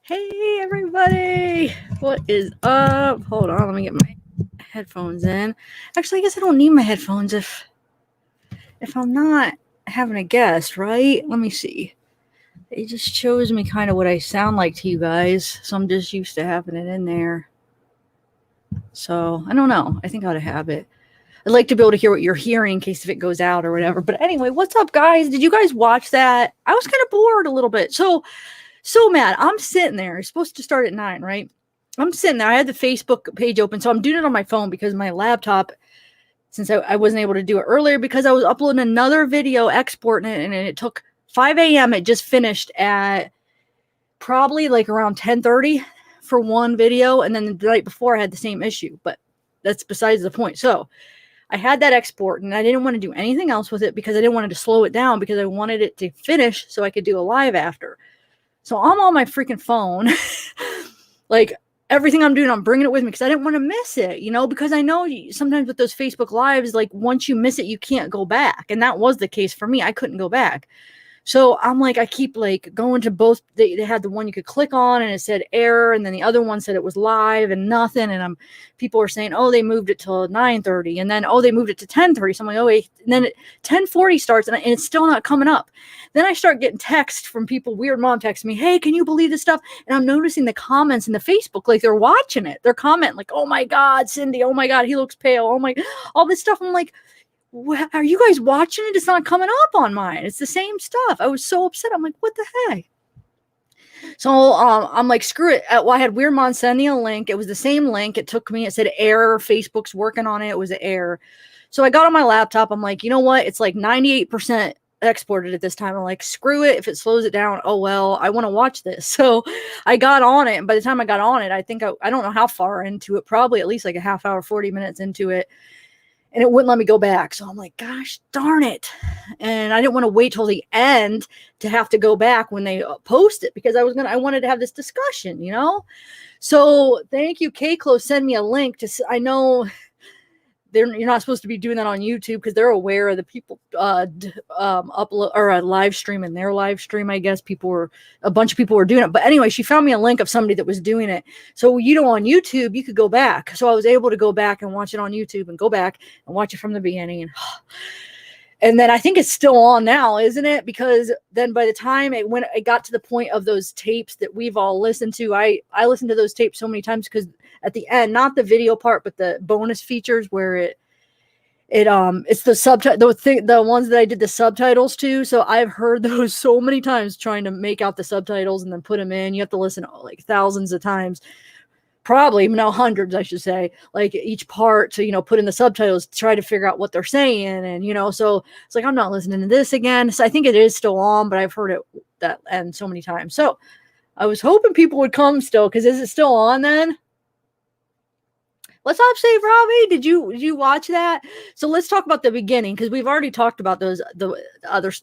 Hey everybody, what is up? Hold on, let me get my headphones in. Actually, I guess I don't need my headphones if I'm not having a guest, right? Let me see. It just shows me kind of what I sound like to you guys, so I'm just used to having it in there. So I don't know. I think I ought to have it. I'd like to be able to hear what you're hearing in case if it goes out or whatever. But anyway, what's up, guys? Did you guys watch that? I was kind of bored a little bit. So mad. I'm sitting there. It's supposed to start at 9, right? I'm sitting there. I had the Facebook page open, so I'm doing it on my phone because my laptop, since I wasn't able to do it earlier because I was uploading another video, exporting it, and it took 5 a.m. It just finished at probably like around 10:30 for one video, and then the night before I had the same issue, but that's besides the point. So I had that export, and I didn't want to do anything else with it because I didn't want it to slow it down because I wanted it to finish so I could do a live after. So I'm on my freaking phone. Like everything I'm doing, I'm bringing it with me because I didn't want to miss it, because I know sometimes with those Facebook Lives, like once you miss it, you can't go back. And that was the case for me. I couldn't go back. So I'm like, I keep like going to both. They had the one you could click on and it said error. And then the other one said it was live and nothing. And people were saying, oh, they moved it till 9:30. And then, oh, they moved it to 10:30. So I'm like, oh, wait. And then 10:40 starts and it's still not coming up. Then I start getting texts from people, weird mom texting me, hey, can you believe this stuff? And I'm noticing the comments in the Facebook, like they're watching it. They're commenting like, oh my God, Cindy, oh my God, he looks pale. Oh my, all this stuff. I'm like, are you guys watching it? It's not coming up on mine. It's the same stuff. I was so upset. I'm like, what the heck? So I'm like, screw it. Well, I had Weird Mom send me a link. It was the same link. It took me, it said error. Facebook's working on it. It was an error. So I got on my laptop. I'm like, you know what? It's like 98% exported at this time. I'm like, screw it. If it slows it down, oh well, I want to watch this. So I got on it. And by the time I got on it, I think I don't know how far into it, probably at least like a half hour, 40 minutes into it. And it wouldn't let me go back. So I'm like, gosh, darn it. And I didn't want to wait till the end to have to go back when they post it because I wanted to have this discussion, So thank you, K-Clo, send me a link I know you're not supposed to be doing that on YouTube because they're aware of the people upload or a live stream in their live stream. I guess a bunch of people were doing it. But anyway, she found me a link of somebody that was doing it. So, on YouTube, you could go back. So I was able to go back and watch it on YouTube and go back and watch it from the beginning. And then I think it's still on now, isn't it? Because then by the time it got to the point of those tapes that we've all listened to, I listened to those tapes so many times because at the end, not the video part, but the bonus features where it's the subtitle, the ones that I did the subtitles to. So I've heard those so many times trying to make out the subtitles and then put them in. You have to listen like thousands of times. Probably, no, hundreds, I should say, like each part to, put in the subtitles, try to figure out what they're saying. And, so it's like, I'm not listening to this again. So I think it is still on, but I've heard it that end so many times. So I was hoping people would come still. Cause is it still on then? What's up, Save Robbie? Did you watch that? So let's talk about the beginning. Cause we've already talked about the other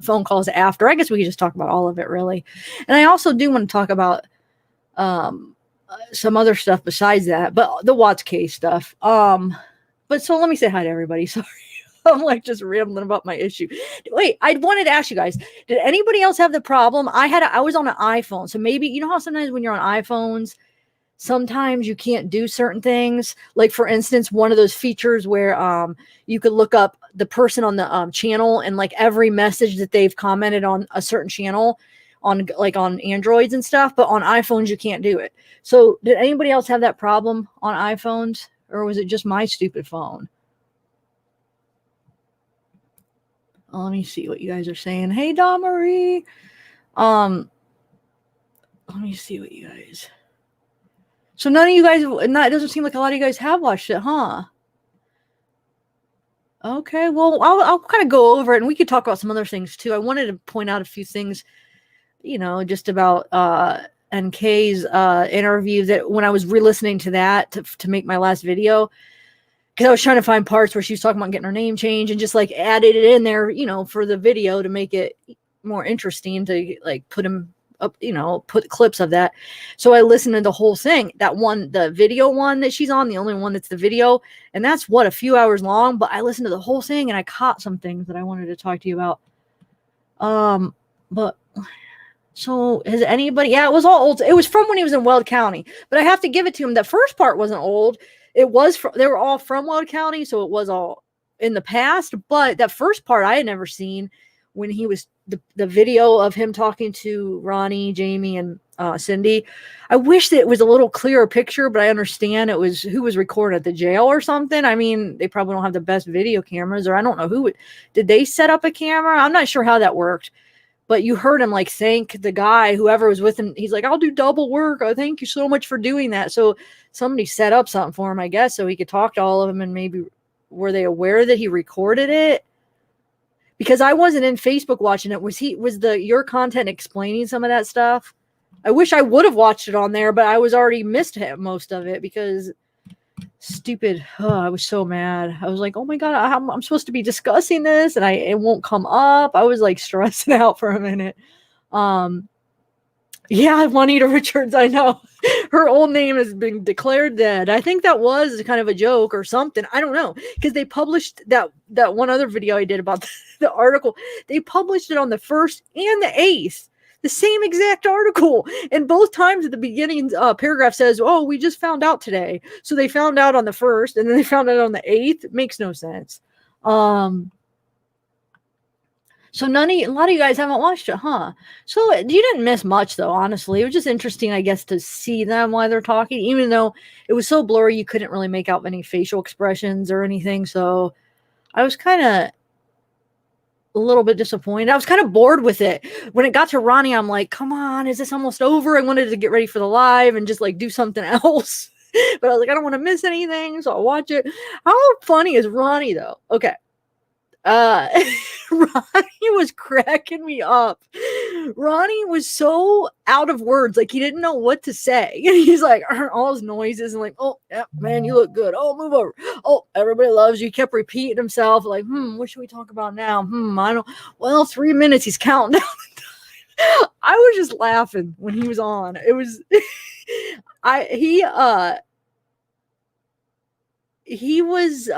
phone calls after. I guess we could just talk about all of it really. And I also do want to talk about, some other stuff besides that, but the Watts case stuff. But so let me say hi to everybody. Sorry. I'm like just rambling about my issue. Wait, I wanted to ask you guys, did anybody else have the problem? I was on an iPhone. So maybe, how sometimes when you're on iPhones, sometimes you can't do certain things. Like for instance, one of those features where you could look up the person on the channel and like every message that they've commented on a certain channel on Androids and stuff, but on iPhones you can't do it. So did anybody else have that problem on iPhones, or was it just my stupid phone? Let me see what you guys are saying. Hey, Dawn Marie. Let me see what you guys. So none of you guys, it doesn't seem like a lot of you guys have watched it, huh? Okay, well, I'll kind of go over it, and we could talk about some other things too. I wanted to point out a few things, just about NK's interview, that when I was re-listening to that to make my last video, because I was trying to find parts where she was talking about getting her name changed and just like added it in there, for the video to make it more interesting, to like put him up, put clips of that. So I listened to the whole thing, the video one that she's on, the only one that's the video. And that's a few hours long, but I listened to the whole thing and I caught some things that I wanted to talk to you about. But So has anybody? Yeah, it was all old. It was from when he was in Weld County, but I have to give it to him. That first part wasn't old. It was. They were all from Weld County, so it was all in the past. But that first part I had never seen when he was the video of him talking to Ronnie, Jamie, and Cindy. I wish that it was a little clearer picture, but I understand it was who was recording at the jail or something. I mean, they probably don't have the best video cameras, or I don't know who did they set up a camera. I'm not sure how that worked. But you heard him like thank the guy, whoever was with him. He's like, I'll do double work. I thank you so much for doing that. So somebody set up something for him, I guess, so he could talk to all of them. And maybe were they aware that he recorded it? Because I wasn't in Facebook watching it. Was your content explaining some of that stuff? I wish I would have watched it on there, but I was already missed most of it because stupid. I was so mad. I was like, oh my God, I'm supposed to be discussing this and it won't come up. I was like stressing out for a minute. Yeah, Juanita Richards, I know. Her old name has been declared dead. I think that was kind of a joke or something. I don't know. Because they published that one other video I did about the article. They published it on the 1st and the 8th. The same exact article. And both times at the beginning paragraph says, oh, we just found out today. So they found out on the 1st and then they found out on the 8th. It makes no sense. So a lot of you guys haven't watched it, huh? So you didn't miss much, though, honestly. It was just interesting, I guess, to see them while they're talking, even though it was so blurry you couldn't really make out any facial expressions or anything. So I was kind of a little bit disappointed. I was kind of bored with it. When it got to Ronnie, I'm like, come on, is this almost over? I wanted to get ready for the live and just like do something else. But I was like, I don't want to miss anything, so I'll watch it. How funny is Ronnie, though? Okay. Ronnie was cracking me up. Ronnie was so out of words, like he didn't know what to say. And he's like all his noises and like, oh yeah, man, you look good. Oh, move over. Oh, everybody loves you. He kept repeating himself, like, what should we talk about now? I don't. Well, 3 minutes. He's counting down the time. I was just laughing when he was on. It was, he was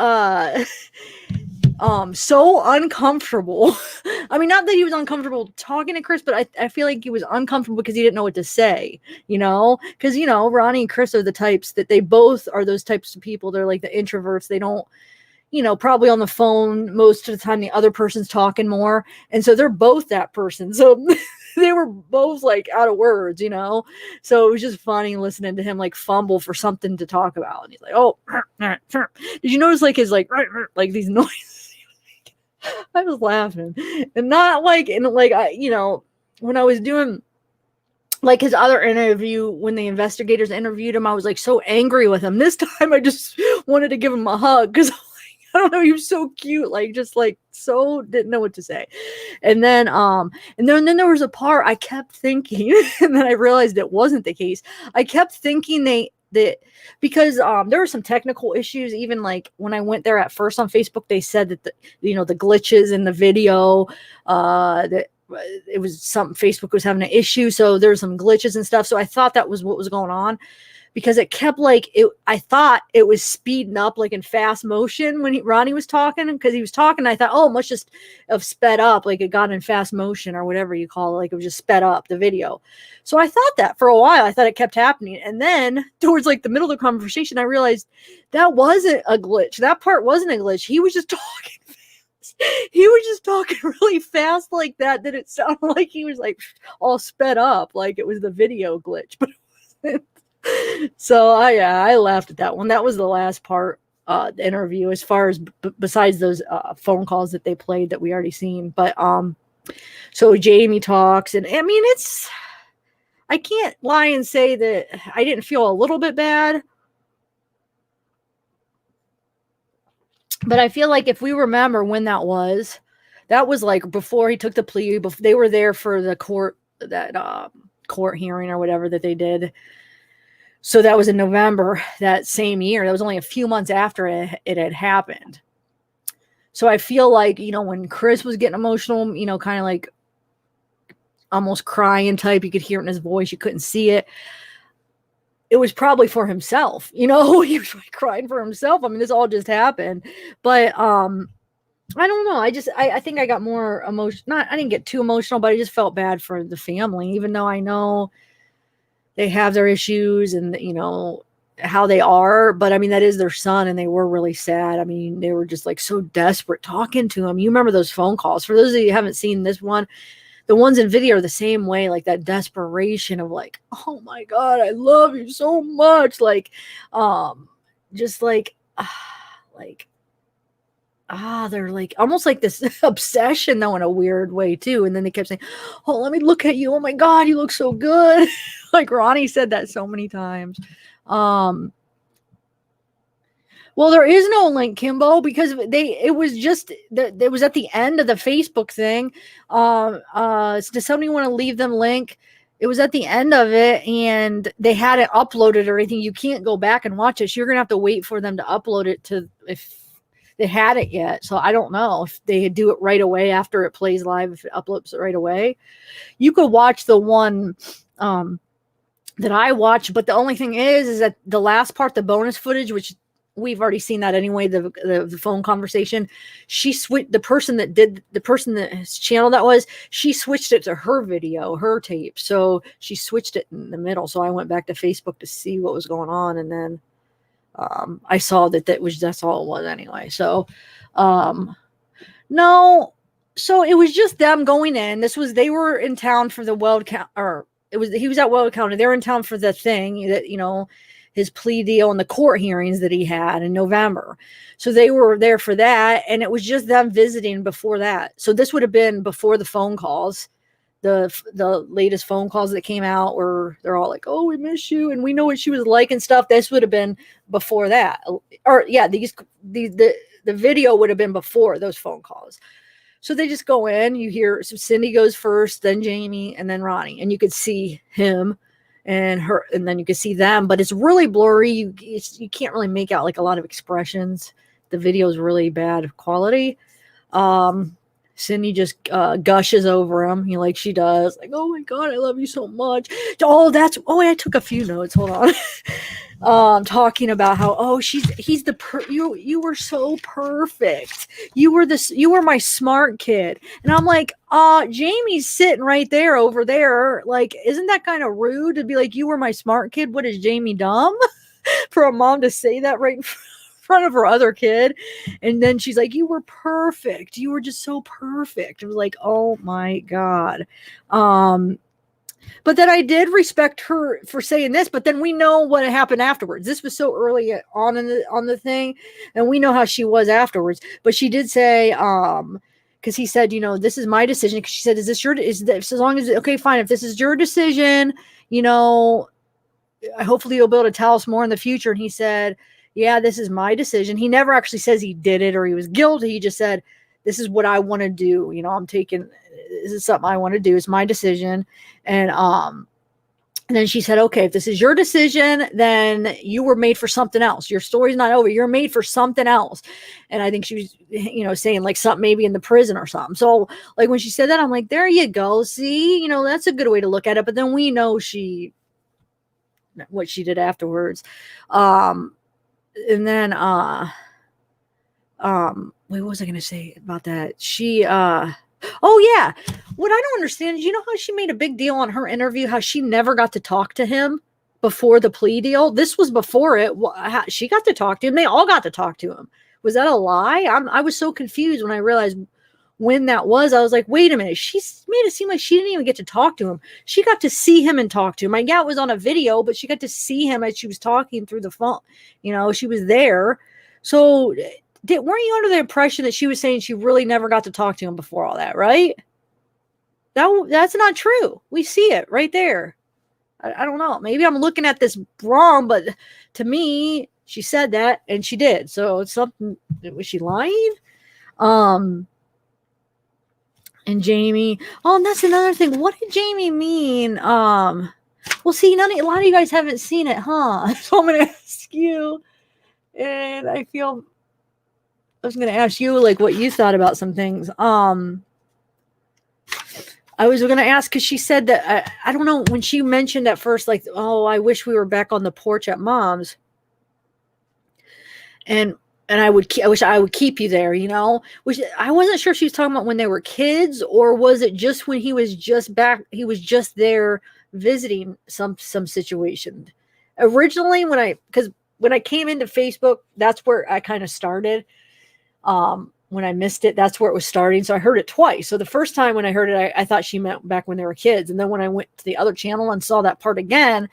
so uncomfortable. I mean, not that he was uncomfortable talking to Chris, but I feel like he was uncomfortable because he didn't know what to say, because Ronnie and Chris are the types that they both are those types of people. They're like the introverts. They don't, probably on the phone most of the time the other person's talking more, and so they're both that person. So they were both like out of words, so it was just funny listening to him like fumble for something to talk about. And he's like, oh, did you notice like his like these noises? I was laughing, and not like, and like, when I was doing like his other interview, when the investigators interviewed him, I was like so angry with him. This time I just wanted to give him a hug because I don't know, he was so cute, like just like so didn't know what to say. And then then there was a part I kept thinking, and then I realized it wasn't the case. I kept thinking because there were some technical issues. Even like when I went there at first on Facebook, they said that the glitches in the video, that it was something, Facebook was having an issue, so there were some glitches and stuff. So I thought that was what was going on, because it kept like I thought it was speeding up like in fast motion when Ronnie was talking, because he was talking. I thought, oh, it must just have sped up, like it got in fast motion or whatever you call it, like it was just sped up the video. So I thought that for a while. I thought it kept happening, and then towards like the middle of the conversation, I realized that wasn't a glitch. That part wasn't a glitch. He was just talking fast. He was just talking really fast like that it sounded like he was like all sped up, like it was the video glitch, but it wasn't. So I laughed at that one. That was the last part, the interview, as far as besides those phone calls that they played that we already seen. But so Jamie talks, and I mean, I can't lie and say that I didn't feel a little bit bad, but I feel like if we remember when that was like before he took the plea. Before they were there for the court hearing or whatever that they did. So that was in November that same year. That was only a few months after it had happened. So I feel like, when Chris was getting emotional, kind of like almost crying type, you could hear it in his voice. You couldn't see it. It was probably for himself. He was like crying for himself. I mean, this all just happened. But I don't know. I think I got more emotional. Not, I didn't get too emotional, but I just felt bad for the family, even though I know they have their issues and, how they are. But I mean, that is their son, and they were really sad. I mean, they were just like so desperate talking to him. You remember those phone calls? For those of you who haven't seen this one, the ones in video are the same way, like that desperation of like, oh my God, I love you so much. Like, just like, they're like almost like this obsession though in a weird way too. And then they kept saying, "Oh, let me look at you. Oh my God, you look so good." Like Ronnie said that so many times. Um, well, there is no link, Kimbo, because it was at the end of the Facebook thing. Does somebody want to leave them link? It was at the end of it, and they hadn't uploaded or anything. You can't go back and watch it. So you're gonna have to wait for them to upload it to if they had it yet. So I don't know if they do it right away after it plays live, if it uploads it right away. You could watch the one that I watched, but the only thing is that the last part, the bonus footage, which we've already seen that anyway, the phone conversation, she switched the person that his channel that was, she switched it to her video, her tape. So she switched it in the middle. So I went back to Facebook to see what was going on. And then I saw that's all it was anyway. So, no, so it was just them going in. They were in town for the Weld County, or he was at Weld County. They were in town for the thing that, his plea deal and the court hearings that he had in November. So they were there for that. And it was just them visiting before that. So this would have been before the phone calls. The latest phone calls that came out where they're all like, "Oh, we miss you, and we know what she was like and stuff." This would have been before that, or yeah, the video would have been before those phone calls. So they just go in. You hear Cindy goes first, then Jamie, and then Ronnie, and you could see him and her, and then you could see them, but it's really blurry. You can't really make out like a lot of expressions. The video is really bad quality. Cindy just gushes over him, like she does, like, "Oh my God, I love you so much." I took a few notes. Hold on. Talking about how, you were so perfect. You were my smart kid. And I'm like, Jamie's sitting right there over there. Like, isn't that kind of rude to be like, "You were my smart kid"? What is Jamie dumb for a mom to say that right in front of her other kid? And then she's like, "You were perfect. You were just so perfect." It was like, oh my God. But then I did respect her for saying this, but then we know what happened afterwards. This was so early on on the thing, and we know how she was afterwards. But she did say, because he said, "This is my decision." Because she said, as long as, okay, fine, if this is your decision, hopefully you'll be able to tell us more in the future. And he said, "Yeah, this is my decision." He never actually says he did it or he was guilty. He just said, "This is what I want to do. This is something I want to do. It's my decision." And then she said, "Okay, if this is your decision, then you were made for something else. Your story's not over. You're made for something else." And I think she was, saying like something maybe in the prison or something. So like when she said that, I'm like, there you go. See, that's a good way to look at it. But then we know what she did afterwards. And then what was I going to say about that? Oh yeah. What I don't understand is, how she made a big deal on her interview, how she never got to talk to him before the plea deal. This was before it. She got to talk to him. They all got to talk to him. Was that a lie? I was so confused when I realized when that was. I was like, wait a minute. She made it seem like she didn't even get to talk to him. She got to see him and talk to him. It was on a video, but she got to see him as she was talking through the phone. She was there. So weren't you under the impression that she was saying she really never got to talk to him before all that, right? That's not true. We see it right there. I don't know. Maybe I'm looking at this wrong, but to me, she said that and she did. So it's something. Was she lying? And Jamie. Oh, and that's another thing. What did Jamie mean? Well, see, a lot of you guys haven't seen it, huh? So I'm gonna ask you, and I was going to ask you like what you thought about some things. I was going to ask because she said that, I don't know, when she mentioned at first, like, "Oh, I wish we were back on the porch at Mom's." And and I wish I would keep you there, which I wasn't sure if she was talking about when they were kids, or was it just when he was just back, he was just there visiting some situation. Originally, because when I came into Facebook, that's where I kind of started. When I missed it, that's where it was starting. So I heard it twice. So the first time when I heard it, I thought she meant back when they were kids. And then when I went to the other channel and saw that part again,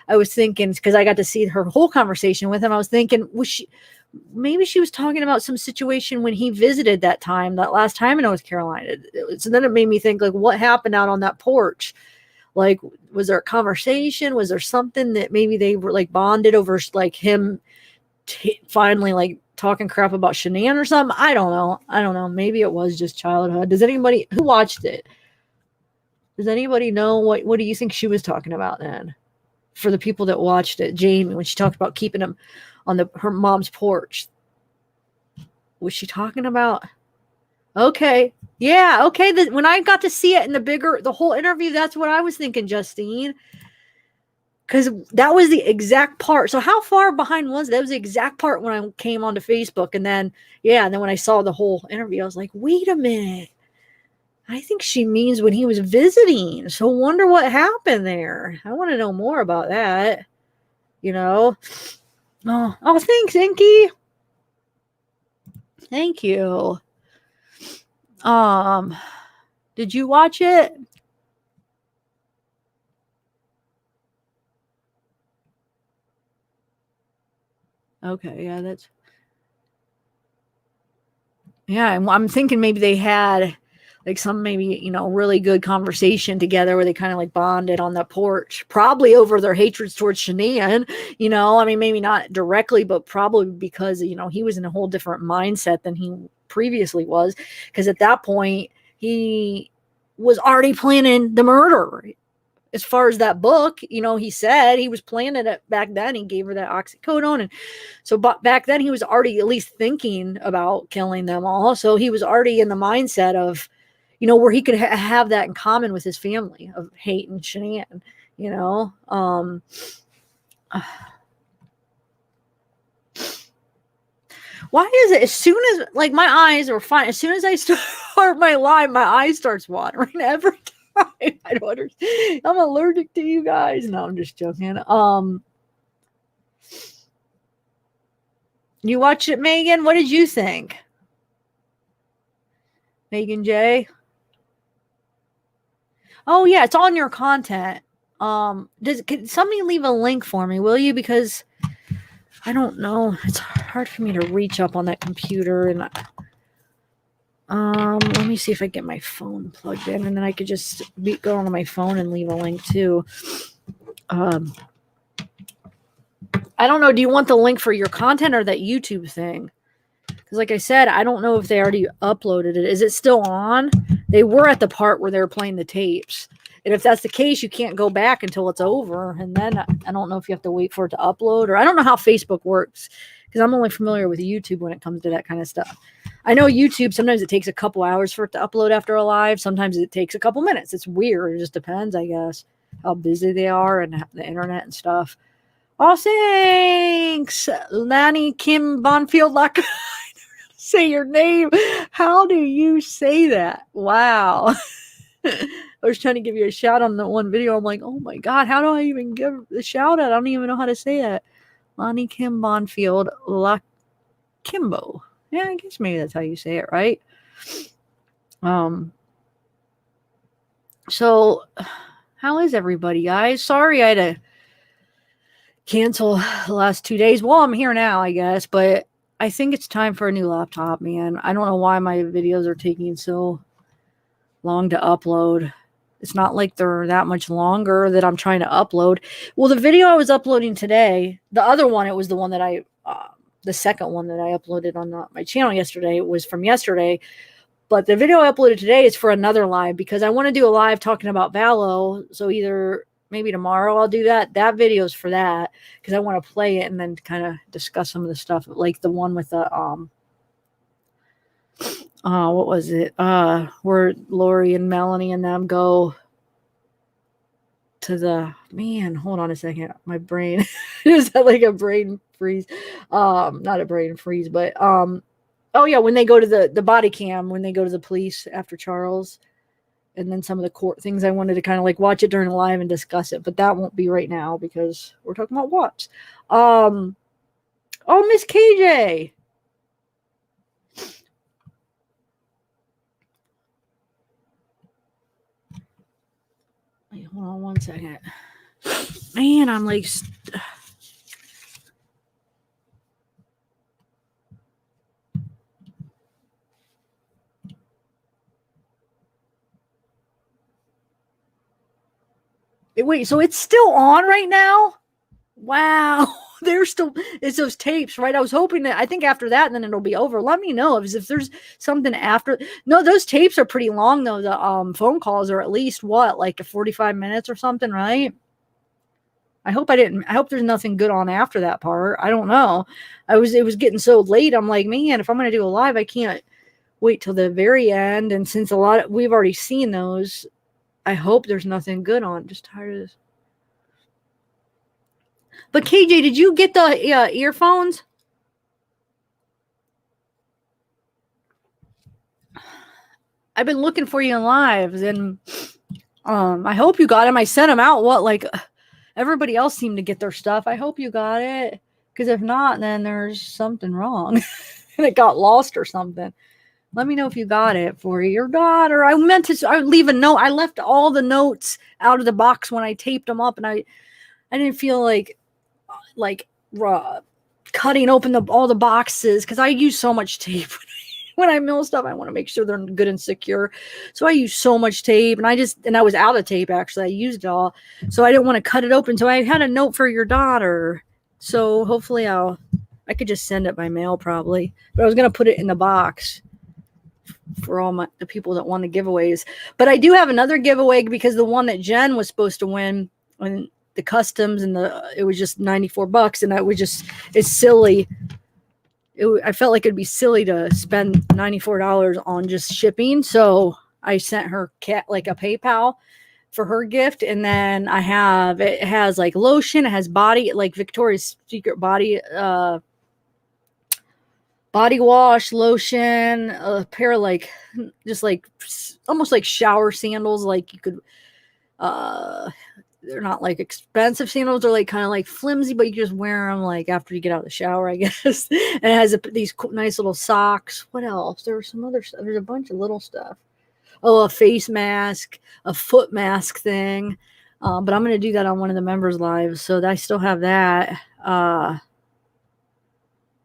I was thinking, because I got to see her whole conversation with him, I was thinking, maybe she was talking about some situation when he visited that last time in North Carolina. So then it made me think, like, what happened out on that porch? Like, was there a conversation? Was there something that maybe they were like bonded over, like him finally like talking crap about Shanann or something? I don't know. Maybe it was just childhood. Does anybody who watched it, does anybody know what do you think she was talking about then? For the people that watched it, Jamie, when she talked about keeping him on her mom's porch, was she talking about? Okay. Yeah. Okay. When I got to see it in the whole interview, that's what I was thinking, Justine. Because that was the exact part. So how far behind was that? That was the exact part when I came onto Facebook. And then when I saw the whole interview, I was like, wait a minute. I think she means when he was visiting. So wonder what happened there. I want to know more about that. Oh, thanks, Inky. Thank you. Did you watch it? Okay, yeah, I'm thinking maybe they had like some really good conversation together where they kind of like bonded on the porch, probably over their hatreds towards Shanann. I mean, maybe not directly, but probably because he was in a whole different mindset than he previously was, because at that point he was already planning the murder. As far as that book, he said he was planning it back then. He gave her that oxycodone. And so back then he was already at least thinking about killing them all. So he was already in the mindset of, where he could have that in common with his family of hate and Shanann, why is it as soon as like my eyes are fine, as soon as I start my live, my eyes starts watering every time. I don't understand. I'm allergic to you guys. No, I'm just joking. You watched it, Megan? What did you think? Megan J? Oh yeah, it's on your content. Can somebody leave a link for me, will you? Because I don't know. It's hard for me to reach up on that computer, and let me see if I get my phone plugged in, and then I could just go on my phone and leave a link too. I don't know. Do you want the link for your content or that YouTube thing? Because like I said, I don't know if they already uploaded it. Is it still on? They were at the part where they were playing the tapes. And if that's the case, you can't go back until it's over. And then I don't know if you have to wait for it to upload, or I don't know how Facebook works, because I'm only familiar with YouTube when it comes to that kind of stuff. I know YouTube, sometimes it takes a couple hours for it to upload after a live. Sometimes it takes a couple minutes. It's weird. It just depends, I guess, how busy they are and the internet and stuff. Oh, thanks, Lanny Kim Bonfield. Say your name. How do you say that? Wow. I was trying to give you a shout on the one video. I'm like, oh my God, how do I even give the shout out? I don't even know how to say that. Lonnie Kim Bonfield La Kimbo. Yeah, I guess maybe that's how you say it, right? So how is everybody, guys? Sorry I had to cancel the last 2 days. Well, I'm here now, I guess, but I think it's time for a new laptop, man. I don't know why my videos are taking so long to upload. It's not like they're that much longer that I'm trying to upload. Well, the video I was uploading today, the other one, it was the one that the second one that I uploaded on my channel yesterday, was from yesterday. But the video I uploaded today is for another live, because I want to do a live talking about Valo. So either maybe tomorrow I'll do that. That video is for that, because I want to play it and then kind of discuss some of the stuff, like the one with the what was it? Where Lori and Melanie and them go to hold on a second. My brain just had like a brain freeze. Not a brain freeze, but oh yeah, when they go to the body cam, when they go to the police after Charles, and then some of the court things, I wanted to kind of like watch it during the live and discuss it, but that won't be right now because we're talking about Watts. Oh, Miss KJ. Wait, hold on one second. Man, I'm like. Wait, so it's still on right now? Wow. There's still, it's those tapes, right? I was hoping that, I think after that, and then it'll be over. Let me know if there's something after. No, those tapes are pretty long though. The phone calls are at least what, like 45 minutes or something, right? I hope there's nothing good on after that part. I don't know. It was getting so late. I'm like, man, if I'm going to do a live, I can't wait till the very end. And since we've already seen those, I hope there's nothing good on. Just tired of this. But KJ, did you get the earphones? I've been looking for you in lives, and I hope you got them. I sent them out. Everybody else seemed to get their stuff. I hope you got it, because if not, then there's something wrong, and it got lost or something. Let me know if you got it for your daughter. I leave a note. I left all the notes out of the box when I taped them up, and I didn't feel like cutting open all the boxes because I use so much tape when I mail stuff. I want to make sure they're good and secure, so I use so much tape, and I was out of tape actually. I used it all, so I didn't want to cut it open. So I had a note for your daughter, so hopefully I could just send it by mail probably, but I was gonna put it in the box for all the people that won the giveaways. But I do have another giveaway because the one that Jen was supposed to win, and the customs, and it was just $94, and it's silly. I felt like it'd be silly to spend $94 on just shipping, so I sent her like a PayPal for her gift, and then it has like lotion, it has body, like Victoria's Secret body wash, lotion, a pair of like just like almost like shower sandals, like you could they're not like expensive sandals, they're like kind of like flimsy, but you just wear them like after you get out of the shower, I guess. And it has these nice little socks. What else? There was some other stuff. There's a bunch of little stuff. Oh, a face mask, a foot mask thing. But I'm going to do that on one of the members' lives, so I still have that.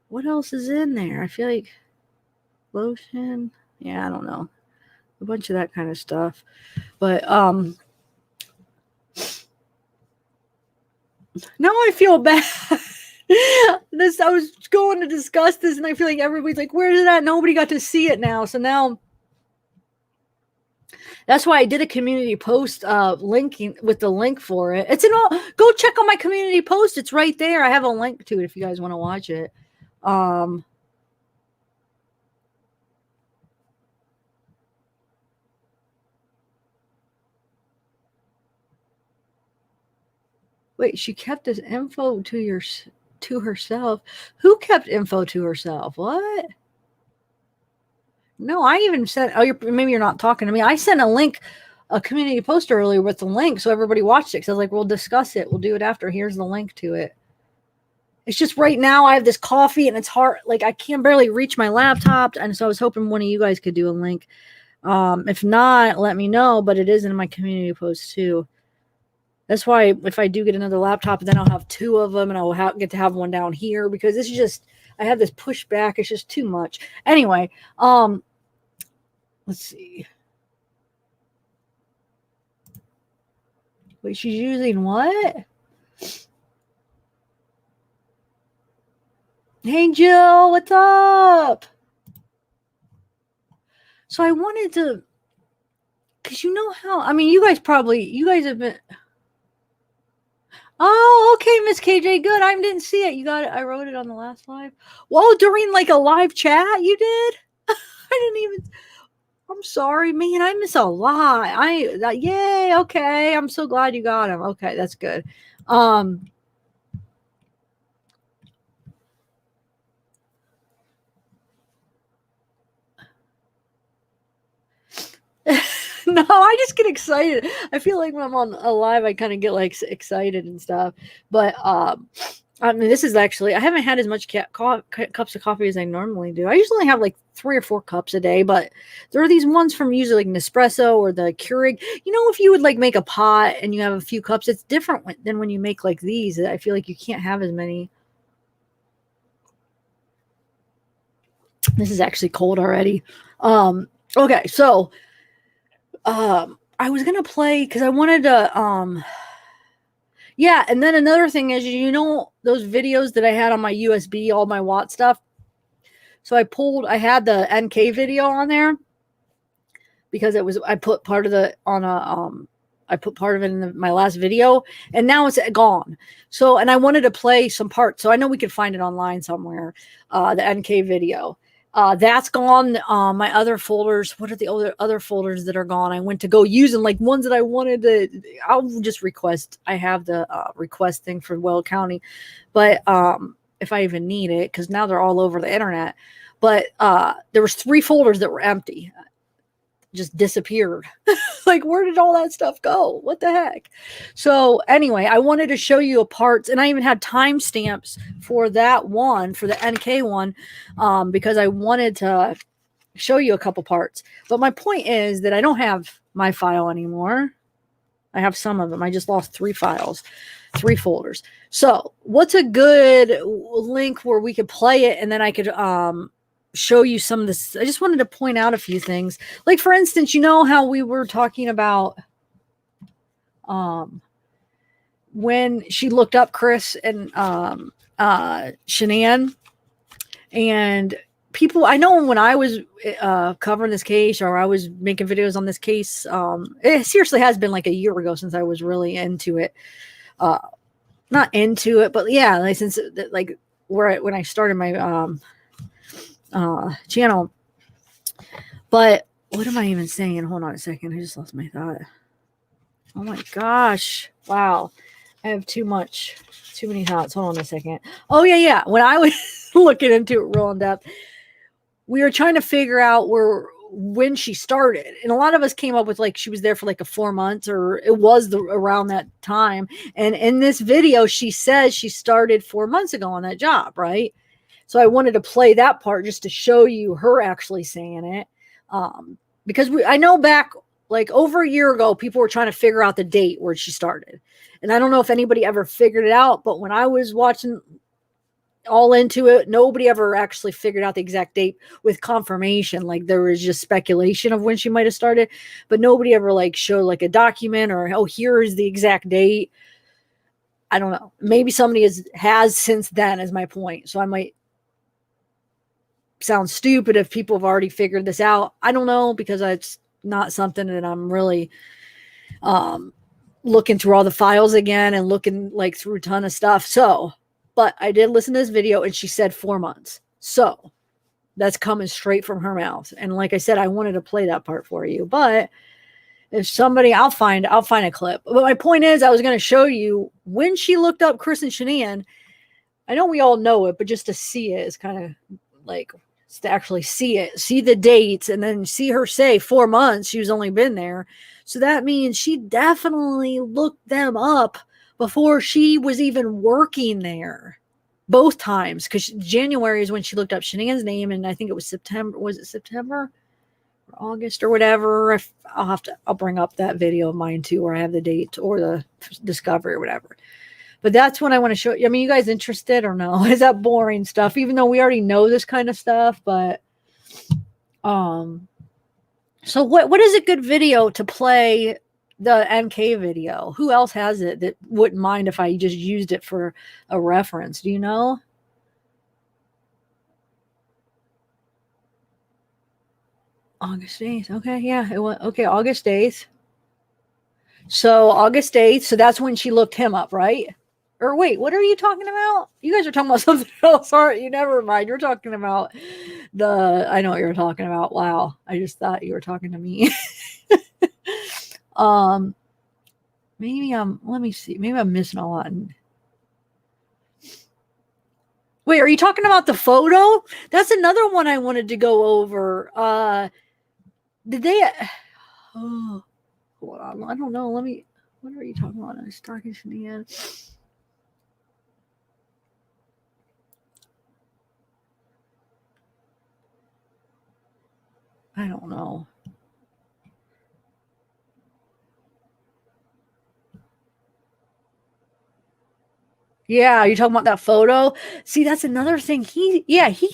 What else is in there? I feel like lotion. Yeah, I don't know. A bunch of that kind of stuff. But now I feel bad. I was going to discuss this, and I feel like everybody's like, where's that? Nobody got to see it now. So now that's why I did a community post linking with the link for it. It's go check on my community post. It's right there. I have a link to it if you guys want to watch it. Wait, she kept this info to herself. Who kept info to herself? What? No, I even sent. Maybe you're not talking to me. I sent a community post earlier with the link, so everybody watched it. Because I was like, we'll discuss it. We'll do it after. Here's the link to it. It's just right now I have this coffee and it's hard. Like I can barely reach my laptop, and so I was hoping one of you guys could do a link. If not, let me know. But it is in my community post too. That's why if I do get another laptop, then I'll have two of them, and I'll get to have one down here because it's just I have this pushback. It's just too much. Anyway, let's see. Wait, she's using what? Hey, Jill, what's up? So I wanted to, because you know how, I mean, you guys have been, oh, okay, Miss KJ, good. I didn't see it. You got it. I wrote it on the last live. Whoa, during like a live chat, you did? I didn't even, I'm sorry, man. I miss a lot. Yay. Okay. I'm so glad you got him. Okay. That's good. No, I just get excited. I feel like when I'm on a live, I kind of get like excited and stuff. But I mean, this is actually, I haven't had as much cups of coffee as I normally do. I usually have like 3 or 4 cups a day, but there are these ones from usually like Nespresso or the Keurig. You know, if you would like make a pot and you have a few cups, it's different than when you make like these. I feel like you can't have as many. This is actually cold already. Okay, so I was gonna play because I wanted to yeah, and then another thing is, you know, those videos that I had on my USB, all my watt stuff. So I had the NK video on there because I put part of it in my last video, and now it's gone. So, and I wanted to play some parts, so I know we could find it online somewhere. The NK video. That's gone. My other folders, what are the other folders that are gone? I went to go using like ones that I wanted to. I'll just request. I have the request thing for Weld County, but if I even need it, because now they're all over the internet. But there was 3 folders that were empty, just disappeared. Like, where did all that stuff go? What the heck? So anyway, I wanted to show you a parts, and I even had timestamps for that one, for the NK one, because I wanted to show you a couple parts. But my point is that I don't have my file anymore. I have some of them. I just lost 3 files, 3 folders. So what's a good link where we could play it, and then I could show you some of this. I just wanted to point out a few things. Like, for instance, you know how we were talking about when she looked up Chris and Shanann, and people, I know when I was covering this case, or I was making videos on this case, it seriously has been like a year ago since I was really into it. Not into it, but yeah, like since like when I started my channel. But what am I even saying? Hold on a second. I just lost my thought. Oh my gosh. Wow. I have too many thoughts. Hold on a second. Oh yeah. When I was looking into it real in depth, we were trying to figure out when she started. And a lot of us came up with like she was there for like 4 months, or it was around that time. And in this video, she says she started 4 months ago on that job, right? So I wanted to play that part just to show you her actually saying it. Because I know back like over a year ago, people were trying to figure out the date where she started. And I don't know if anybody ever figured it out, but when I was watching all into it, nobody ever actually figured out the exact date with confirmation. Like, there was just speculation of when she might have started, but nobody ever like showed like a document or, oh, here is the exact date. I don't know. Maybe somebody has since then, is my point. So I might sound stupid if people have already figured this out. I don't know, because it's not something that I'm really looking through all the files again and looking like through a ton of stuff. So, but I did listen to this video, and she said 4 months. So that's coming straight from her mouth. And like I said, I wanted to play that part for you, but if somebody, I'll find a clip. But my point is, I was going to show you when she looked up Chris and Shanann. I know we all know it, but just to see it is kind of like, to actually see it, see the dates, and then see her say 4 months she's only been there. So that means she definitely looked them up before she was even working there, both times. Because January is when she looked up Shanann's name, and I think it was September. Was it September or August or whatever? I'll bring up that video of mine too, where I have the date or the discovery or whatever. But that's what I want to show you. I mean, you guys interested or no? Is that boring stuff? Even though we already know this kind of stuff, but so what is a good video to play the NK video? Who else has it that wouldn't mind if I just used it for a reference? Do you know? August 8th. Okay, yeah. It was okay, August 8th. So August 8th. So that's when she looked him up, right? Or wait, what are you talking about? You guys are talking about something else, aren't you? Never mind. You're talking about I know what you're talking about. Wow. I just thought you were talking to me. Let me see. Maybe I'm missing a lot. Wait, are you talking about the photo? That's another one I wanted to go over. Did they Oh, hold on. I don't know. What are you talking about? Stark and Shanahan. I don't know. Yeah, you're talking about that photo. See, that's another thing. He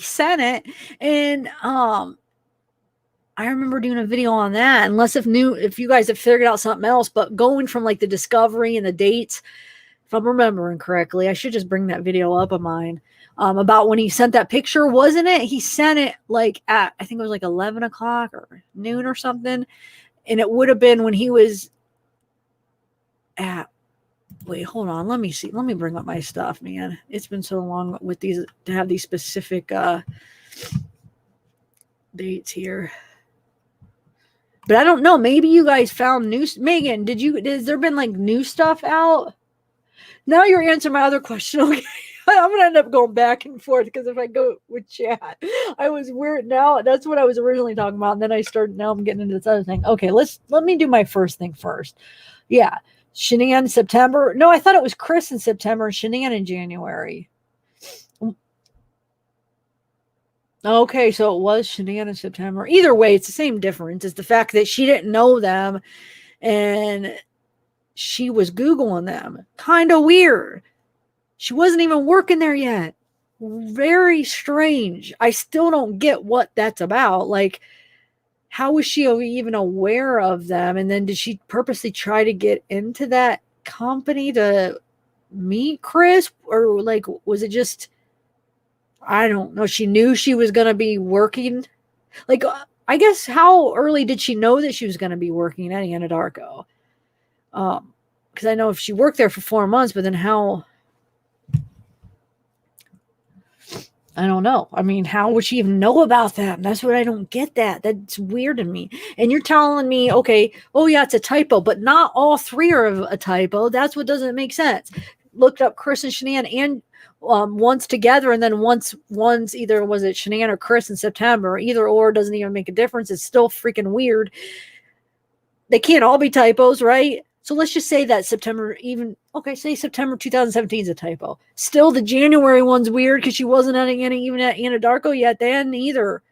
sent it, and I remember doing a video on that. Unless if you guys have figured out something else, but going from like the discovery and the dates, if I'm remembering correctly, I should just bring that video up of mine. About when he sent that picture, wasn't it? He sent it like at, I think it was like 11 o'clock or noon or something. And it would have been when he was at, wait, hold on. Let me see. Let me bring up my stuff, man. It's been so long with these to have these specific dates here. But I don't know. Maybe you guys found new. Megan, has there been like new stuff out? Now you're answering my other question. Okay. I'm going to end up going back and forth because if I go with chat, I was weird. Now that's what I was originally talking about. And then now I'm getting into this other thing. Okay. Let me do my first thing first. Yeah. Shanahan September. No, I thought it was Chris in September and Shanahan in January. Okay, so it was Shanahan in September. Either way, it's the same difference. It's the fact that she didn't know them and she was Googling them. Kind of weird. She wasn't even working there yet. Very strange. I still don't get what that's about. Like, how was she even aware of them? And then did she purposely try to get into that company to meet Chris? Or like, was it just, I don't know. She knew she was going to be working. Like, I guess how early did she know that she was going to be working at Anadarko? Because I know if she worked there for 4 months, but then how? I don't know. I mean, how would she even know about that? That's what I don't get. That's weird to me. And you're telling me, okay, oh yeah, it's a typo, but not all three are a typo. That's what doesn't make sense. Looked up Chris and Shanahan and once together, and then once either was it Shanahan or Chris in September. Either or doesn't even make a difference. It's still freaking weird. They can't all be typos, right? So let's just say that September, say September 2017 is a typo. Still, the January one's weird because she wasn't even at Anadarko yet then either,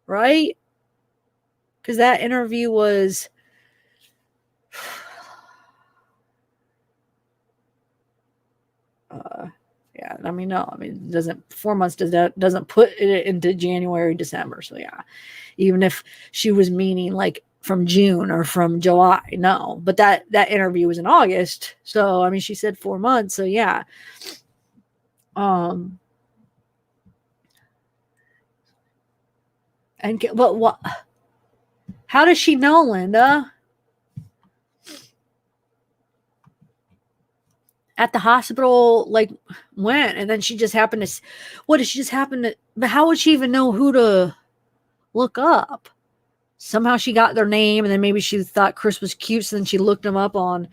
right? Because that interview was, yeah. I mean, no. I mean, it doesn't 4 months doesn't put it into January, December. So yeah, even if she was meaning like from June or from July. No, but that interview was in August. So, I mean, she said 4 months. So yeah. But what, how does she know, Linda? At the hospital, like when? And then she just happened to, but how would she even know who to look up? Somehow she got their name, and then maybe she thought Chris was cute, so then she looked him up on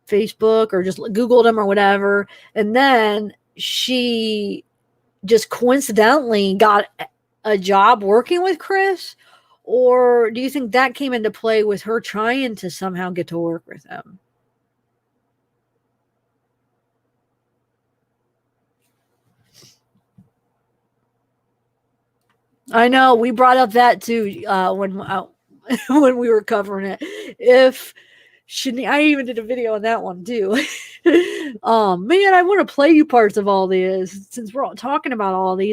Facebook or just Googled him or whatever. And then she just coincidentally got a job working with Chris. Or do you think that came into play with her trying to somehow get to work with him? I know we brought up that too when we were covering it. If I even did a video on that one too. Man, I want to play you parts of all these since we're all talking about all the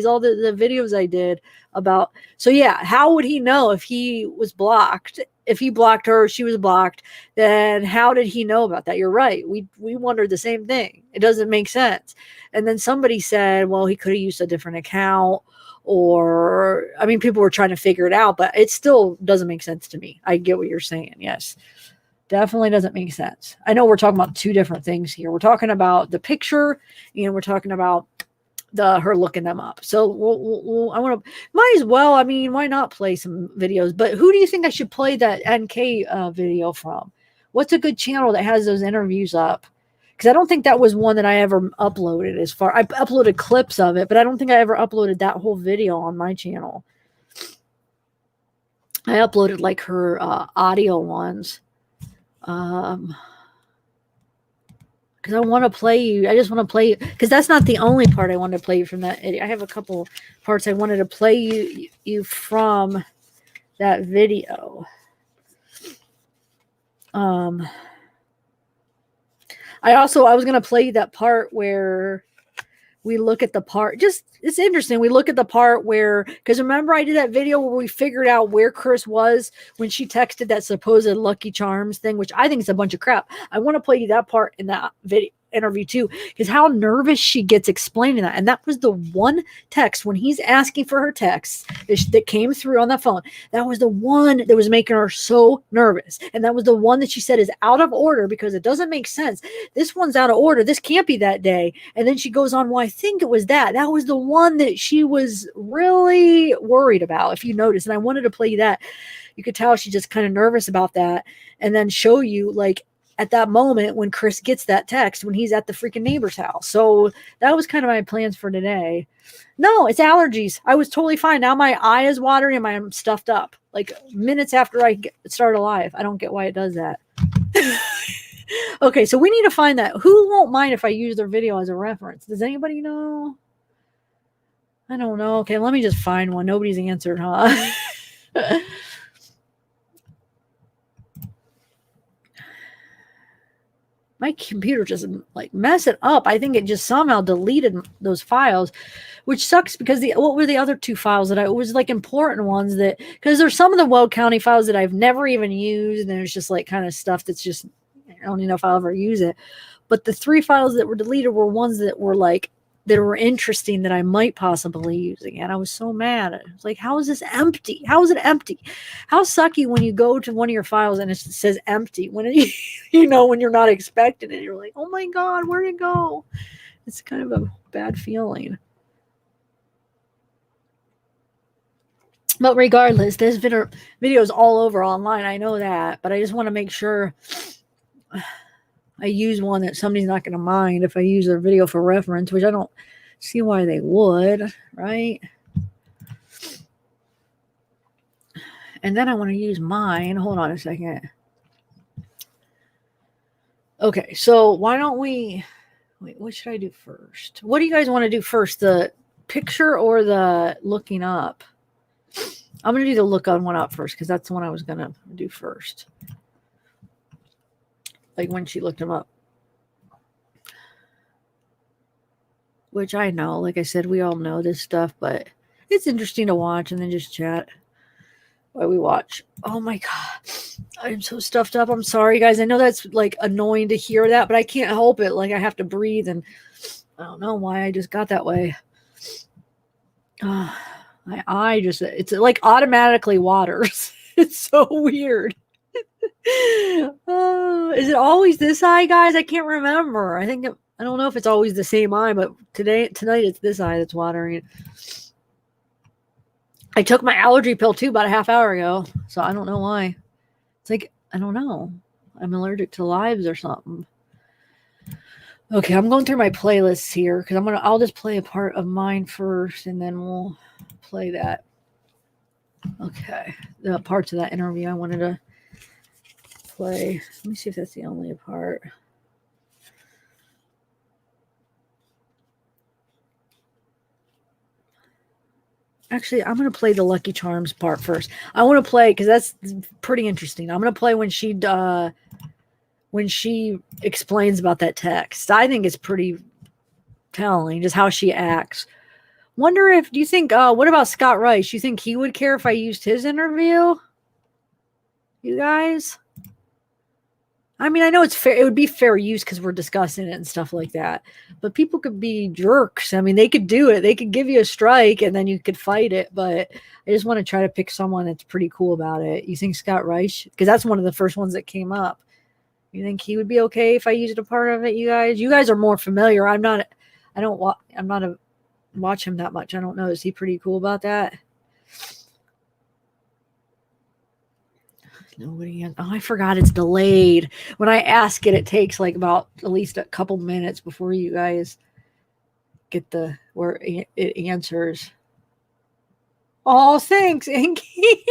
videos I did about. So yeah, how would he know if he was blocked? If he blocked her, she was blocked, then how did he know about that? You're right. We wondered the same thing. It doesn't make sense. And then somebody said, well, he could have used a different account. Or, I mean, people were trying to figure it out, but it still doesn't make sense to me. I get what you're saying. Yes, definitely doesn't make sense. I know we're talking about two different things here. We're talking about the picture and we're talking about her looking them up. So I want to, might as well, I mean, why not play some videos? But who do you think I should play that NK video from? What's a good channel that has those interviews up? Because I don't think that was one that I ever uploaded. I uploaded clips of it, but I don't think I ever uploaded that whole video on my channel. I uploaded like her audio ones. Because I want to play you. I just want to play you. Because that's not the only part I wanted to play you from that. I have a couple parts I wanted to play you from that video. I was going to play you that part where we look at the part. Just, it's interesting. We look at the part where, because remember I did that video where we figured out where Chris was when she texted that supposed Lucky Charms thing, which I think is a bunch of crap. I want to play you that part in that video interview too, because how nervous she gets explaining that. And that was the one text when he's asking for her text that came through on the phone. That was the one that was making her so nervous. And that was the one that she said is out of order because it doesn't make sense. This one's out of order. This can't be that day. And then she goes on, well, I think it was that. That was the one that she was really worried about, if you notice. And I wanted to play you that. You could tell she's just kind of nervous about that. And then show you like at that moment when Chris gets that text when he's at the freaking neighbor's house. So that was kind of my plans for today. No, it's allergies. I was totally fine. Now my eye is watering and I'm stuffed up like minutes after I start live. I don't get why it does that. Okay, so we need to find that. Who won't mind if I use their video as a reference? Does anybody know? I don't know. Okay, let me just find one. Nobody's answered, huh? My computer just like mess it up. I think it just somehow deleted those files, which sucks because what were the other two files that it was like important ones that, because there's some of the Weld County files that I've never even used. And there's just like kind of stuff that's just, I don't even know if I'll ever use it. But the 3 files that were deleted were ones that were like, that were interesting that I might possibly use again. I was so mad. I was like, how is this empty? How is it empty? How sucky when you go to one of your files and it says empty when it, when you're not expecting it. You're like, oh my God, where'd it go? It's kind of a bad feeling. But regardless, this video is all over online. I know that, but I just want to make sure I use one that somebody's not going to mind if I use their video for reference, which I don't see why they would, right? And then I want to use mine. Hold on a second. Okay, so why don't we... Wait, what should I do first? What do you guys want to do first? The picture or the looking up? I'm going to do the look on one up first because that's the one I was going to do first. Like when she looked him up. Which I know, like I said, we all know this stuff, but it's interesting to watch and then just chat while we watch. Oh my God. I'm so stuffed up. I'm sorry, guys. I know that's like annoying to hear that, but I can't help it. Like I have to breathe and I don't know why I just got that way. My eye just, it's like automatically waters. It's so weird. Is it always this eye, guys? I can't remember. I don't know if it's always the same eye, but tonight it's this eye that's watering. I took my allergy pill too about a half hour ago, so I don't know why. It's like, I don't know. I'm allergic to lives or something. Okay, I'm going through my playlists here because I'll just play a part of mine first and then we'll play that. Okay, the parts of that interview I wanted to play. Let me see if that's the only part. Actually, I'm going to play the Lucky Charms part first. I want to play because that's pretty interesting. I'm going to play when she explains about that text. I think it's pretty telling just how she acts. Do you think, what about Scott Rice? You think he would care if I used his interview? You guys? I mean, I know it's fair. It would be fair use because we're discussing it and stuff like that. But people could be jerks. I mean, they could do it. They could give you a strike and then you could fight it. But I just want to try to pick someone that's pretty cool about it. You think Scott Rice? Because that's one of the first ones that came up. You think he would be okay if I used a part of it, you guys? You guys are more familiar. I don't watch him that much. I don't know. Is he pretty cool about that? Nobody. Oh, I forgot it's delayed. When I ask it, it takes like about at least a couple minutes before you guys get where it answers. Oh, thanks, Inky.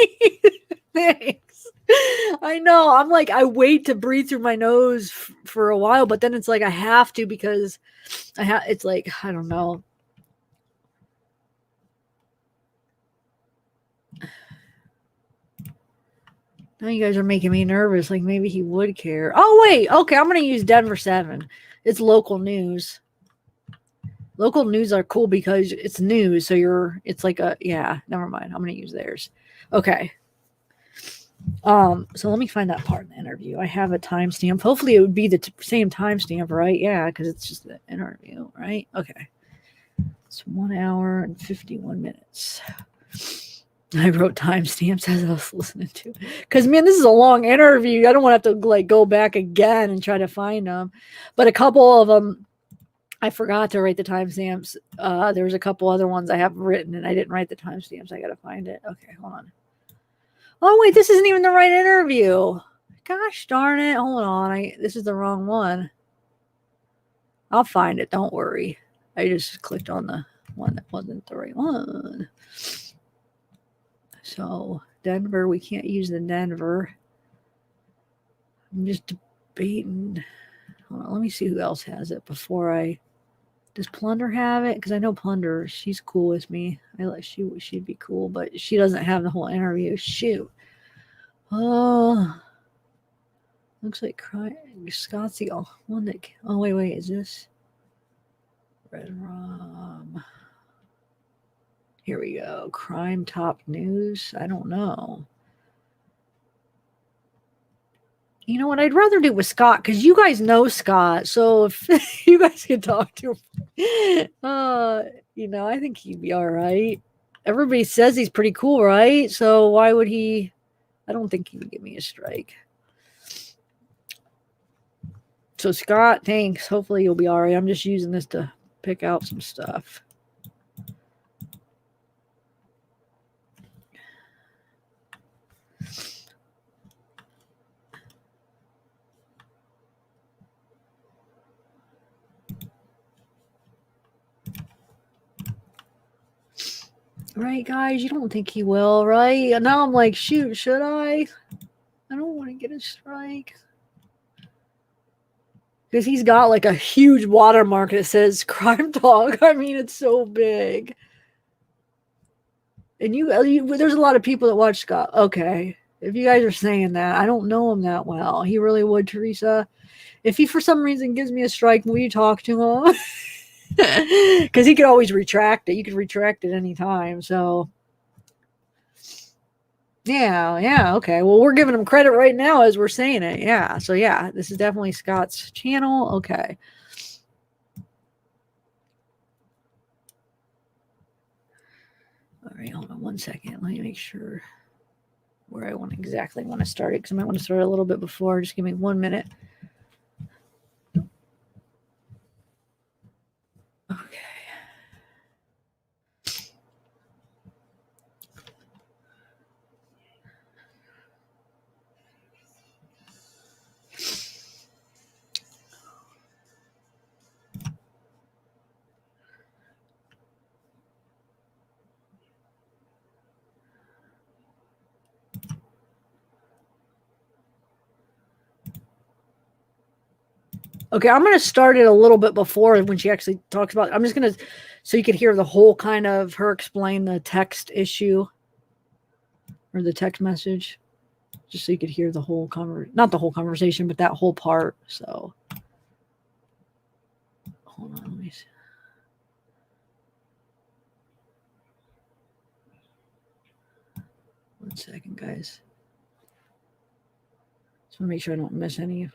Thanks. I know. I'm like, I wait to breathe through my nose for a while, but then it's like I have to because it's like, I don't know. Now you guys are making me nervous. Like maybe he would care. Oh, wait. Okay. I'm going to use Denver 7. It's local news. Local news are cool because it's news. So it's like yeah, never mind. I'm going to use theirs. Okay. So let me find that part in the interview. I have a timestamp. Hopefully it would be the same timestamp, right? Yeah, because it's just the interview, right? Okay. It's 1 hour and 51 minutes. I wrote timestamps as I was listening to, because man, this is a long interview. I don't want to have to like go back again and try to find them. But a couple of them, I forgot to write the timestamps. There was a couple other ones I have written, and I didn't write the timestamps. I gotta find it. Okay, hold on. Oh wait, this isn't even the right interview. Gosh darn it! Hold on, this is the wrong one. I'll find it. Don't worry. I just clicked on the one that wasn't the right one. So Denver, we can't use the Denver. I'm just debating. Hold on, let me see who else has it before I. Does Plunder have it? Because I know Plunder, she's cool with me. She'd be cool, but she doesn't have the whole interview. Shoot. Oh, looks like Scott's the one that. Oh wait, is this Red Rum? Here we go. Crime Top News. I don't know. You know what? I'd rather do with Scott because you guys know Scott. So if you guys can talk to him, I think he'd be all right. Everybody says he's pretty cool, right? So why would he? I don't think he would give me a strike. So Scott, thanks. Hopefully you'll be all right. I'm just using this to pick out some stuff. Right, guys? You don't think he will, right? And now I'm like, shoot, should I? I don't want to get a strike. Because he's got like a huge watermark that says Crime Dog. I mean, it's so big. And there's a lot of people that watch Scott. Okay. If you guys are saying that, I don't know him that well. He really would, Teresa. If he for some reason gives me a strike, will you talk to him? Because he could always retract it. You could retract it anytime. So yeah, okay. Well, we're giving him credit right now as we're saying it. Yeah. So yeah, this is definitely Scott's channel. Okay. All right, hold on 1 second. Let me make sure where I exactly want to start it, because I might want to start a little bit before. Just give me 1 minute. Okay. Okay, I'm going to start it a little bit before when she actually talks about it. I'm just going to, so you could hear the whole kind of her explain the text issue or the text message, just so you could hear the whole not the whole conversation, but that whole part. So hold on, let me see. One second, guys. Just want to make sure I don't miss any.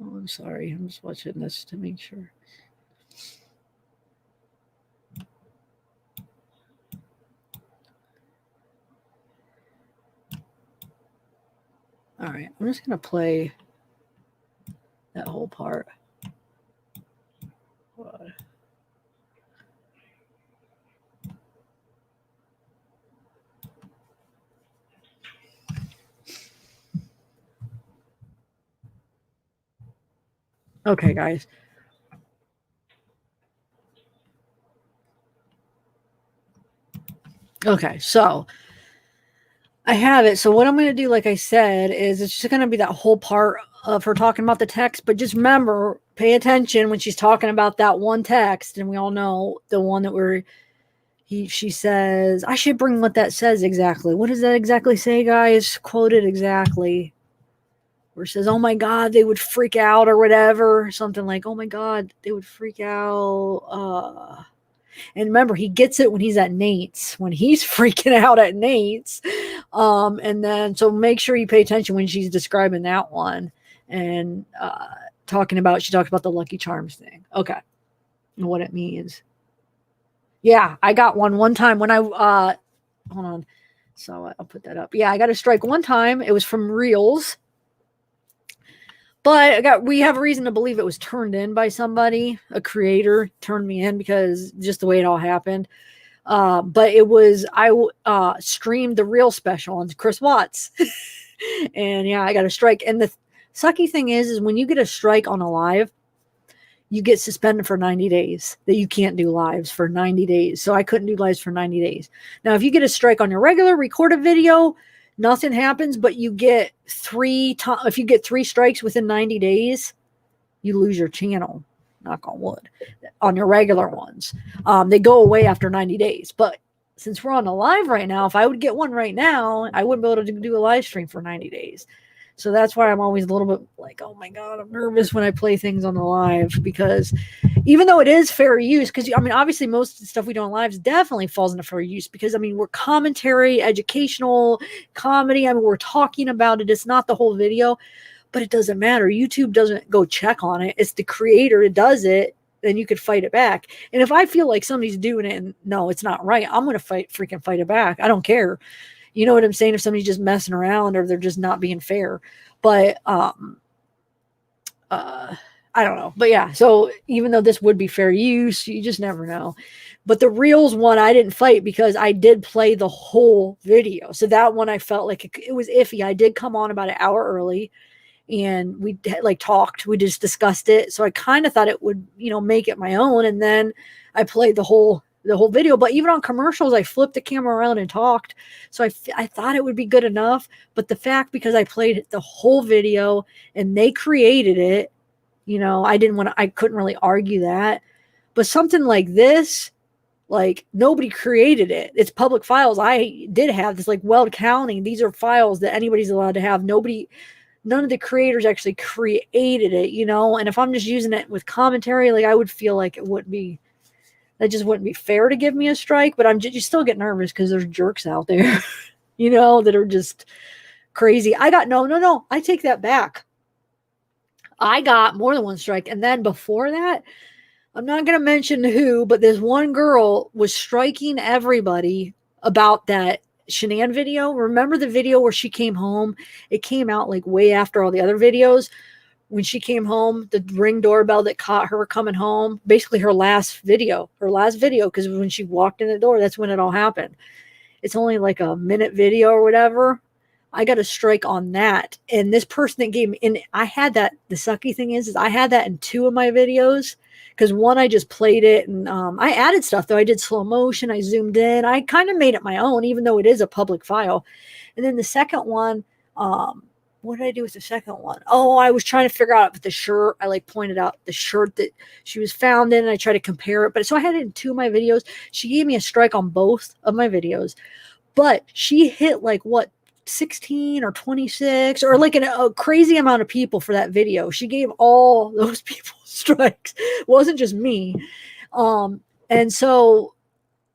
Oh, I'm sorry. I'm just watching this to make sure. All right, I'm just going to play that whole part. What? Okay, guys. Okay, so I have it. So what I'm going to do, like I said, is it's just going to be that whole part of her talking about the text. But just remember, pay attention when she's talking about that one text, and we all know the one that she says, I should bring what that says exactly. What does that exactly say, guys? Quote it exactly. Where it says, oh my God, they would freak out or whatever. Something like, oh my God, they would freak out. And remember, he gets it when he's at Nate's, when he's freaking out at Nate's. And then, so make sure you pay attention when she's describing that one and she talks about the Lucky Charms thing. Okay. And what it means. Yeah, I got one time when hold on. So I'll put that up. Yeah, I got a strike one time. It was from Reels. But we have a reason to believe it was turned in by somebody. A creator turned me in because just the way it all happened. But it was, I streamed the Real special on Chris Watts. And yeah, I got a strike. And the sucky thing is when you get a strike on a live, you get suspended for 90 days, that you can't do lives for 90 days. So I couldn't do lives for 90 days. Now, if you get a strike on your regular recorded video, nothing happens, but you get if you get 3 strikes within 90 days, you lose your channel, knock on wood, on your regular ones. They go away after 90 days. But since we're on a live right now, if I would get one right now, I wouldn't be able to do a live stream for 90 days. So that's why I'm always a little bit like, oh my God, I'm nervous when I play things on the live, because even though it is fair use, because I mean, obviously most of the stuff we do on lives definitely falls into fair use, because I mean, we're commentary, educational, comedy. I mean, we're talking about it. It's not the whole video, but it doesn't matter. YouTube doesn't go check on it. It's the creator that does it. Then you could fight it back. And if I feel like somebody's doing it and no, it's not right, I'm going to freaking fight it back. I don't care. You know what I'm saying? If somebody's just messing around or they're just not being fair. But I don't know. But yeah, so even though this would be fair use, you just never know. But the Reels one, I didn't fight because I did play the whole video. So that one I felt like it was iffy. I did come on about an hour early and we talked. We just discussed it. So I kind of thought it would, make it my own. And then I played the whole video. But even on commercials, I flipped the camera around and talked. So I thought it would be good enough. But the fact, because I played the whole video and they created it, I couldn't really argue that. But something like this, like nobody created it. It's public files. I did have this, like Weld County. These are files that anybody's allowed to have. None of the creators actually created it, and if I'm just using it with commentary, like I would feel like that just wouldn't be fair to give me a strike. But you still get nervous because there's jerks out there, that are just crazy. No, I take that back. I got more than one strike. And then before that, I'm not going to mention who, but this one girl was striking everybody about that Shanann video. Remember the video where she came home? It came out like way after all the other videos. When she came home, the Ring doorbell that caught her coming home, basically her last video, because when she walked in the door, that's when it all happened. It's only like a minute video or whatever. I got a strike on that. And this person that gave me, and I had that, the sucky thing is I had that in 2 of my videos, because one, I just played it and I added stuff though. I did slow motion. I zoomed in. I kind of made it my own, even though it is a public file. And then the second one, what did I do with the second one? Oh, I was trying to figure out the shirt. I pointed out the shirt that she was found in, and I tried to compare it. But so I had it in 2 of my videos. She gave me a strike on both of my videos, but she hit 16 or 26 or a crazy amount of people for that video. She gave all those people strikes. It wasn't just me. And so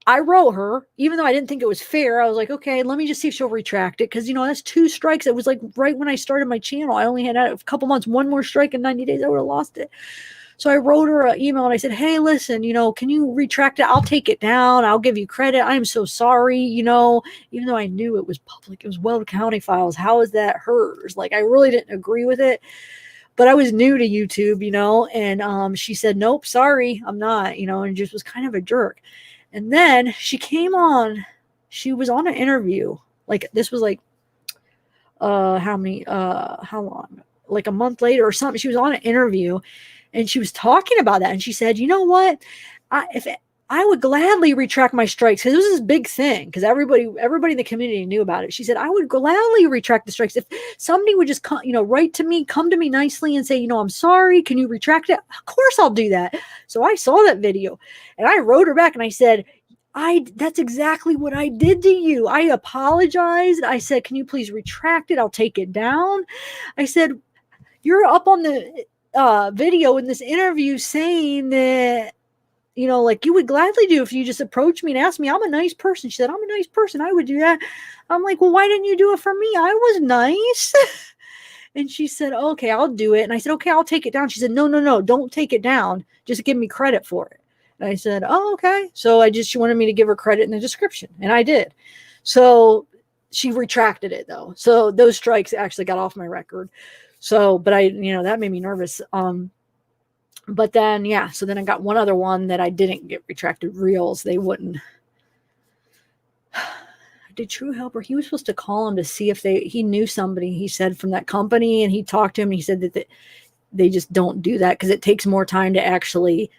I wrote her, even though I didn't think it was fair. I was like, okay, let me just see if she'll retract it. Cause that's 2 strikes. It was right when I started my channel. I only had a couple months, one more strike in 90 days. I would have lost it. So I wrote her an email and I said, hey, listen, can you retract it? I'll take it down. I'll give you credit. I'm so sorry. Even though I knew it was public, it was Weld County files. How is that hers? I really didn't agree with it, but I was new to YouTube, and she said, nope, sorry, I'm not, and just was kind of a jerk. And then she came on, she was on an interview. This was how long? Like a month later or something. She was on an interview. And she was talking about that. And she said, you know what? If I would gladly retract my strikes, because it was this big thing, because everybody in the community knew about it. She said, I would gladly retract the strikes if somebody would just come, write to me, come to me nicely and say, I'm sorry, can you retract it? Of course I'll do that. So I saw that video and I wrote her back and I said, that's exactly what I did to you. I apologized. I said, can you please retract it? I'll take it down. I said, you're up on the video in this interview saying that, like you would gladly do if you just approach me and ask me. I'm a nice person. She said, I'm a nice person. I would do that. I'm like, well, why didn't you do it for me? I was nice. And she said, okay, I'll do it. And I said, okay, I'll take it down. She said, no, don't take it down. Just give me credit for it. And I said, oh, okay. So she wanted me to give her credit in the description. And I did. So she retracted it though. So those strikes actually got off my record. So, but that made me nervous. But then, so then I got one other one that I didn't get retracted. Reels, they wouldn't. Did True Helper, he was supposed to call him to see if he knew somebody, he said, from that company, and he talked to him and he said that they just don't do that because it takes more time to actually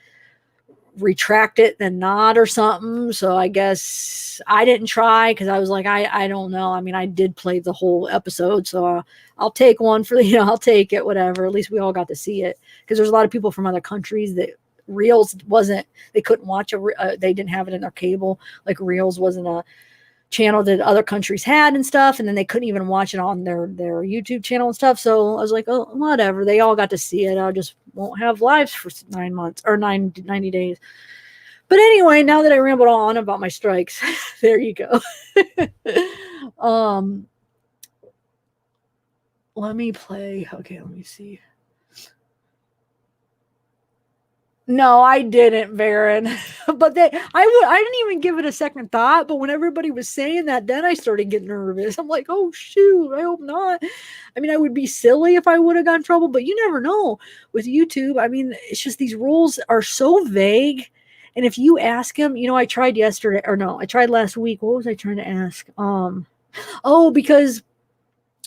retract it than not or something. So I guess I didn't try because I was like, I don't know. I mean, I did play the whole episode, so I'll take one for I'll take it, whatever. At least we all got to see it, because there's a lot of people from other countries that Reels they couldn't watch they didn't have it in their cable. Like Reels wasn't a channel that other countries had and stuff, and then they couldn't even watch it on their YouTube channel and stuff. So I was like, oh, whatever. They all got to see it. I just won't have lives for 9 months or 90 days. But anyway, now that I rambled on about my strikes, there you go. Let me play. Okay, let me see. No, I didn't, Baron. But I didn't even give it a second thought. But when everybody was saying that, then I started getting nervous. I'm like, oh shoot, I hope not. I mean, I would be silly if I would have gotten in trouble, but you never know with YouTube. I mean, it's just these rules are so vague. And if you ask him, I tried I tried last week. What was I trying to ask? Because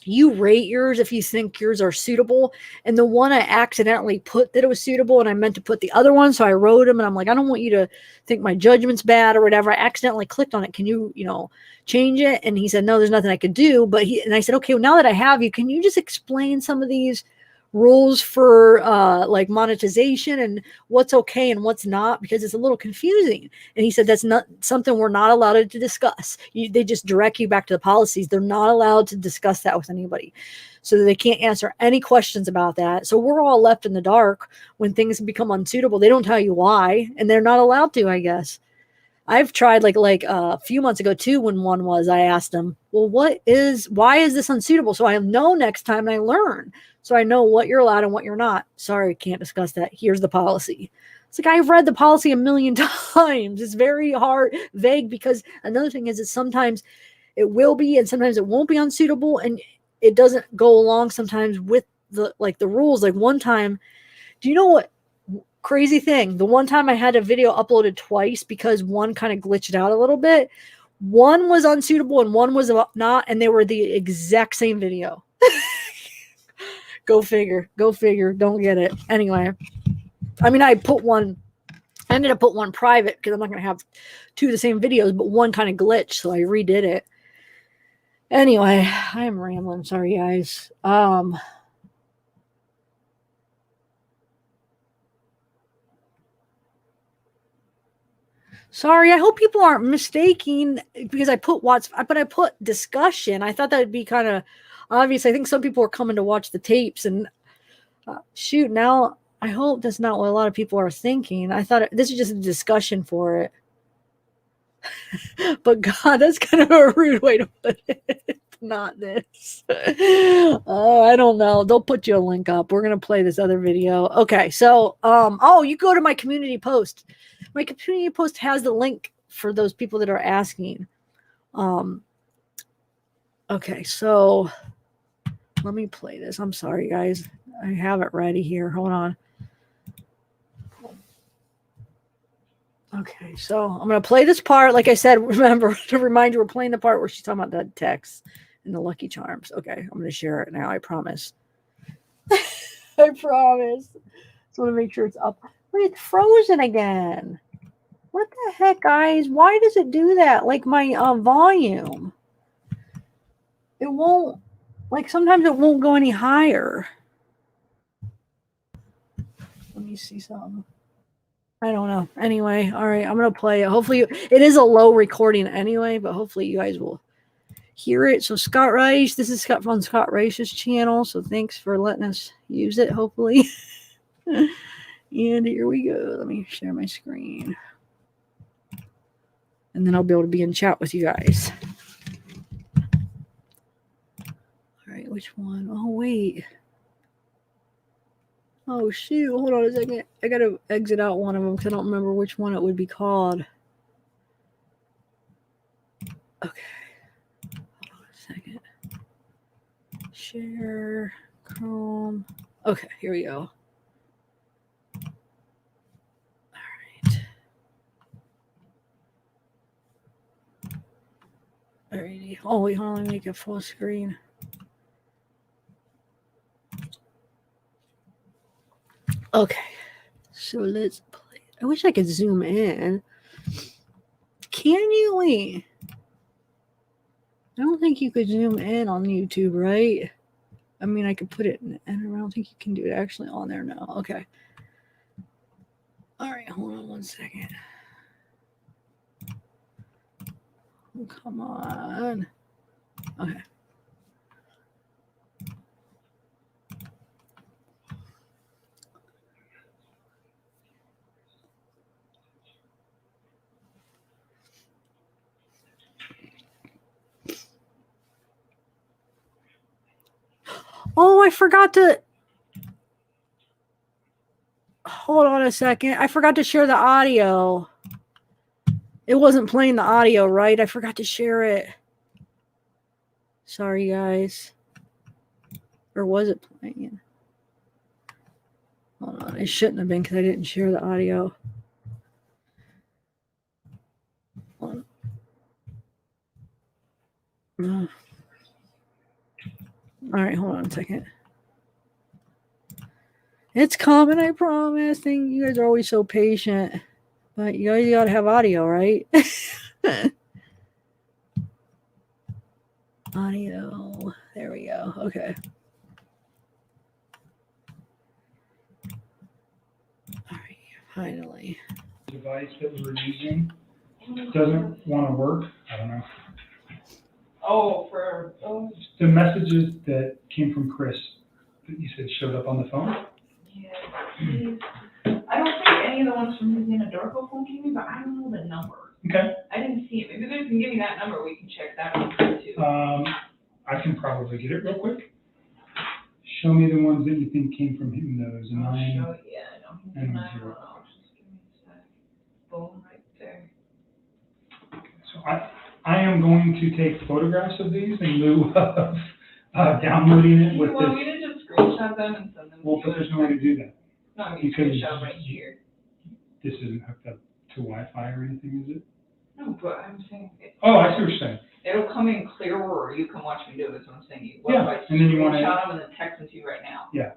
you rate yours if you think yours are suitable. And the one I accidentally put that it was suitable, and I meant to put the other one. So I wrote him and I'm like, I don't want you to think my judgment's bad or whatever. I accidentally clicked on it. Can you, change it? And he said, no, there's nothing I could do. And I said, okay, well, now that I have you, can you just explain some of these rules for like monetization and what's okay and what's not, because it's a little confusing. And he said that's not something we're not allowed to discuss. They just direct you back to the policies. They're not allowed to discuss that with anybody, so they can't answer any questions about that. So we're all left in the dark when things become unsuitable. They don't tell you why, and they're not allowed to, I guess. I've tried like a few months ago too, when one was, I asked them, well, why is this unsuitable? So I know next time, and I learn. So I know what you're allowed and what you're not. Sorry, can't discuss that. Here's the policy. It's like, I've read the policy a million times. It's very hard, vague, because another thing is that sometimes it will be and sometimes it won't be unsuitable, and it doesn't go along sometimes with the rules. Like one time, do you know what crazy thing? The one time I had a video uploaded twice because one kind of glitched out a little bit. One was unsuitable and one was not, and they were the exact same video. Go figure. Don't get it. Anyway, I mean, I ended up put one private because I'm not going to have two of the same videos, but one kind of glitched, so I redid it. Anyway, I am rambling. Sorry, guys. Sorry, I hope people aren't mistaking, because I put but I put discussion. I thought that would be kind of obvious. I think some people are coming to watch the tapes, and shoot, now I hope that's not what a lot of people are thinking. I thought this is just a discussion for it. But God, that's kind of a rude way to put it. Not this. Oh, I don't know. They'll put you a link up. We're going to play this other video. Okay, so, you go to my community post. My community post has the link for those people that are asking. Okay, so let me play this. I'm sorry, guys. I have it ready here. Hold on. Okay, so I'm going to play this part. Like I said, remember to remind you, we're playing the part where she's talking about the text and the Lucky Charms. Okay, I'm going to share it now. I promise. I promise. So I want to make sure it's up. Look, it's frozen again. What the heck, guys? Why does it do that? Like my volume. It won't, like sometimes it won't go any higher. Let me see something. I don't know. Anyway, all right, I'm going to play it. Hopefully, it is a low recording anyway, but hopefully you guys will hear it. So Scott Rice, this is Scott from Scott Rice's channel. So thanks for letting us use it, hopefully. And here we go. Let me share my screen. And then I'll be able to be in chat with you guys. All right, which one? Oh, wait. Oh, shoot. Hold on a second. I got to exit out one of them because I don't remember which one it would be called. Okay. Hold on a second. Share. Chrome. Okay, here we go. All right. Alrighty. Oh, wait, hold on. Let me make it full screen. Okay. So let's play. I wish I could zoom in. Can you? Wait. I don't think you could zoom in on YouTube, right? I mean, I could put it in, and I don't think you can do it actually on there now. Okay. All right, hold on one second. Oh, come on. Okay. Oh, I forgot to. Hold on a second. I forgot to share the audio. It wasn't playing the audio, right? I forgot to share it. Sorry, guys. Or was it playing? Hold on. It shouldn't have been because I didn't share the audio. Hold on. All right, hold on a second. It's coming, I promise. You guys are always so patient. But you guys got to have audio, right? Audio. There we go. Okay. All right, finally. Device that we were using doesn't want to work. I don't know. The messages that came from Chris that you said showed up on the phone? Yeah, I don't think any of the ones from his Anadorco phone came in, but I don't know the number. Okay. I didn't see it. Maybe they can give me that number, we can check that one too. I can probably get it real quick. Show me the ones that you think came from him, those I'll 9. show you, yeah, I know. and 9, 0. just give me a sec. Boom, right there. So I am going to take photographs of these in lieu of downloading it with You want this. me to just screenshot them and send them to you? Well, but there's no way to do that. No, I mean, because screenshot right here. This isn't hooked up to Wi-Fi or anything, is it? No, but I'm saying. Oh, I see what you're saying. It'll come in clearer, or you can watch me do it, is what I'm saying. Yeah, What if I and then you wanna- screenshot them and then text them to you right now? Yeah,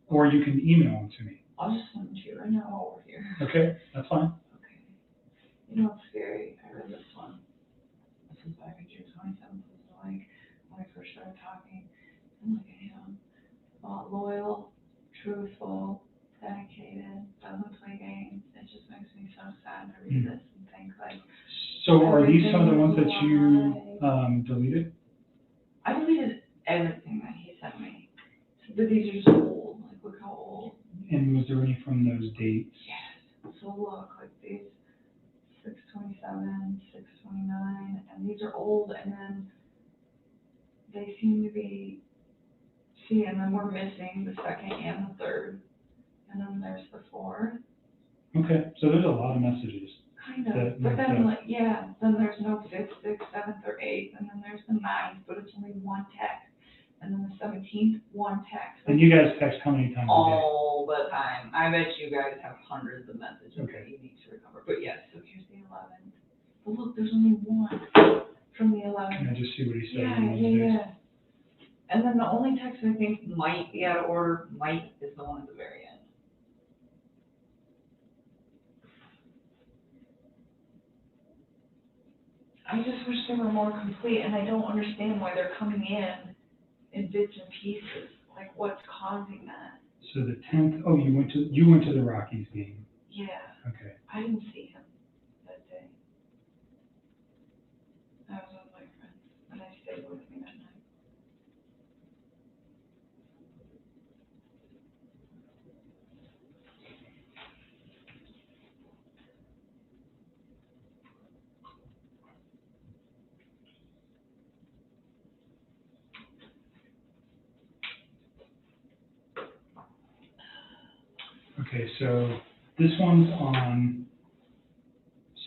or you can email them to me. I'll just send them to you right now while we're here. Okay, that's fine. Okay. You know what's scary? I read this one. This is back in June 27th. This is like when I first started talking. I'm like, I am loyal, truthful, dedicated, doesn't play games. It just makes me so sad to read this and think like. So are these some of the ones that you deleted? I deleted everything that he sent me. But these are just old. Like, look how old. And was there any from those dates? Yes. So look, like these 6/27, 6/29, and these are old, and then they seem to be, see, and then we're missing the 2nd and the 3rd, and then there's the 4th. Okay, so there's a lot of messages. Kind of, but then like, yeah, then there's no 5th, 6th, 7th, or 8th, and then there's the 9th, but it's only one text, and then the 17th, one text. And you guys text how many times a day? All the time. I bet you guys have hundreds of messages Okay. that you need to recover. But yes, so here's the 11th. But look, there's only one from the 11th. Can I just see what he said? Yeah. And then the only text I think might be out of order, is the one at the very end. I just wish they were more complete, and I don't understand why they're coming in bits and pieces. Like, what's causing that? So the 10th, oh, you went to the Rockies game. Yeah, Okay. I didn't see him that day. I was with my friends, and I stayed with me that night. Okay, so this one's on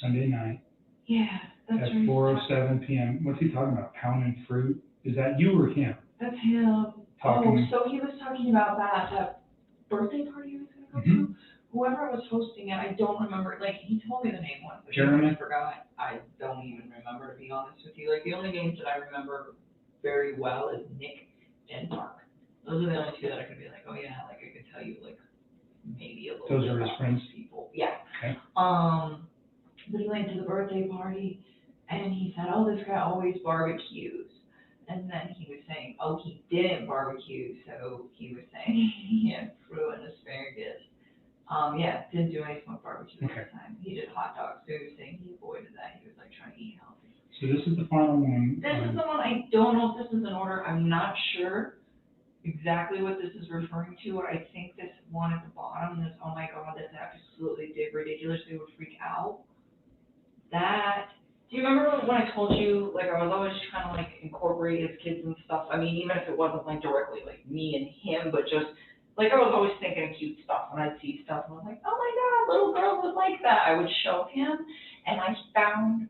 Sunday night Yeah, that's at right. 4:07 p.m. What's he talking about? Pounding fruit? Is that you or him? That's him. Talking. Oh, so he was talking about that birthday party he was gonna go to? Whoever was hosting it, I don't remember, like, he told me the name once, but Jeremy? I forgot. I don't even remember, to be honest with you. Like, the only names that I remember very well is Nick and Mark. Those are the only two that I could be like, oh yeah, like, I could tell you, like, maybe a little Those bit are his about friends? those people. Yeah. Okay. But he went to the birthday party, and he said, oh, this guy always barbecues. And then he was saying, oh, he didn't barbecue, so he was saying he had fruit and asparagus. Yeah, didn't do any smoked barbecue this time. He did hot dogs, so he was saying he avoided that. He was like trying to eat healthy. So this is the final one. This is the one, I don't know if this is in order. I'm not sure exactly what this is referring to. I think this one at the bottom, this, oh my God, that's absolutely ridiculous. They would freak out. That, do you remember when I told you, like, I was always trying to, like, incorporate his kids and stuff? I mean, even if it wasn't, like, directly, like, me and him, but just, like, I was always thinking of cute stuff. When I'd see stuff, and I was like, oh my God, little girls would like that. I would show him, and I found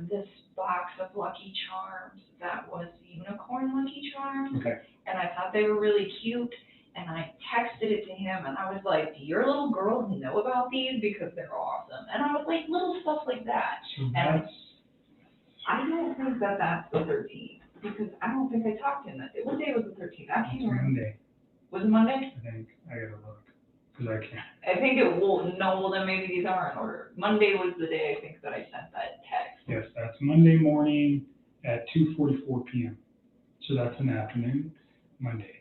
this box of Lucky Charms that was unicorn Lucky Charms. Okay. And I thought they were really cute. And I texted it to him, and I was like, do your little girls know about these? Because they're awesome. And I was like, little stuff like that. So And that's, I don't think that that's the 13th, because I don't think I talked to him that day. What day was the 13th? I can't remember. Monday, Was it Monday? I think. I gotta look, because I can't. I think it will, no, well then maybe these are in order. Monday was the day I think that I sent that text. Yes, that's Monday morning at 2:44 p.m. So that's an afternoon, Monday.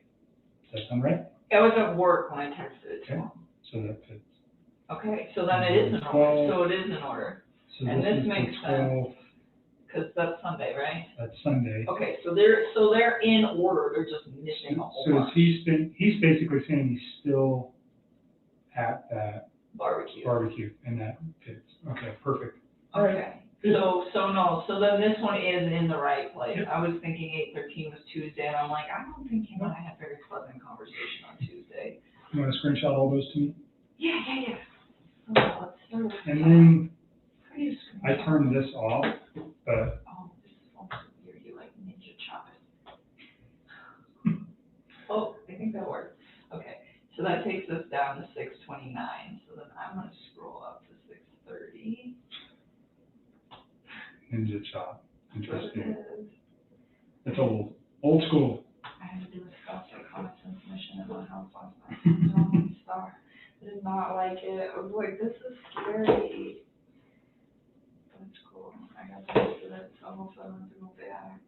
Does that sound right? I was at work when I texted it to Okay. him. So that fits. Okay, so then it is in order, so it is in order, So And this is the makes 12th. because that's Sunday, right? That's Sunday. Okay, so they're in order, they're just missing a whole So bunch. he's basically saying he's still at that Barbecue. barbecue, and that fits. Okay, perfect. Okay, so then this one is in the right place. Yep. I was thinking 8:13 was Tuesday, and I'm like, I don't think him and I had very pleasant conversation on Tuesday. You want to screenshot all those to me? Yeah. So let's start with. And then How do you screen I shot? turned this off, but Oh, this is also weird, you like ninja chop it. Oh, I think that worked. Okay, so that takes us down to 6:29, so then I'm gonna scroll up to 6:30. Ninja Chop, interesting. But It's old school. I had to do a stop reconnaissance mission at my house last night. It was on Star. I did not like it. I was like, this is scary. But it's cool. I got used to it, so hopefully I don't have to go back.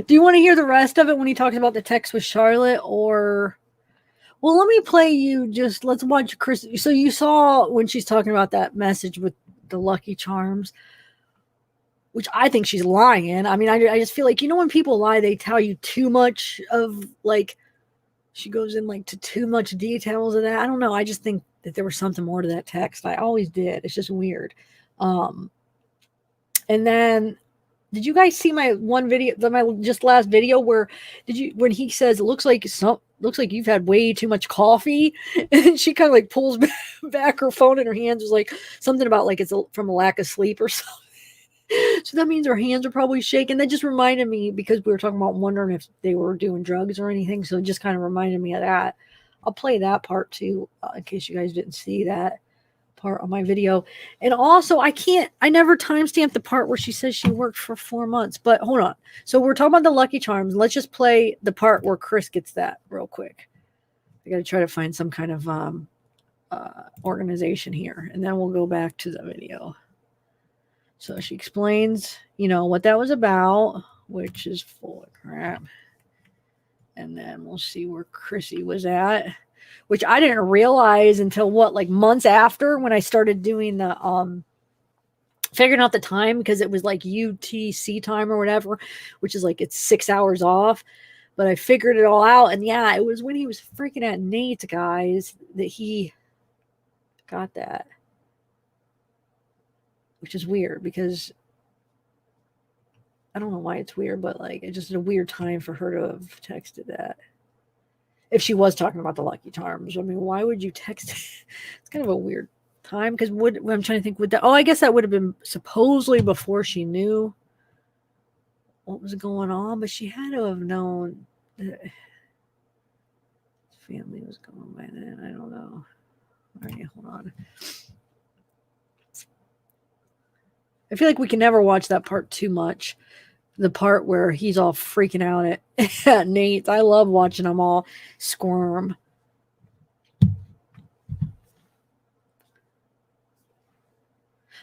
Do you want to hear the rest of it when he talks about the text with Charlotte, or? Well, let me play you just, let's watch Chris. So you saw when she's talking about that message with the Lucky Charms, which I think she's lying. I mean, I just feel like, when people lie, they tell you too much of, like, she goes in like to too much details of that. I don't know. I just think that there was something more to that text. I always did. It's just weird. And then, did you guys see my one video, my just last video where when he says, it looks like you've had way too much coffee, and she kind of like pulls back her phone in her hands, was like something about like it's from a lack of sleep or something. So that means her hands are probably shaking. That just reminded me, because we were talking about wondering if they were doing drugs or anything. So it just kind of reminded me of that. I'll play that part too, in case you guys didn't see that part on my video. And also, I never timestamped the part where she says she worked for 4 months. But hold on. So we're talking about the Lucky Charms. Let's just play the part where Chris gets that real quick. I got to try to find some kind of organization here, and then we'll go back to the video. So she explains, what that was about, which is full of crap. And then we'll see where Chrissy was at, which I didn't realize until months after, when I started doing the figuring out the time, because it was like UTC time or whatever, which is like it's 6 hours off. But I figured it all out, and yeah, it was when he was freaking at Nate, guys, that he got that. Which is weird, because I don't know why it's weird, but it's just a weird time for her to have texted that. If she was talking about the Lucky Charms, I mean, why would you text? It's kind of a weird time, because I'm trying to think, would that? Oh, I guess that would have been supposedly before she knew what was going on, but she had to have known that his family was going by then. I don't know. All right, hold on. I feel like we can never watch that part too much. The part where he's all freaking out at Nate. I love watching them all squirm.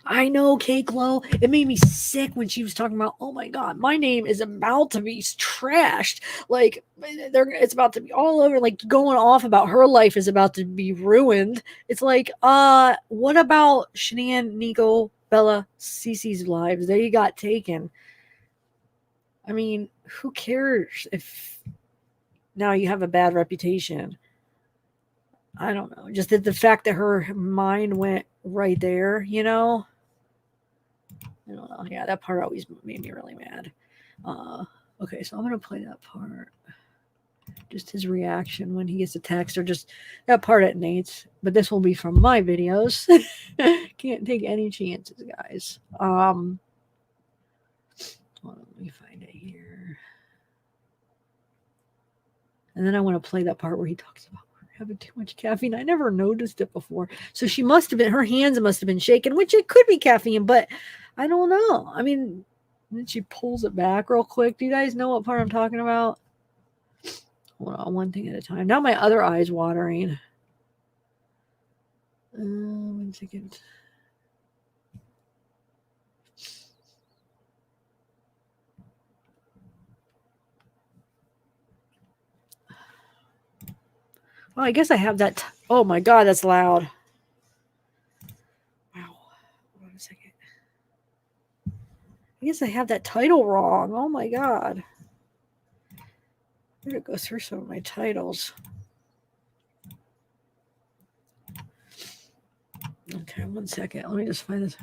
I know, Kate Glow. It made me sick when she was talking about, oh my God, my name is about to be trashed. It's about to be all over, going off about her life is about to be ruined. It's like, what about Shanann, Nico, Bella, Cece's lives? They got taken. I mean, who cares if now you have a bad reputation? I don't know. Just the fact that her mind went right there, I don't know. Yeah, that part always made me really mad. Okay, so I'm going to play that part. Just his reaction when he gets a text, or just that part at Nate's. But this will be from my videos. Can't take any chances, guys. Hold on, let me find it here. And then I want to play that part where he talks about having too much caffeine. I never noticed it before. So she must have been, her hands must have been shaking, which it could be caffeine, but I don't know. I mean, then she pulls it back real quick. Do you guys know what part I'm talking about? Hold on, one thing at a time. Now my other eye's watering. 1 second. Well, I guess I have that. Oh my God, that's loud. Wow. Hold on a second. I guess I have that title wrong. Oh my God. I'm going to go through some of my titles. Okay, 1 second. Let me just find this.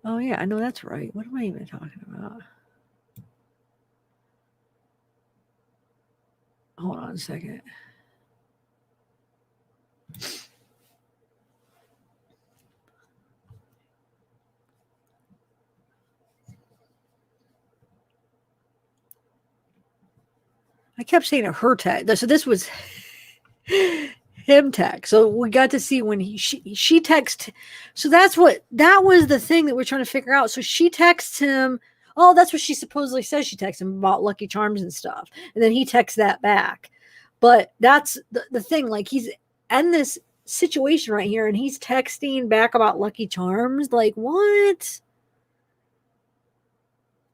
Oh, yeah, I know that's right. What am I even talking about? Hold on a second. I kept saying a her tag. So this was him tag. So we got to see when she texted. So that was the thing that we're trying to figure out. So she texts him. Oh, that's what she supposedly says. She texts him about Lucky Charms and stuff. And then he texts that back. But that's the thing. He's in this situation right here, and he's texting back about Lucky Charms. What?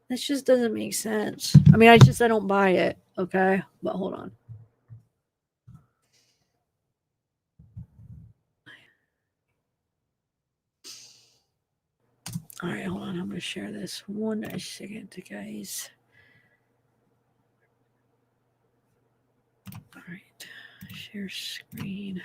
This just doesn't make sense. I mean, I don't buy it. Okay, but hold on. All right, hold on. I'm going to share this 1 second, guys. All right, share screen.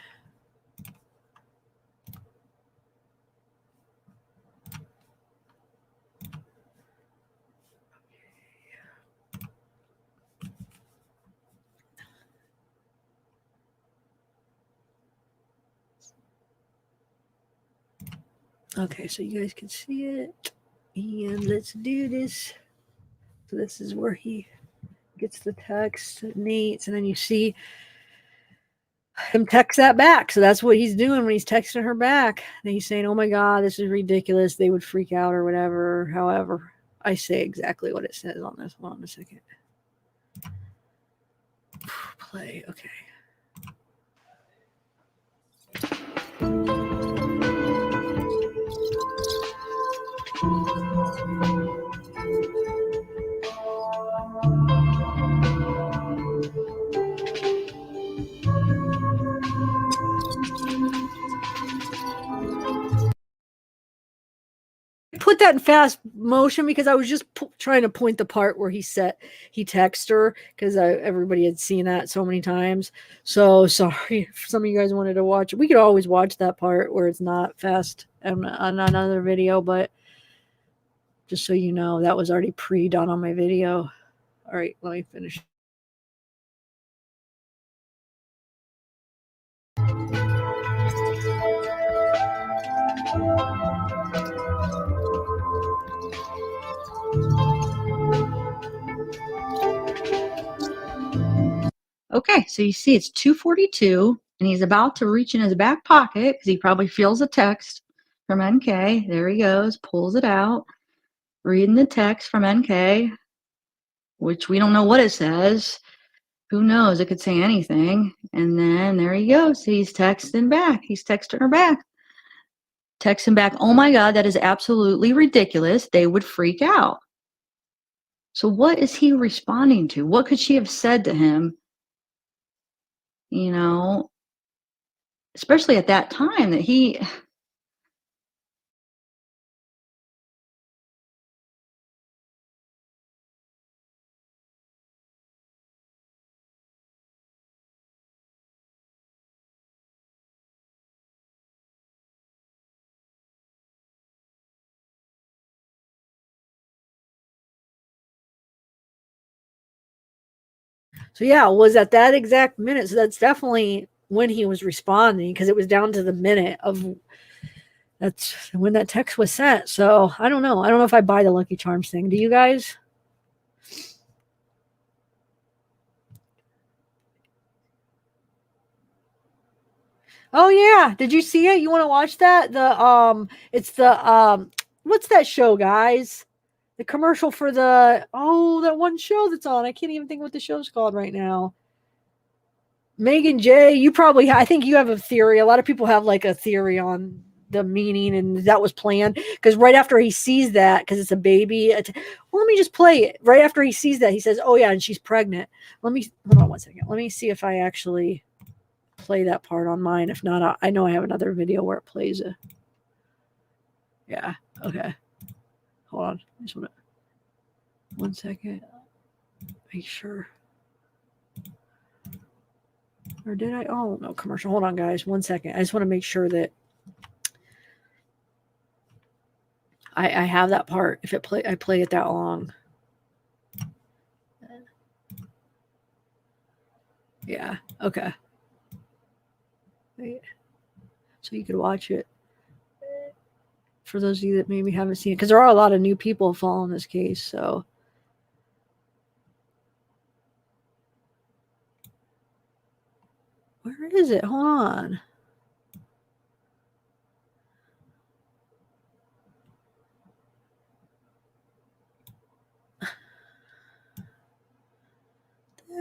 Okay, so you guys can see it. And let's do this. So this is where he gets the text, Nate's, and then you see him text that back. So that's what he's doing when he's texting her back. And he's saying, oh my God, this is ridiculous. They would freak out or whatever. However, I say exactly what it says on this. Hold on a second. Play. Okay. Put that in fast motion because I was just trying to point the part where he texted her because everybody had seen that so many times. So sorry if some of you guys wanted to watch it. We could always watch that part where it's not fast on another video, but just so you know, that was already pre-done on my video. All right, let me finish. Okay, so you see it's 2:42, and he's about to reach in his back pocket because he probably feels a text from NK. There he goes, pulls it out, reading the text from NK, which we don't know what it says. Who knows? It could say anything. And then there he goes. He's texting back. He's texting her back. Texting back, oh my God, that is absolutely ridiculous. They would freak out. So what is he responding to? What could she have said to him? You know, especially at that time that he... So yeah, it was at that exact minute. So that's definitely when he was responding because it was down to the minute of that's when that text was sent. So I don't know. I don't know if I buy the Lucky Charms thing. Do you guys? Oh yeah. Did you see it? You want to watch that? It's the what's that show, guys? The commercial for that one show that's on. I can't even think what the show's called right now. Megan J, I think you have a theory. A lot of people have like a theory on the meaning, and that was planned because right after he sees that, because it's a baby. Well, let me just play it. Right after he sees that, he says, "Oh yeah, and she's pregnant." Hold on 1 second. Let me see if I actually play that part on mine. If not, I know I have another video where it plays it. Yeah. Okay. Hold on. I just want to 1 second. Make sure. Or did I? Oh, no, commercial. Hold on, guys. 1 second. I just want to make sure that I have that part. If I play it that long. Yeah. Okay. So you could watch it. For those of you that maybe haven't seen it, because there are a lot of new people following this case. So. Where is it? Hold on.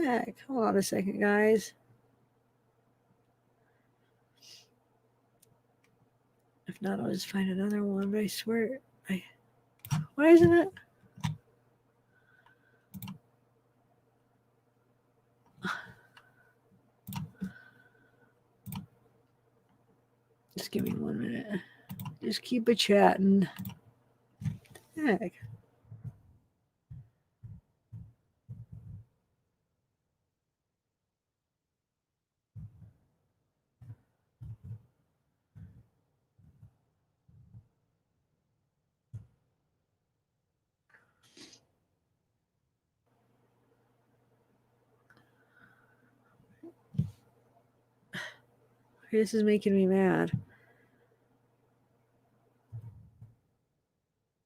Heck, hold on a second, guys. If not, I'll just find another one. But I swear, why isn't it? Just give me 1 minute. Just keep it chatting. Heck. This is making me mad.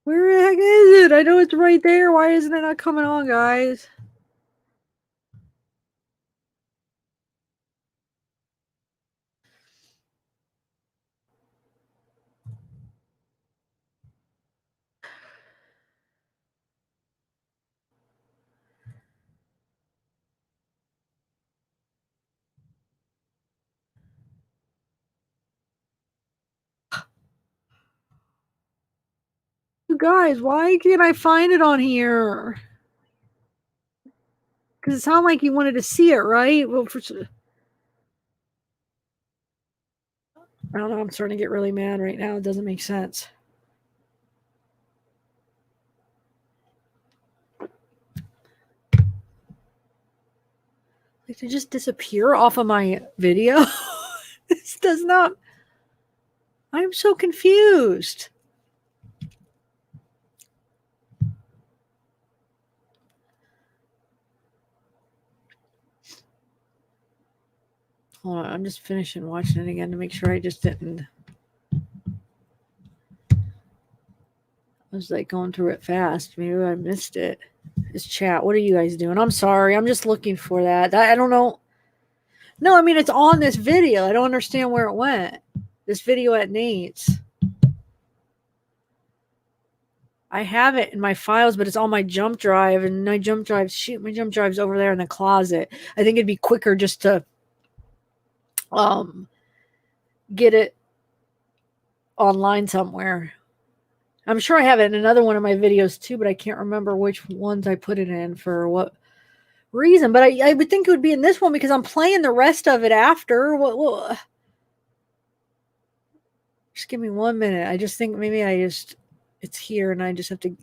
Where the heck is it? I know it's right there. Why isn't it not coming on, guys? You guys, why can't I find it on here? Because it sounded like you wanted to see it, right? Well, I don't know. I'm starting to get really mad right now. It doesn't make sense. Like, to just disappear off of my video? This does not. I'm so confused. Hold on. I'm just finishing watching it again to make sure I just didn't. I was like going through it fast. Maybe I missed it. This chat. What are you guys doing? I'm sorry. I'm just looking for that. I don't know. No, I mean, it's on this video. I don't understand where it went. This video at Nate's. I have it in my files, but it's on my jump drive. And my jump drive's over there in the closet. I think it'd be quicker just to get it online somewhere. I'm sure I have it in another one of my videos too, but I can't remember which ones I put it in for what reason. But I would think it would be in this one because I'm playing the rest of it after. What? Just give me 1 minute. I just think maybe it's here and I just have to,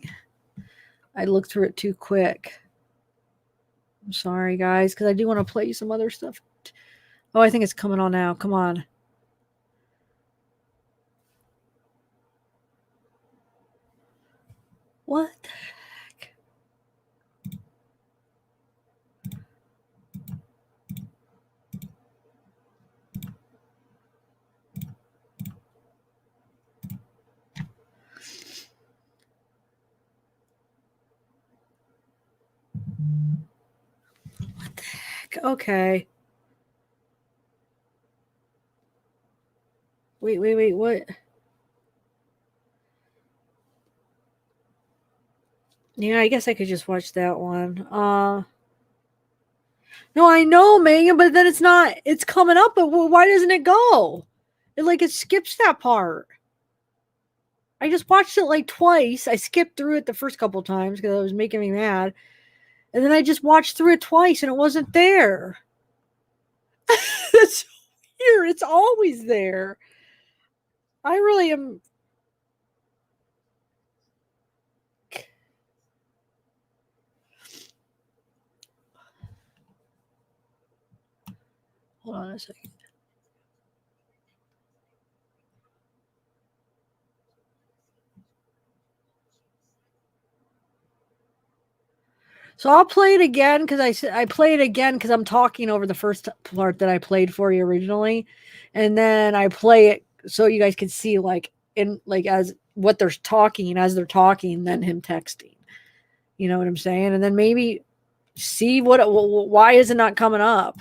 I looked through it too quick. I'm sorry, guys, because I do want to play some other stuff. Oh, I think it's coming on now. Come on. What the heck? What the heck? Okay. Wait, what? Yeah, I guess I could just watch that one. No, I know, Megan, but then it's coming up, but why doesn't it go? It skips that part. I just watched it like twice. I skipped through it the first couple times because it was making me mad. And then I just watched through it twice and it wasn't there. That's weird. It's always there. I really am. Hold on a second. So I'll play it again because I play it again because I'm talking over the first part that I played for you originally, and then I play it so you guys can see as what they're talking as they're talking, then him texting. You know what I'm saying? And then maybe see why is it not coming up?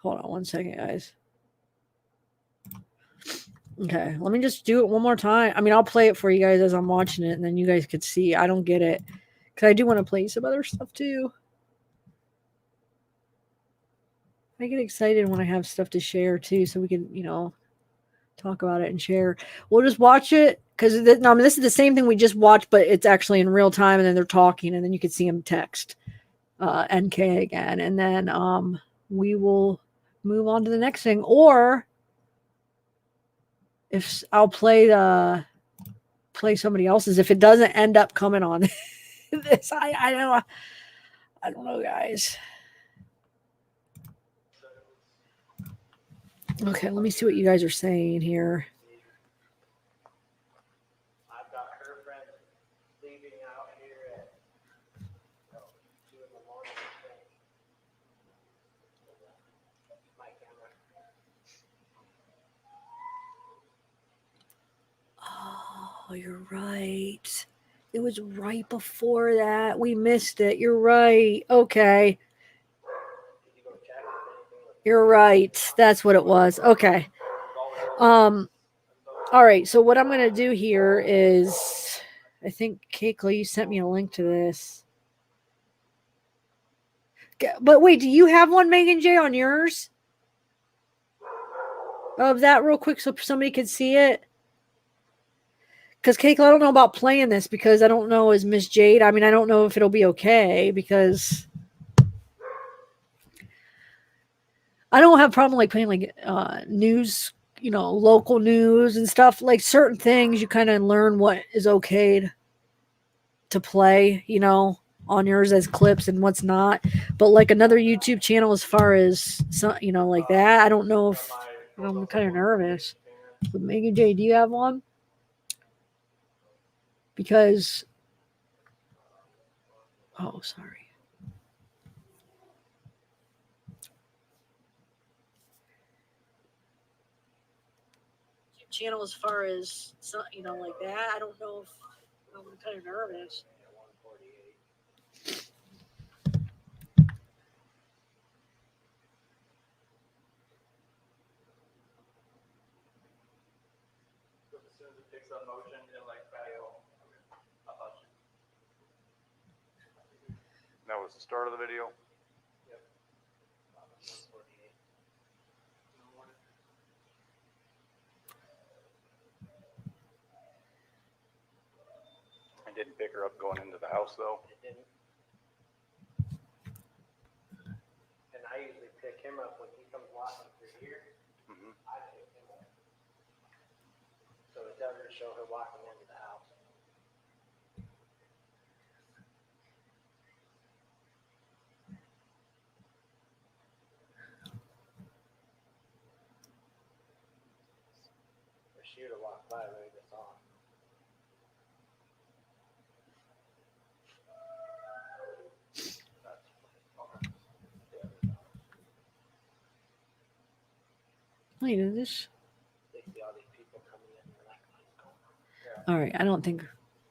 Hold on 1 second, guys. Okay, let me just do it one more time. I mean, I'll play it for you guys as I'm watching it, and then you guys could see. I don't get it because I do want to play some other stuff too. I get excited when I have stuff to share too, so we can, talk about it and share. We'll just watch it because this is the same thing we just watched, but it's actually in real time, and then they're talking, and then you can see them text. NK again, and then we will move on to the next thing. Or if I'll play somebody else's if it doesn't end up coming on this. I don't know, guys. Okay, let me see what you guys are saying here. I've got her friend leaving out here at 2 in the morning. My camera. Oh, you're right. It was right before that. We missed it. You're right. Okay. You're right. That's what it was. Okay. All right. So what I'm going to do here is, I think, Keikla, you sent me a link to this. But wait, do you have one, Megan J, on yours? Of that real quick so somebody could see it? Because Keikla, I don't know about playing this because I don't know as Miss Jade. I mean, I don't know if it'll be okay because I don't have a problem like playing like news, local news and stuff. Like certain things, you kind of learn what is okay to play, on yours as clips and what's not. But like another YouTube channel, as far as like that, I don't know if I'm kind of nervous. But Megan J, do you have one? Because sorry. Channel as far as like that, I don't know if I'm kind of nervous. As soon as it picks up motion, it like fail. That was the start of the video. Yep. I didn't pick her up going into the house though. It didn't. And I usually pick him up when he comes walking through here. Mm-hmm. I pick him up. So it doesn't show her walking into the house. Or she would have walked by right this on. Wait, is this? They see all these people coming in. They're like, what's going on? All right, I don't think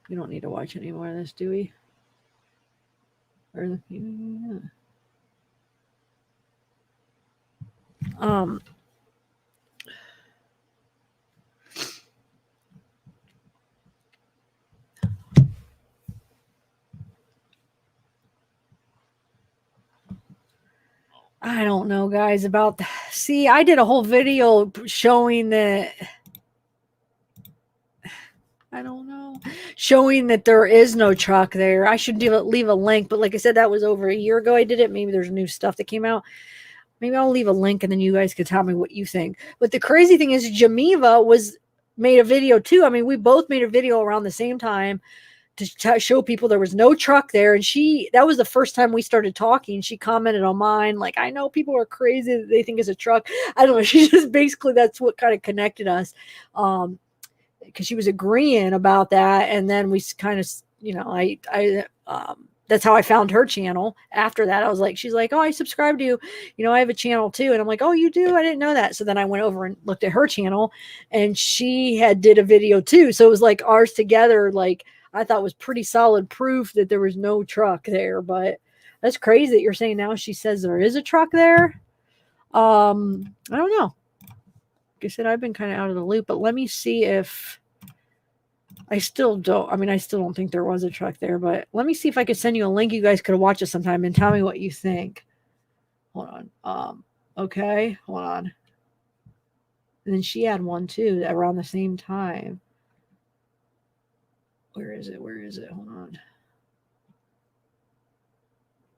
we don't need to watch any more of this, do we? Or yeah. I don't know, guys, about the, see, I did a whole video showing that I don't know, showing that there is no truck there. I should leave a link, but like I said, that was over a year ago I did it. Maybe there's new stuff that came out. Maybe I'll leave a link and then you guys could tell me what you think. But the crazy thing is Jamiva made a video too. I mean, we both made a video around the same time to show people there was no truck there. And that was the first time we started talking. She commented on mine, like, I know people are crazy that they think it's a truck. I don't know. She just basically, that's what kind of connected us. Because she was agreeing about that. And then we kind of, that's how I found her channel. After that, I was like, she's like, oh, I subscribe to you. I have a channel too. And I'm like, oh, you do? I didn't know that. So then I went over and looked at her channel and she did a video too. So it was like ours together. Like I thought was pretty solid proof that there was no truck there, but that's crazy that you're saying now she says there is a truck there. I don't know. Like I said, I've been kind of out of the loop, but let me see if I still don't think there was a truck there, but let me see if I could send you a link. You guys could watch it sometime and tell me what you think. Hold on. Okay, hold on. And then she had one too around the same time. Where is it? Hold on.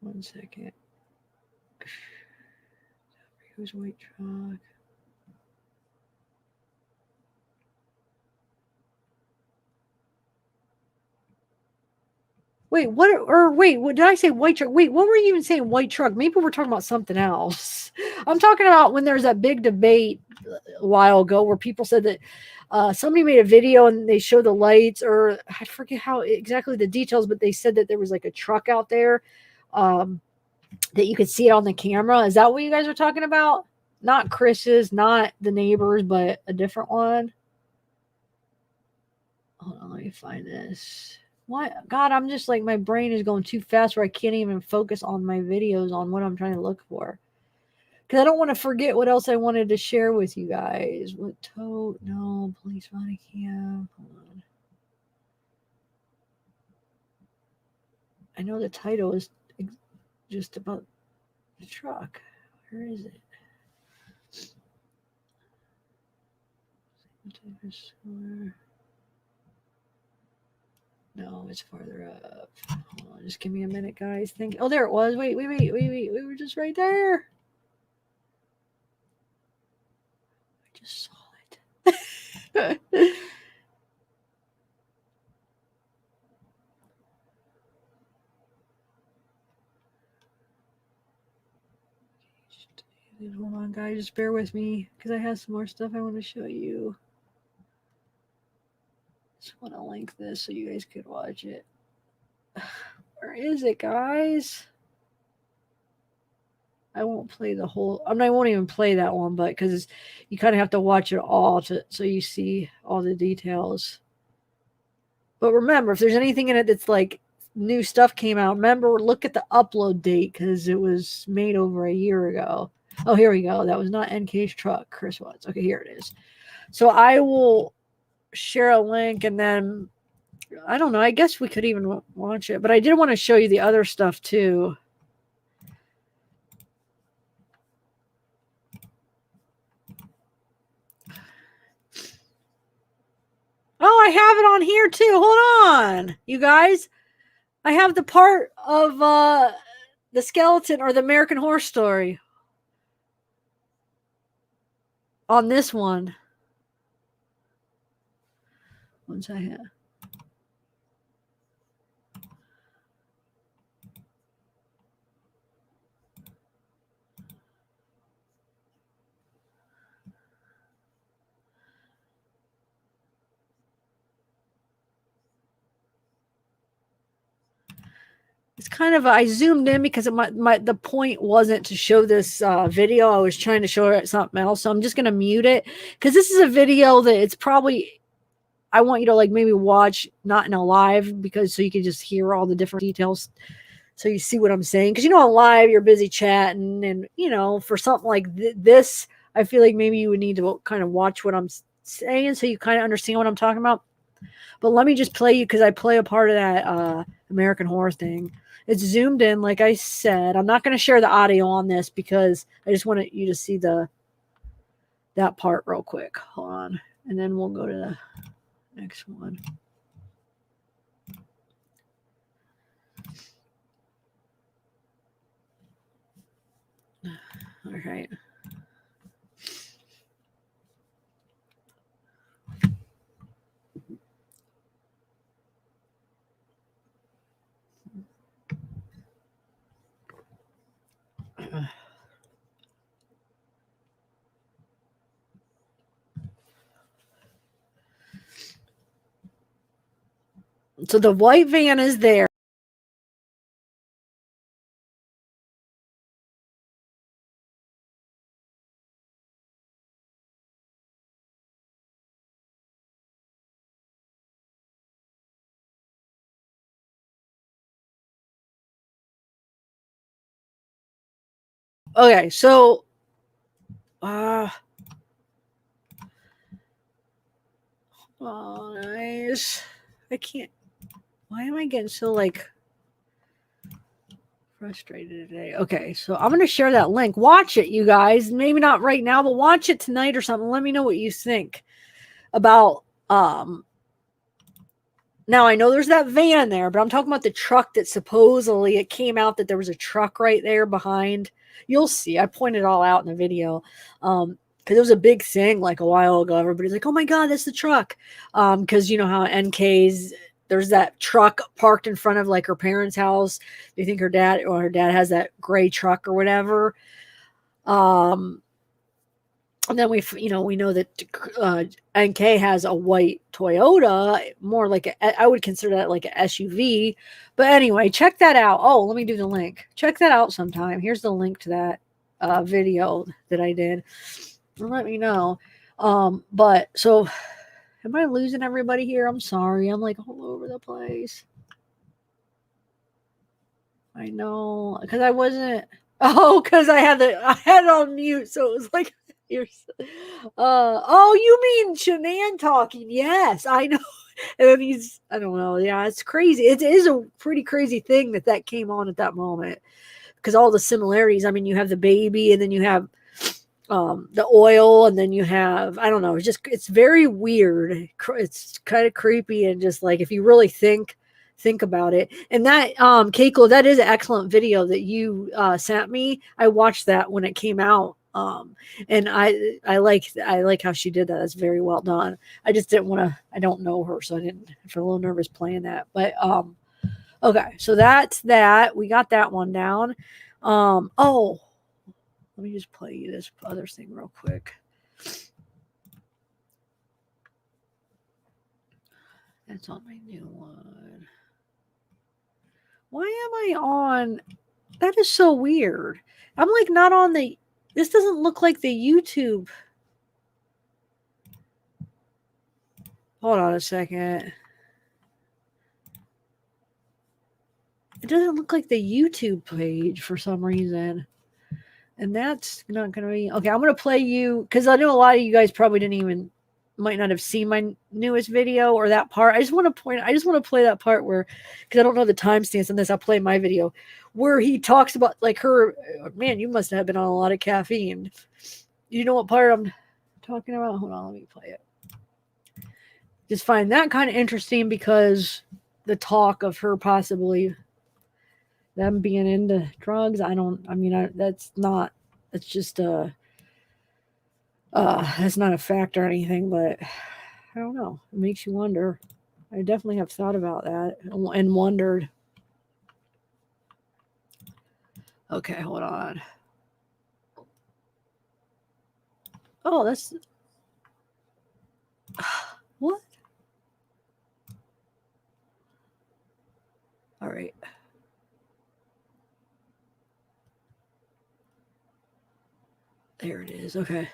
1 second. Who's white truck? Wait, what? Or wait, what did I say? White truck? Wait, what were you even saying? White truck? Maybe we're talking about something else. I'm talking about when there's that big debate a while ago where people said that somebody made a video and they showed the lights, or I forget how exactly the details, but they said that there was like a truck out there that you could see it on the camera. Is that what you guys are talking about? Not Chris's, not the neighbors, but a different one. Hold on, let me find this. What? God, I'm just like, my brain is going too fast where I can't even focus on my videos on what I'm trying to look for. Because I don't want to forget what else I wanted to share with you guys. What tote? No, police body cam. Hold on. I know the title is just about the truck. Where is it? No, it's farther up. Hold on, just give me a minute, guys. Think. Oh, there it was. Wait. We were just right there. I just saw it. Hold on, guys. Just bear with me because I have some more stuff I want to show you. Just want to link this so you guys could watch it. Where is it, guys? I won't play the whole. I won't even play that one, but because you kind of have to watch it all so you see all the details. But remember, if there's anything in it that's like new stuff came out, remember, look at the upload date because it was made over a year ago. Oh, here we go. That was not NK's truck. Chris was. Okay, here it is. So I will share a link and then, I don't know, I guess we could even watch it. But I did want to show you the other stuff too. Oh, I have it on here too. Hold on, you guys. I have the part of the skeleton or the American Horror Story on this one. Once I have. It's kind of, I zoomed in because the point wasn't to show this video. I was trying to show it something else. So I'm just going to mute it because this is a video that it's probably, I want you to like maybe watch not in a live because so you can just hear all the different details. So you see what I'm saying. Because, on live, you're busy chatting. And, for something like this, I feel like maybe you would need to kind of watch what I'm saying so you kind of understand what I'm talking about. But let me just play you because I play a part of that American Horror thing. It's zoomed in, like I said. I'm not going to share the audio on this because I just wanted you to see that part real quick. Hold on. And then we'll go to the next one. All right. So the white van is there. Okay, so oh, nice. I can't. Why am I getting so like frustrated today? Okay, so I'm gonna share that link. Watch it, you guys. Maybe not right now, but watch it tonight or something. Let me know what you think about Now I know there's that van there, but I'm talking about the truck that supposedly it came out that there was a truck right there behind. You'll see. I pointed it all out in the video. Because it was a big thing like a while ago. Everybody's like, "Oh my god, that's the truck." Because you know how NK's there's that truck parked in front of like her parents' house. They think her dad has that gray truck or whatever. And then we know that NK has a white Toyota, more like I would consider that like an SUV. But anyway, check that out. Oh, let me do the link. Check that out sometime. Here's the link to that video that I did. Let me know. But so am I losing everybody here? I'm sorry. I'm like all over the place. I know because I wasn't. Oh, because I had it on mute, so it was like oh, you mean Shanann talking? Yes, I know. And then I don't know. Yeah, it's crazy. It is a pretty crazy thing that came on at that moment because all the similarities. I mean, you have the baby, and then you have the oil, and then you have I don't know. It's very weird. It's kind of creepy, and just like if you really think about it. And that Keiko, that is an excellent video that you sent me. I watched that when it came out. And I like how she did that. That's very well done. I just didn't want to. I don't know her, so I feel a little nervous playing that. But okay, so that's that. We got that one down. Oh, let me just play you this other thing real quick. That's on my new one. Why am I on? That is so weird. I'm like not on the. This doesn't look like the YouTube. Hold on a second. It doesn't look like the YouTube page for some reason. And that's not going to be. Okay, I'm going to play you because I know a lot of you guys probably might not have seen my newest video or that part. I just want to play that part where, because I don't know the timestamps on this, I'll play my video where he talks about like her, man, you must have been on a lot of caffeine. You know what part I'm talking about? Hold on, let me play it. Just find that kind of interesting because the talk of her possibly them being into drugs. That's just that's not a fact or anything, but I don't know. It makes you wonder. I definitely have thought about that and wondered. Okay, hold on. Oh, that's what? All right. There it is. Okay.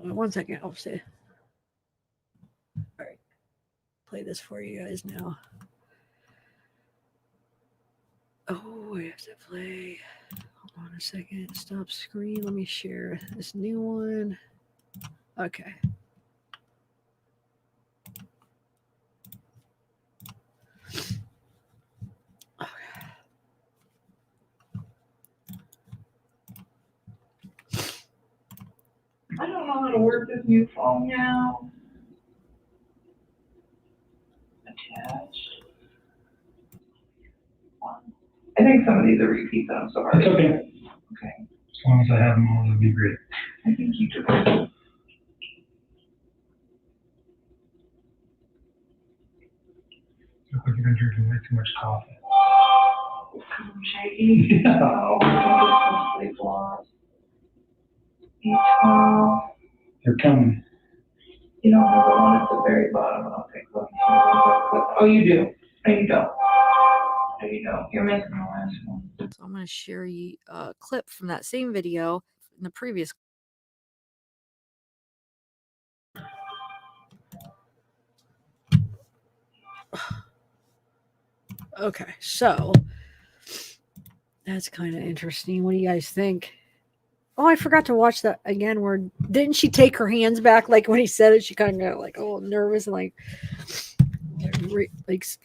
One second. I'll say. All right. Play this for you guys now. Oh, I have to play. Hold on a second. Stop screen. Let me share this new one. Okay. I don't know how to work this new phone now. Attached. I think some of these are repeats, and I'm sorry. It's okay. Okay. As long as I have them all, it'll be great. I think you do. Look like you've been drinking way too much coffee. I'm shaky. Yeah. Oh, sleep loss. B12. They're coming. You don't have the one at the very bottom. I'll take a look. Oh, you do. No, you don't. No, you don't. You're missing the last one. So I'm going to share you a clip from that same video in the previous. Okay, so That's kind of interesting. What do you guys think? Oh, I forgot to watch that again. Where didn't she take her hands back? Like when he said it, she kind of got like nervous and like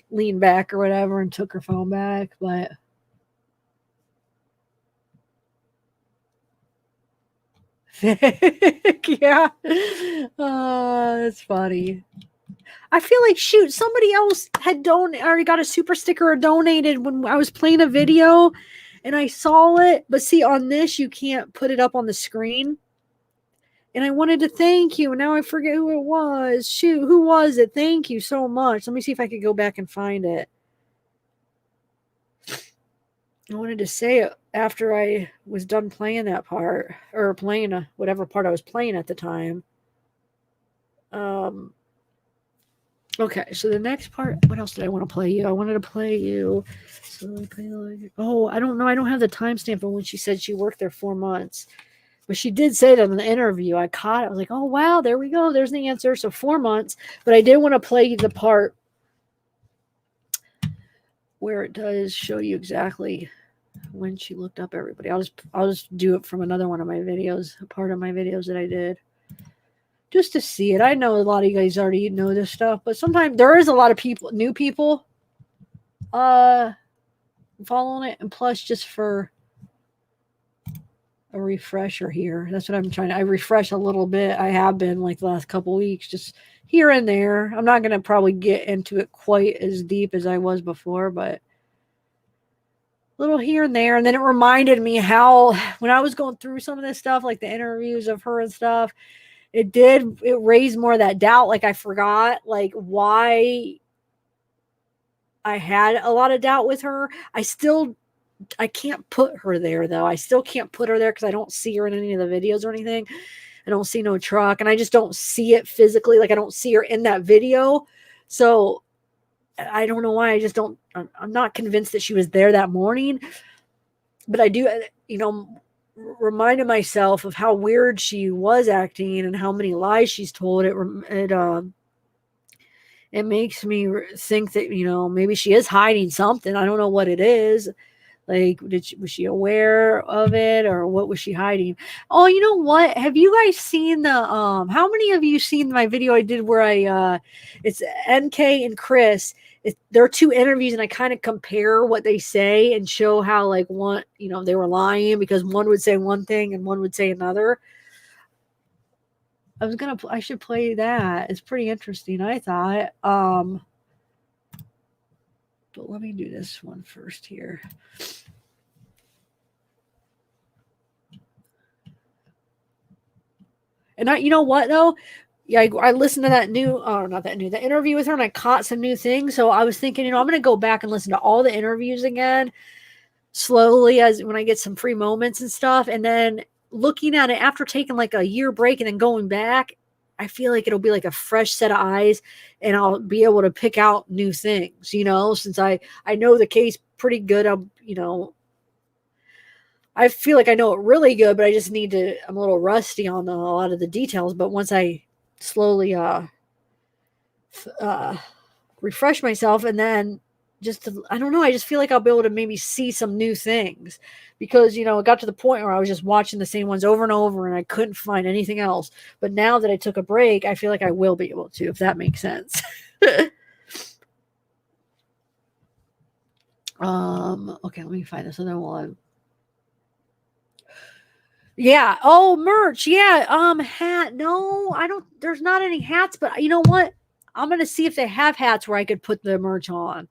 leaned back or whatever and took her phone back. But yeah, that's funny. I feel like shoot, somebody else had already got a super sticker or donated when I was playing a video. And I saw it, but see, on this, you can't put it up on the screen. And I wanted to thank you. And now I forget who it was. Shoot, who was it? Thank you so much. Let me see if I could go back and find it. I wanted to say it after I was done playing that part, or playing whatever part I was playing at the time. Okay, so the next part, what else did I want to play you? I wanted to play you. So I don't know. I don't have the timestamp on when she said she worked there 4 months. But she did say that in the interview. I caught it. I was like, oh, wow, there we go. There's the answer. So 4 months. But I did want to play the part where it does show you exactly when she looked up everybody. I'll just do it from another one of my videos, a part of my videos that I did. Just to see it. I know a lot of you guys already know this stuff, but sometimes there is a lot of people, new people, following it, and plus just for a refresher here. That's what I'm trying to. I refresh a little bit. I have been like the last couple weeks, just here and there. I'm not going to probably get into it quite as deep as I was before, but a little here and there. And then it reminded me how when I was going through some of this stuff, like the interviews of her and stuff, it raised more of that doubt. Like I forgot like why I had a lot of doubt with her. I can't put her there though. I still can't put her there because I don't see her in any of the videos or anything. I don't see no truck and I just don't see it physically. Like I don't see her in that video. So I don't know why. I'm not convinced that she was there that morning, but I do, reminded myself of how weird she was acting and how many lies she's told. It makes me think that, maybe she is hiding something. I don't know what it is. Like, was she aware of it or what was she hiding? Oh, you know what? Have you guys seen how many of you seen my video I did where it's NK and Chris. There are 2 interviews and I kind of compare what they say and show how like one, they were lying because one would say one thing and one would say another. I should play that. It's pretty interesting, I thought. But let me do this one first here. And you know what though? Yeah, I listened to the interview with her and I caught some new things. So I was thinking, I'm going to go back and listen to all the interviews again slowly as when I get some free moments and stuff. And then looking at it after taking like a year break and then going back, I feel like it'll be like a fresh set of eyes and I'll be able to pick out new things, since I know the case pretty good. I feel like I know it really good, but I just I'm a little rusty on a lot of the details. But once I slowly refresh myself and then I don't know, I just feel like I'll be able to maybe see some new things because, it got to the point where I was just watching the same ones over and over and I couldn't find anything else. But now that I took a break, I feel like I will be able to, if that makes sense. Okay, let me find this other one. Yeah. Oh, merch. Yeah. Hat. No, I don't. There's not any hats, but you know what? I'm gonna see if they have hats where I could put the merch on.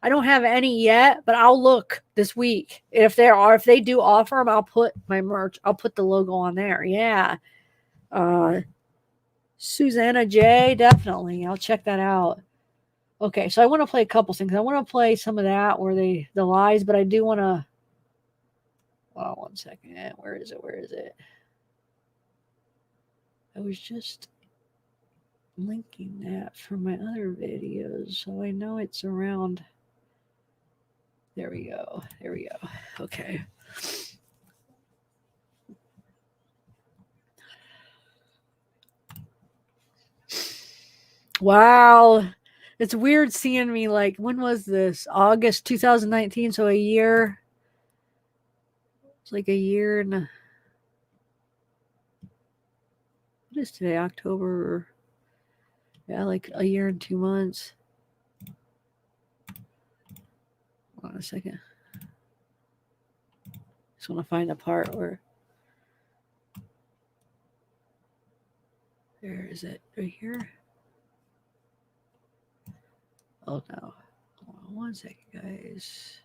I don't have any yet, but I'll look this week. If they do offer them, I'll put my merch. I'll put the logo on there. Yeah. Susanna J. Definitely. I'll check that out. Okay, so I want to play a couple things. I want to play some of that where the lies, but I do want to. Oh, 1 second. Where is it? I was just linking that from my other videos, so I know it's around. There we go. Okay. Wow. It's weird seeing me like, when was this? August 2019, so a year. It's like a year and what is today? October. Yeah, like a year and 2 months. Hold on a second. Just want to find the part where. Where is it? Right here? Oh no. Hold on 1 second, guys.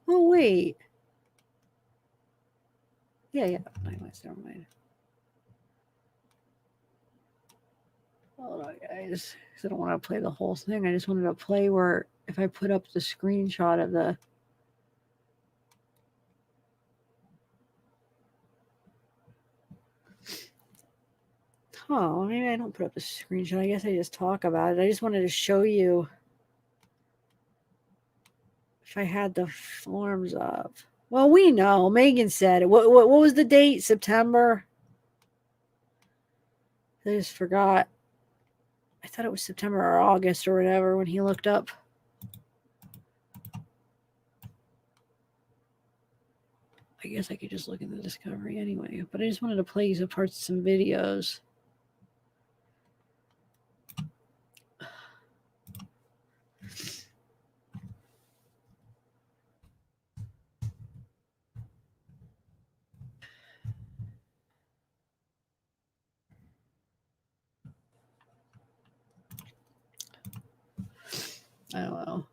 Oh wait. Yeah. Never mind. Hold on, guys. 'Cause I don't want to play the whole thing. I just wanted to play where if I put up the screenshot of the. Oh, maybe I don't put up the screenshot. I guess I just talk about it. I just wanted to show you if I had the forms up. Well, we know. Megan said it. What was the date? September? I just forgot. I thought it was September or August or whatever when he looked up. I guess I could just look in the discovery anyway. But I just wanted to play you some parts of some videos. I don't know.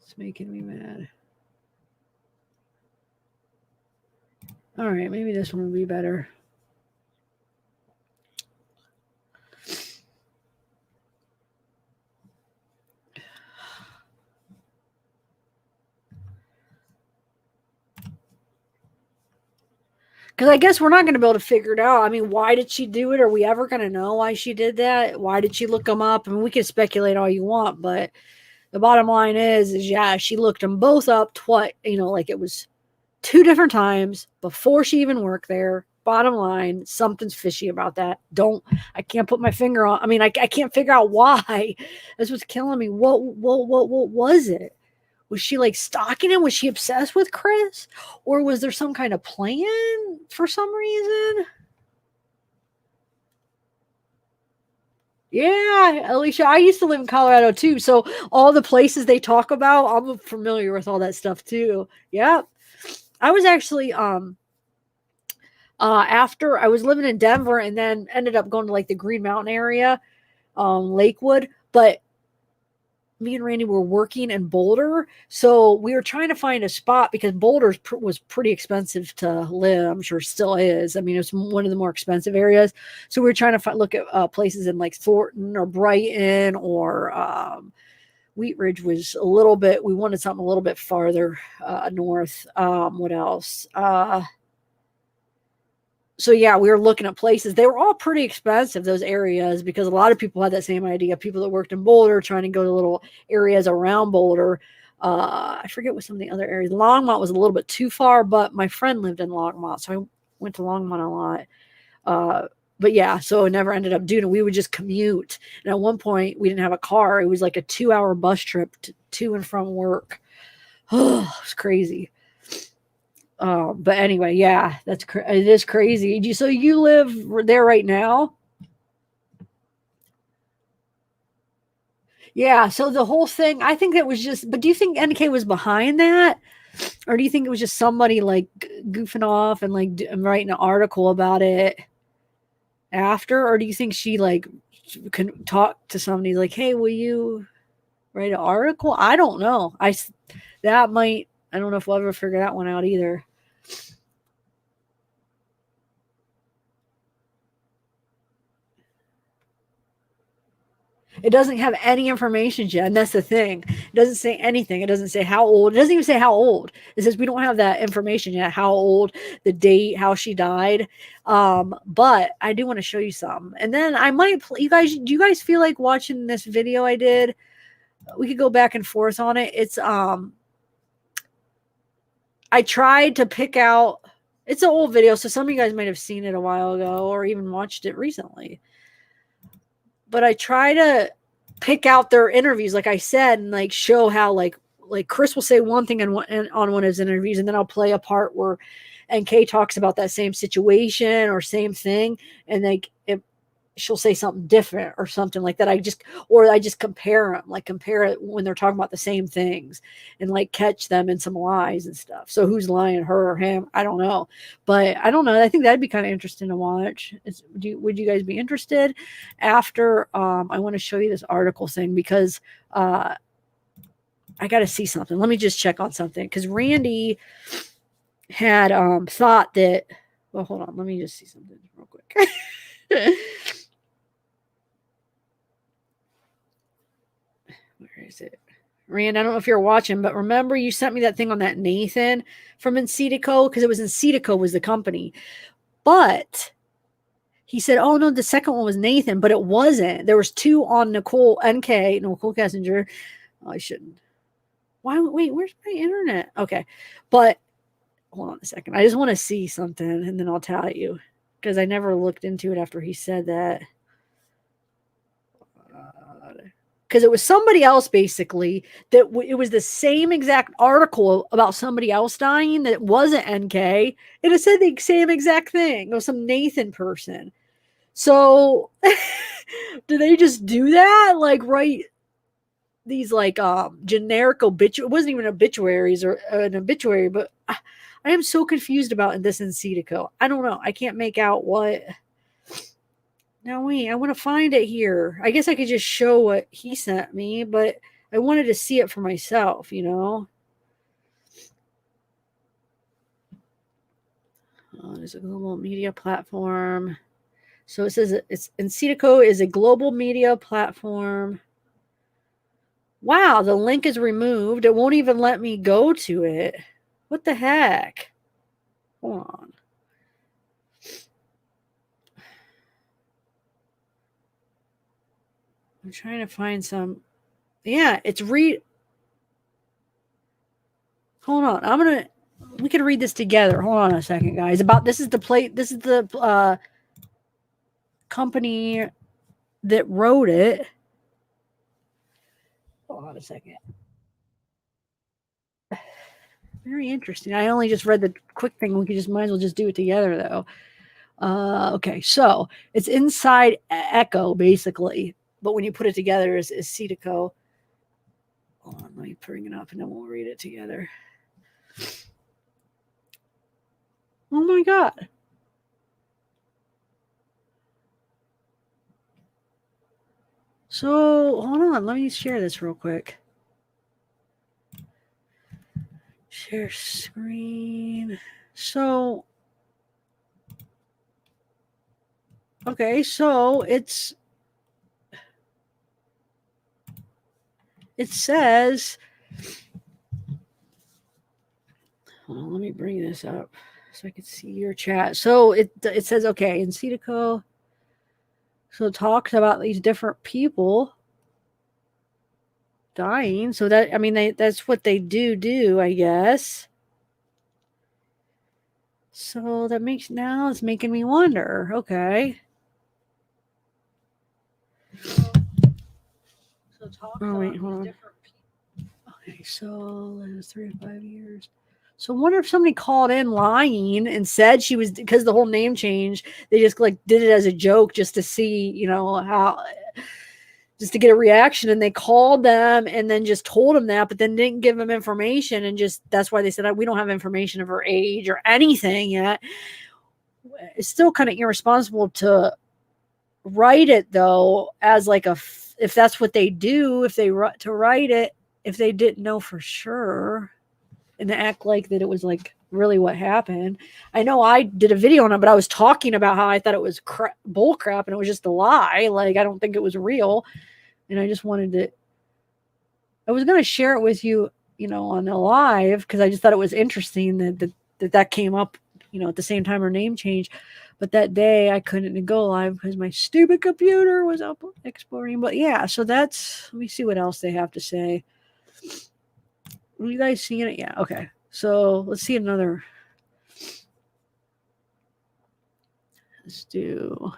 It's making me mad. All right, maybe this one will be better. Because I guess we're not going to be able to figure it out. I mean, why did she do it? Are we ever going to know why she did that? Why did she look them up? I mean, we can speculate all you want, but the bottom line is yeah, she looked them both up twice. Like it was 2 different times before she even worked there. Bottom line, something's fishy about that. I can't put my finger on. I mean, I can't figure out why. That's what's killing me. What was it? Was she like stalking him? Was she obsessed with Chris? Or was there some kind of plan for some reason? Yeah, Alicia, I used to live in Colorado too. So all the places they talk about, I'm familiar with all that stuff too. Yeah. I was actually after I was living in Denver and then ended up going to like the Green Mountain area, Lakewood, but me and Randy were working in Boulder, so we were trying to find a spot because Boulder was pretty expensive to live. I'm sure still is. I mean, it's one of the more expensive areas. So we were trying to look at places in like Thornton or Brighton or Wheat Ridge was a little bit. We wanted something a little bit farther north. What else? So yeah, we were looking at places. They were all pretty expensive, those areas, because a lot of people had that same idea. People that worked in Boulder trying to go to little areas around Boulder. I forget what some of the other areas. Longmont was a little bit too far, but my friend lived in Longmont, so I went to Longmont a lot. But yeah, so it never ended up doing it. We would just commute. And at one point, we didn't have a car. It was like a 2-hour bus trip to and from work. Oh, it was crazy. But anyway, yeah, it is crazy. So you live there right now? Yeah. So the whole thing, I think that was just. But do you think NK was behind that, or do you think it was just somebody like goofing off and like writing an article about it after, or do you think she like can talk to somebody like, hey, will you write an article? I don't know. I don't know if we'll ever figure that one out either. It doesn't have any information yet, and that's the thing. It doesn't say anything. It doesn't say how old. It doesn't even say how old. It says we don't have that information yet. How old, the date, how she died. But I do want to show you some, and then I might. You guys, do you guys feel like watching this video I did? We could go back and forth on it. It's I tried to pick out. It's an old video, so some of you guys might have seen it a while ago or even watched it recently. but I try to pick out their interviews, like I said, and like show how like Chris will say one thing on one of his interviews, and then I'll play a part where NK talks about that same situation or same thing, and like she'll say something different or something like that. I just compare them, like compare it when they're talking about the same things, and like catch them in some lies and stuff. So who's lying, her or him? I don't know, but I don't know. I think that'd be kind of interesting to watch. Would you guys be interested? After I want to show you this article thing because I got to see something. Let me just check on something because Randy had thought that. Well, hold on. Let me just see something real quick. Where is it? Rand, I don't know if you're watching, but remember you sent me that thing on that Nathan from Encetico because it was Encetico was the company. But he said, oh no, the second one was Nathan, but it wasn't. There was two on Nicole Kessinger. Oh, I shouldn't. Why? Wait, where's my internet? Okay. But hold on a second. I just want to see something and then I'll tell you because I never looked into it after he said that. Because it was somebody else basically that it was the same exact article about somebody else dying that wasn't NK, and it said the same exact thing. It was some Nathan person. So do they just do that? Like write these like generic obituary? It wasn't even obituaries or an obituary, but I am so confused about this Encetico. I don't know. I can't make out what. Now wait, I want to find it here. I guess I could just show what he sent me, but I wanted to see it for myself, you know? There's a global media platform. So it says it's Encetico is a global media platform. Wow, the link is removed. It won't even let me go to it. What the heck? Hold on. I'm trying to find some. Yeah, it's Hold on. We can read this together. Hold on a second, guys. This is the company that wrote it. Hold on a second. Very interesting. I only just read the quick thing. We might as well just do it together though. Okay, so it's inside Echo basically, but when you put it together is Cetico. Hold on, let me bring it up and then we'll read it together. Oh my God. So hold on, let me share this real quick. Share screen. So, okay, so it says, hold on, let me bring this up so I can see your chat. So it says, okay, Encetico. So it talks about these different people dying. So that, I mean, that's what they do, I guess. So that it's making me wonder. Okay. So talk about hold on. Different people. Okay, so it was 3 to 5 years. So I wonder if somebody called in lying and said she was, because the whole name change, they just like did it as a joke just to see, you know, how, just to get a reaction, and they called them and then just told them that, but then didn't give them information, and just that's why they said we don't have information of her age or anything yet. It's still kind of irresponsible to write it though as like if that's what they do, if they to write it if they didn't know for sure and act like that it was like really what happened. I know I did a video on it, but I was talking about how I thought it was bull crap and it was just a lie. Like I don't think it was real. And I just wanted to, I was going to share it with you, you know, on the live, because I just thought it was interesting that came up, you know, at the same time her name changed. But that day I couldn't go live because my stupid computer was up exploring. But yeah, so let me see what else they have to say. Are you guys seeing it? Yeah, okay. So let's see another. Let's do.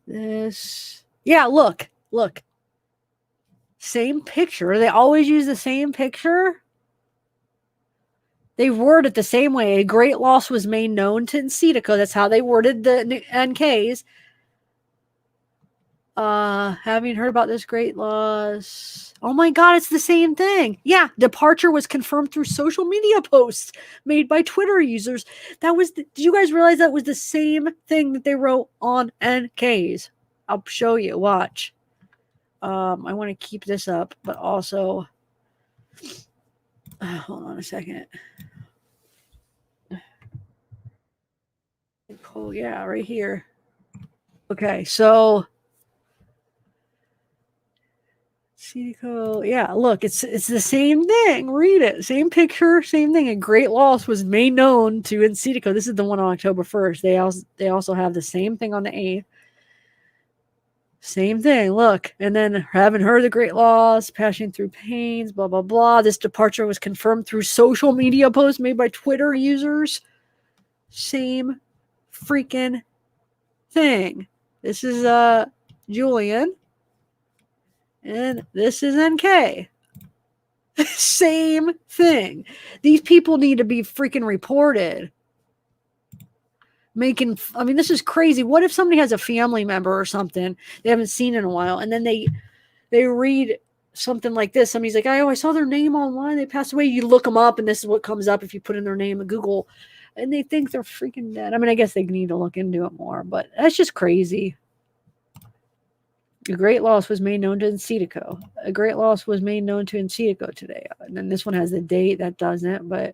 This, yeah, look. Same picture. They always use the same picture. They word it the same way. A great loss was made known to Encetico. That's how they worded the NKs. Having heard about this great loss. Oh my God, it's the same thing. Yeah, departure was confirmed through social media posts made by Twitter users. Did you guys realize that was the same thing that they wrote on NKs? I'll show you. Watch. I want to keep this up, but also, hold on a second. Oh yeah, right here. Okay, so Encetico, yeah, look, it's the same thing. Read it. Same picture, same thing. A great loss was made known to Encetico. This is the one on October 1st. They also have the same thing on the 8th. Same thing. Look, and then having heard the great loss, passing through pains, blah blah blah. This departure was confirmed through social media posts made by Twitter users. Same freaking thing. This is Julian. And this is NK. Same thing. These people need to be freaking reported. This is crazy. What if somebody has a family member or something they haven't seen in a while, and then they read something like this? Somebody's like, I saw their name online. They passed away. You look them up, and this is what comes up if you put in their name in Google, and they think they're freaking dead. I guess they need to look into it more, but that's just crazy. A great loss was made known to Encetico. A great loss was made known to Encetico today. And then this one has the date. That doesn't. But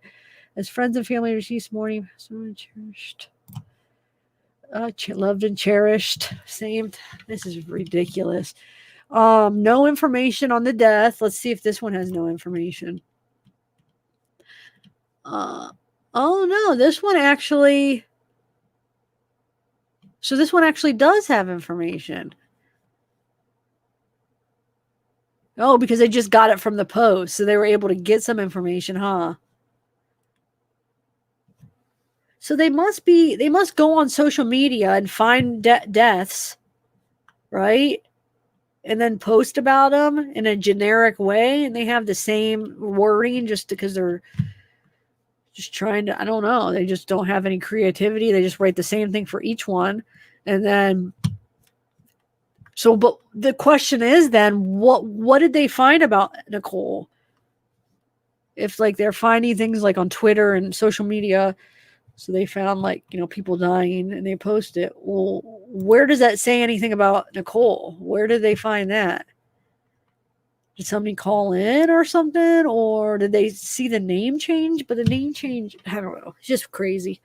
as friends and family received this morning, someone cherished, loved and cherished. Same. This is ridiculous. No information on the death. Let's see if this one has no information. Oh no, this one actually. So this one actually does have information. Oh, because they just got it from the post. So they were able to get some information, huh? So they must go on social media and find deaths, right? And then post about them in a generic way. And they have the same wording just because they're just trying to, I don't know. They just don't have any creativity. They just write the same thing for each one. And then... So, but the question is then, what did they find about Nicole? If they're finding things like on Twitter and social media, so they found people dying and they post it. Well, where does that say anything about Nicole? Where did they find that? Did somebody call in or something? Or did they see the name change? But the name change, I don't know. It's just crazy.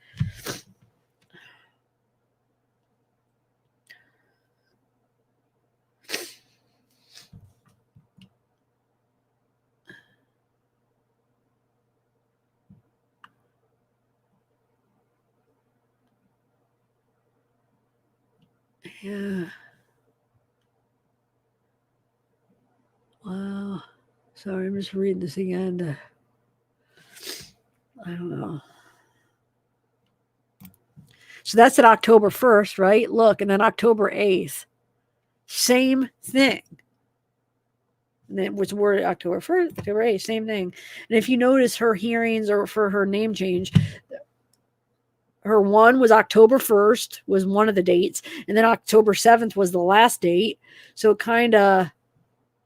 Yeah. Wow. Sorry, I'm just reading this again. I don't know. So that's at October 1st, right? Look, and then October 8th. Same thing. And it was worded October 1st, October 8th, same thing. And if you notice her hearings or for her name change, her one was October 1st, was one of the dates. And then October 7th was the last date. So kind of,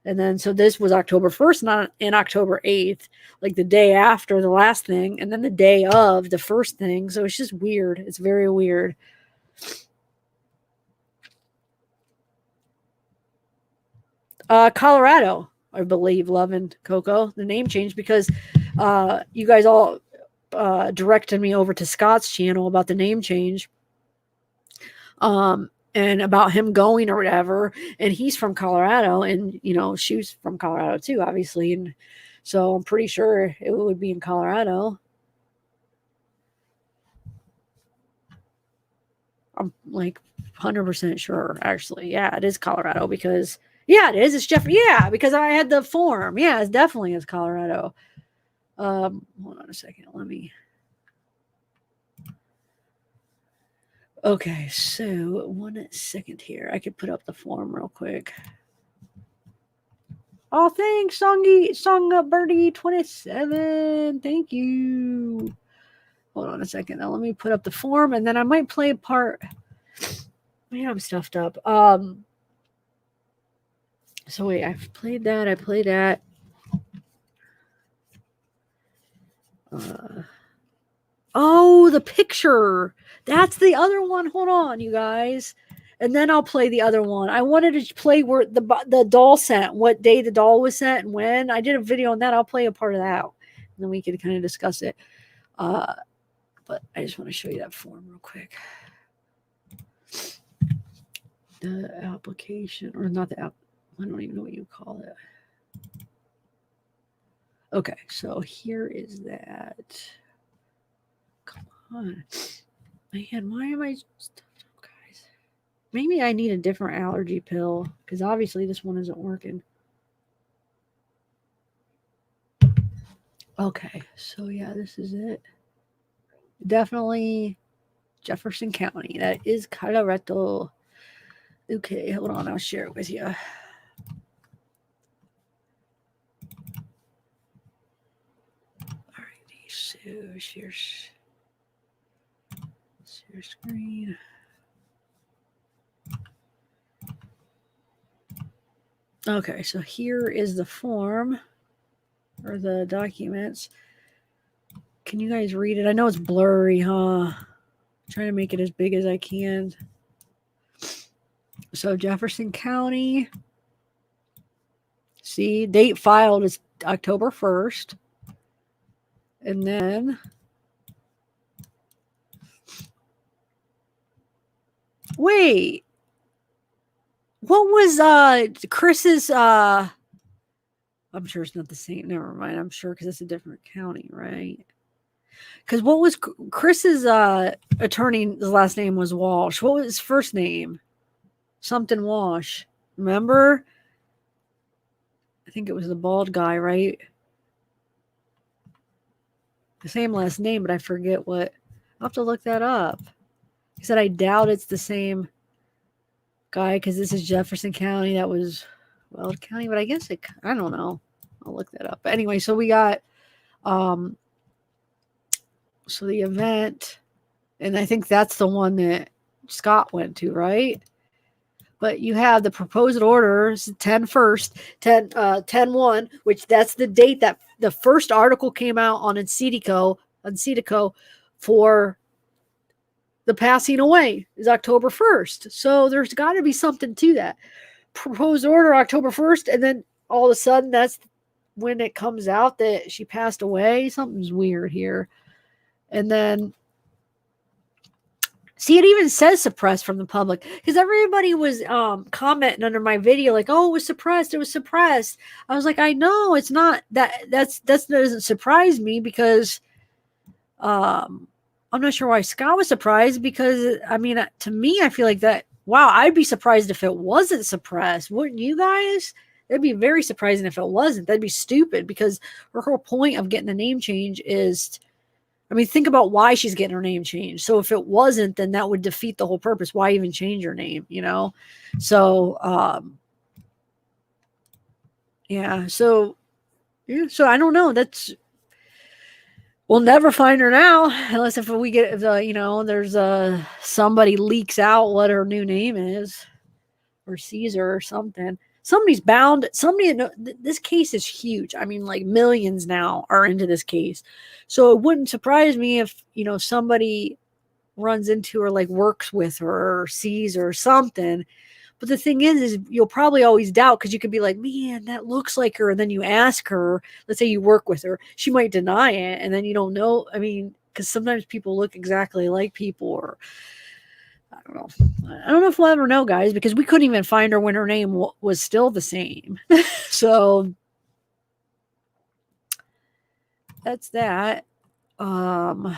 and then so this was October 1st and October 8th, like the day after the last thing, and then the day of the first thing. So it's just weird. It's very weird. Colorado, I believe, Love and Coco, the name change, because you guys all directed me over to Scott's channel about the name change. And about him going or whatever, and he's from Colorado, and she's from Colorado too, obviously, and so I'm pretty sure it would be in Colorado. I'm 100% sure, actually. Yeah, it is Colorado because it is. It's Jeffrey. Yeah, because I had the form. Yeah, it definitely is Colorado. Hold on a second. Let me. Okay, so 1 second here. I could put up the form real quick. Oh, thanks, Birdie 27. Thank you. Hold on a second. Now let me put up the form, and then I might play a part. Man, I'm stuffed up. So wait, I've played that. I played that. Oh, the picture. That's the other one. Hold on, you guys. And then I'll play the other one. I wanted to play where the doll sent, what day the doll was sent and when. I did a video on that. I'll play a part of that. And then we can kind of discuss it. But I just want to show you that form real quick. The application, or not the app. I don't even know what you call it. Okay, so here is that. Come on. Man, why am I stuffed up, guys? Maybe I need a different allergy pill, because obviously this one isn't working. Okay, so yeah, this is it. Definitely Jefferson County. That is Colorado. Okay, hold on, I'll share it with you. Alrighty, so share screen. Okay, so here is the form or the documents. Can you guys read it? I know it's blurry, huh? I'm trying to make it as big as I can. So Jefferson County. See, date filed is October 1st. And then wait. What was Chris's I'm sure it's not the same. Never mind. I'm sure because it's a different county, right? Because what was Chris's attorney's last name was Walsh. What was his first name? Something Walsh. Remember? I think it was the bald guy, right? The same last name, but I forget what. I'll have to look that up. He said, I doubt it's the same guy because this is Jefferson County. That was Weld County, but I guess I don't know. I'll look that up. But anyway, so we got so the event, and I think that's the one that Scott went to, right? But you have the proposed orders 10-1, which that's the date that the first article came out on Encedico for the passing away is October 1st. So there's got to be something to that. Proposed order October 1st, and then all of a sudden that's when it comes out that she passed away. Something's weird here. And then see, it even says suppressed from the public because everybody was commenting under my video like, "Oh, it was suppressed. It was suppressed." I was like, "I know it's not that. That doesn't surprise me because I'm not sure why Scott was surprised because I mean, to me, I feel like that. Wow, I'd be surprised if it wasn't suppressed. Wouldn't you guys? It'd be very surprising if it wasn't. That'd be stupid because her whole point of getting the name change is." I mean, think about why she's getting her name changed. So if it wasn't, then that would defeat the whole purpose. Why even change her name, you know? So, yeah. So I don't know. We'll never find her now unless if we get there's somebody leaks out what her new name is or Caesar or something. Somebody's bound. This case is huge. I mean, like millions now are into this case. So it wouldn't surprise me if, somebody runs into her, like works with her or sees her or something. But the thing is you'll probably always doubt because you could be like, man, that looks like her. And then you ask her, let's say you work with her, she might deny it. And then you don't know. I mean, because sometimes people look exactly like people or I don't know. I don't know if we'll ever know, guys, because we couldn't even find her when her name was still the same. So that's that. What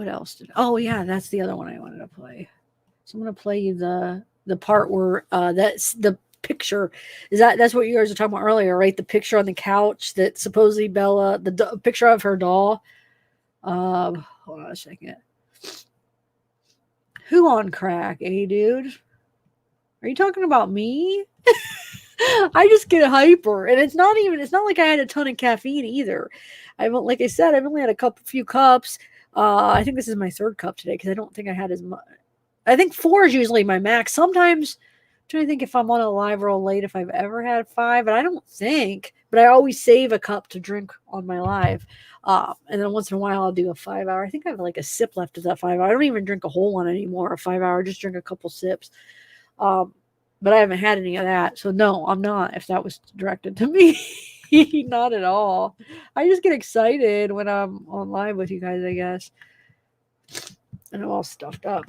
else oh yeah, that's the other one I wanted to play. So I'm gonna play you the part where that's the picture. That's what you guys were talking about earlier, right? The picture on the couch that supposedly Bella, the picture of her doll. Hold on a second. Who on crack, dude? Are you talking about me? I just get hyper, and it's not like I had a ton of caffeine either. Like I said, I've only had few cups. I think this is my third cup today because I don't think I had as much. I think 4 is usually my max. Sometimes I'm trying to think if I'm on a live roll late if I've ever had 5, but I don't think. But I always save a cup to drink on my live. And then once in a while I'll do a 5-hour. I think I have like a sip left of that 5-hour. I don't even drink a whole one anymore, a 5-hour, just drink a couple sips. But I haven't had any of that. So no, I'm not, if that was directed to me. Not at all. I just get excited when I'm on live with you guys, I guess. And I'm all stuffed up.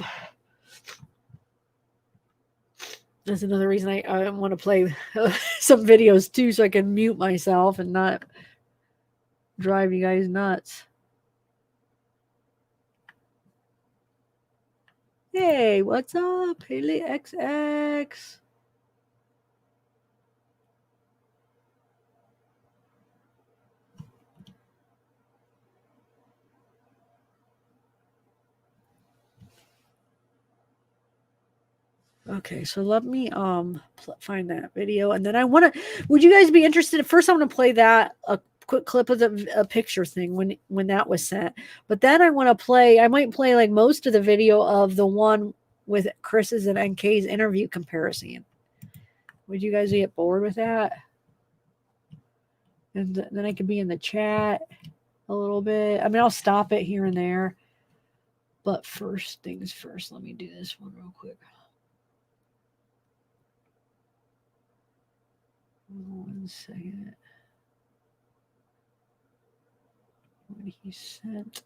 That's another reason I want to play some videos too, so I can mute myself and not drive you guys nuts. Hey, what's up, Haley XX? Okay, so let me find that video, and then I want to. Would you guys be interested? First, I want to play that a quick clip of the picture thing when that was sent. But then I want to play. I might play like most of the video of the one with Chris's and NK's interview comparison. Would you guys get bored with that? And then I could be in the chat a little bit. I mean, I'll stop it here and there. But first things first, let me do this one real quick. 1 second. What he sent.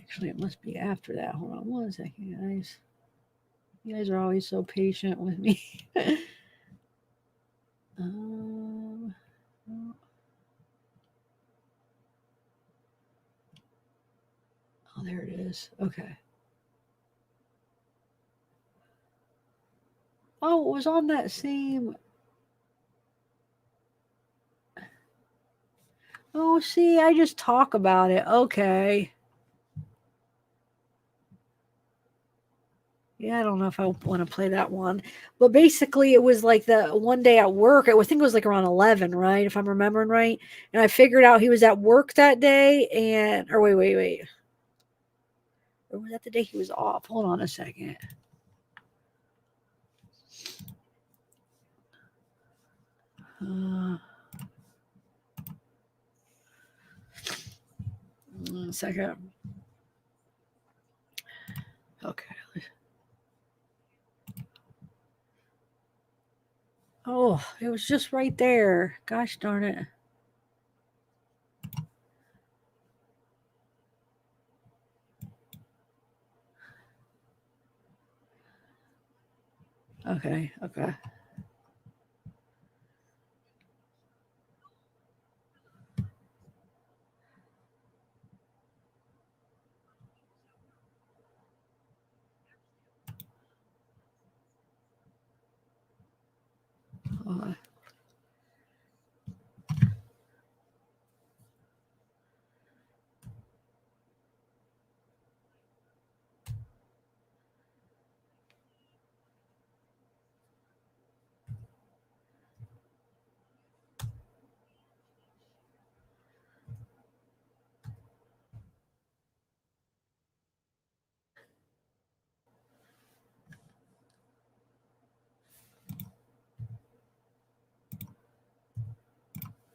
Actually, it must be after that. Hold on 1 second, guys. You guys are always so patient with me. Oh, there it is. Okay. Oh, it was on that same. Oh, see, I just talk about it. Okay. Yeah, I don't know if I want to play that one. But basically, it was like the one day at work. I think it was like around 11, right? If I'm remembering right. And I figured out he was at work that day. Or wait. Or was that the day he was off? Hold on a second. One second. Okay. Oh, it was just right there. Gosh darn it. Okay.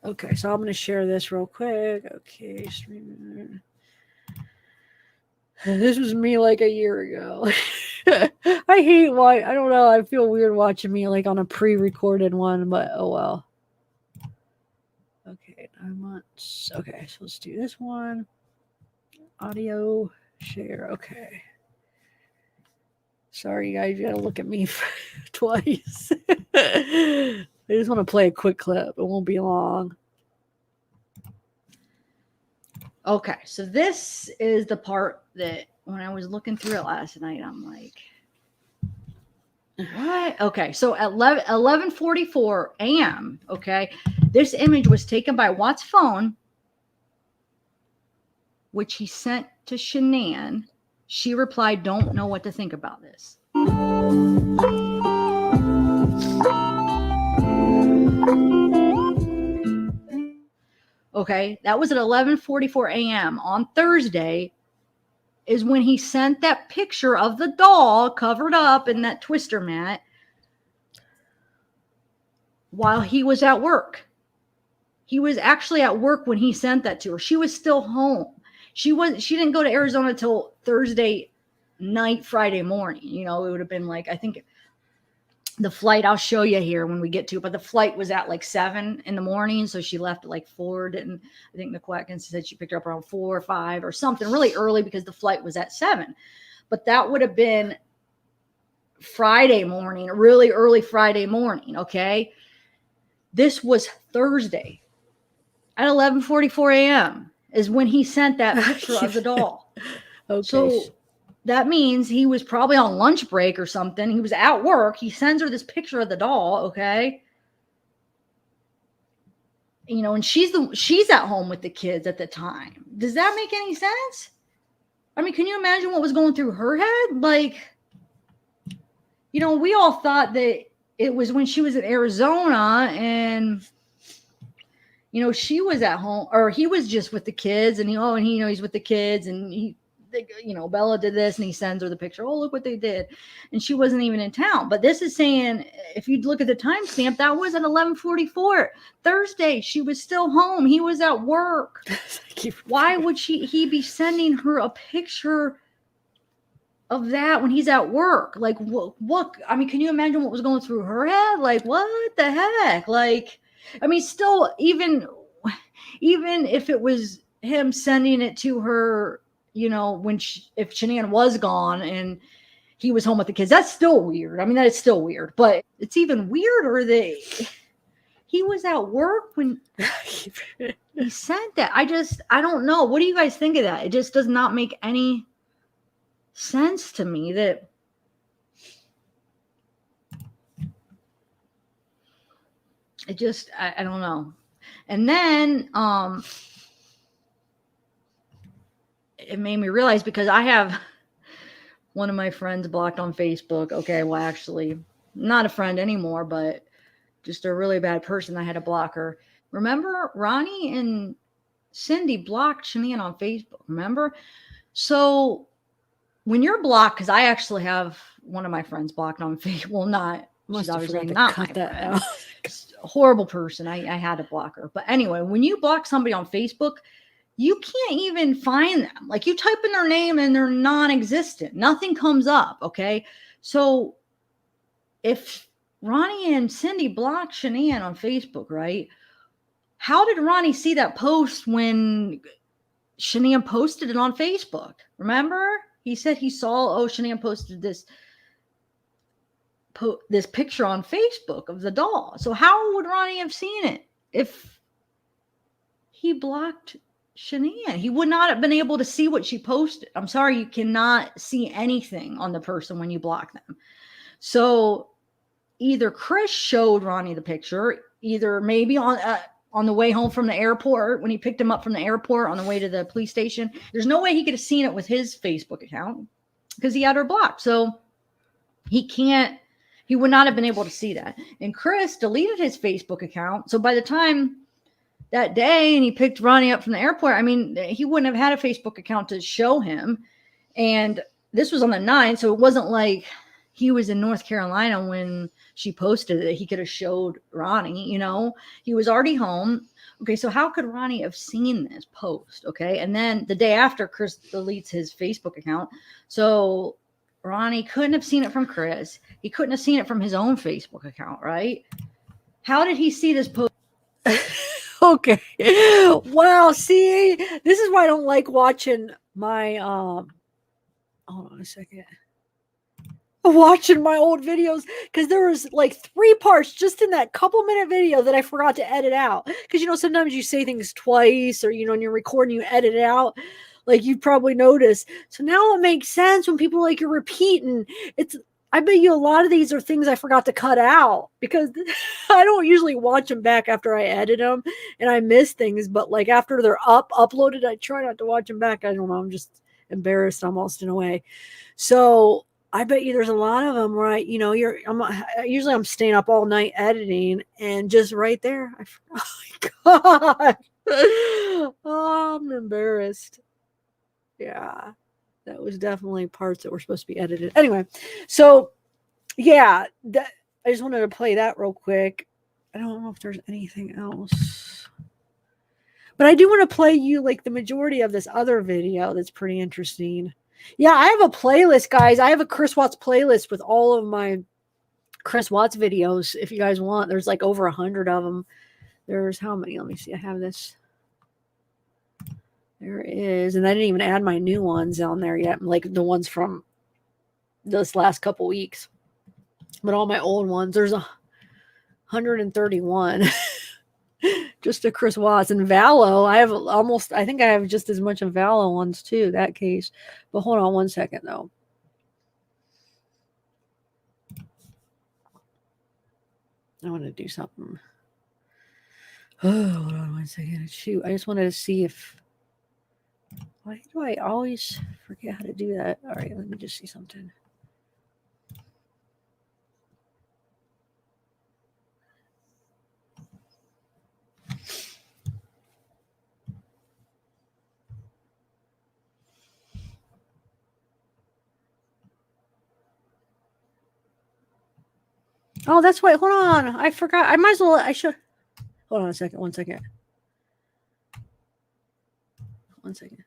Okay, so I'm going to share this real quick. Okay, stream. This was me like a year ago. I hate I don't know. I feel weird watching me like on a pre-recorded one, but oh well. Okay, 9 months. Okay, so let's do this one. Audio share. Okay. Sorry, guys. You got to look at me twice. I just want to play a quick clip. It won't be long. Okay, so this is the part that when I was looking through it last night, I'm like, what? Okay, so at 11:44 a.m., okay, this image was taken by Watt's phone, which he sent to Shanann. She replied, don't know what to think about this. Okay, that was at 11:44 a.m. on Thursday is when he sent that picture of the doll covered up in that twister mat while he was at work. He was actually at work when he sent that to her. She was still home. She didn't go to Arizona till Thursday night, Friday morning. You know, it would have been like, I think the flight, I'll show you here when we get to it, but the flight was at like 7 in the morning. So she left at like 4. I think McQuacken said she picked her up around 4 or 5 or something really early because the flight was at 7. But that would have been Friday morning, really early Friday morning. Okay. This was Thursday at 11:44 a.m. is when he sent that picture of the doll. Okay. So that means he was probably on lunch break or something. He was at work. He sends her this picture of the doll, okay? You know, and she's at home with the kids at the time. Does that make any sense? I mean, can you imagine what was going through her head? Like, you know, we all thought that it was when she was in Arizona and you know, she was at home or he was just with the kids and he's with the kids and Bella did this and he sends her the picture. Oh, look what they did. And she wasn't even in town. But this is saying, if you look at the timestamp, that was at 11:44 Thursday. She was still home. He was at work. Why would he be sending her a picture of that when he's at work? Like, what? I mean, can you imagine what was going through her head? Like, what the heck? Like, I mean, still, even if it was him sending it to her, you know, if Shanann was gone and he was home with the kids, that's still weird. I mean, that is still weird, but it's even weirder that he was at work when he sent that. I don't know. What do you guys think of that? It just does not make any sense to me that it just, I don't know. And then, it made me realize because I have one of my friends blocked on Facebook. Okay, well, actually, not a friend anymore, but just a really bad person. I had to block her. Remember, Ronnie and Cindy blocked Shanann on Facebook. Remember? So when you're blocked, because I actually have one of my friends blocked on Facebook. Well, not. She's obviously not my friend. A horrible person. I had to block her. But anyway, when you block somebody on Facebook, you can't even find them. Like you type in their name and they're non-existent. Nothing comes up. Okay. So if Ronnie and Cindy blocked Shanann on Facebook, right? How did Ronnie see that post when Shanann posted it on Facebook? Remember? He said he saw, Shanann posted this picture on Facebook of the doll. So how would Ronnie have seen it if he blocked Shanann? He would not have been able to see what she posted. I'm sorry, you cannot see anything on the person when you block them. So either Chris showed Ronnie the picture, either maybe on the way home from the airport when he picked him up from the airport on the way to the police station. There's no way he could have seen it with his Facebook account because he had her blocked. So he would not have been able to see that. And Chris deleted his Facebook account. So by the time that day and he picked Ronnie up from the airport, I mean, he wouldn't have had a Facebook account to show him. And this was on the 9th. So it wasn't like he was in North Carolina when she posted it. He could have showed Ronnie, you know, he was already home. Okay. So how could Ronnie have seen this post? Okay. And then the day after, Chris deletes his Facebook account. So Ronnie couldn't have seen it from Chris. He couldn't have seen it from his own Facebook account, right? How did he see this post? Okay. Wow. See, this is why I don't like watching my, hold on a second. watching my old videos because there was like 3 parts just in that couple minute video that I forgot to edit out. Because sometimes you say things twice, or when you're recording, you edit it out. Like you probably noticed. So now it makes sense when people like you're repeating. I bet you a lot of these are things I forgot to cut out because I don't usually watch them back after I edit them and I miss things. But like after they're uploaded, I try not to watch them back. I don't know. I'm just embarrassed almost in a way. So I bet you there's a lot of them where usually I'm staying up all night editing and just right there. Oh my God. Oh, I'm embarrassed. Yeah, that was definitely parts that were supposed to be edited. Anyway, so yeah, I just wanted to play that real quick. I don't know if there's anything else. But I do want to play you like the majority of this other video that's pretty interesting. Yeah, I have a playlist, guys. I have a Chris Watts playlist with all of my Chris Watts videos. If you guys want, there's like over 100 of them. There's how many? Let me see. I have this. There is. And I didn't even add my new ones on there yet. Like the ones from this last couple weeks. But all my old ones, there's 131. Just a Chris Watts and Valo. I think I have just as much of Valo ones too, that case. But hold on one second though. I want to do something. Oh, hold on one second. Shoot. I just wanted to see if. Why do I always forget how to do that? All right, let me just see something. Oh, that's why. Hold on. I forgot. I might as well. I should. Hold on a second. 1 second. 1 second.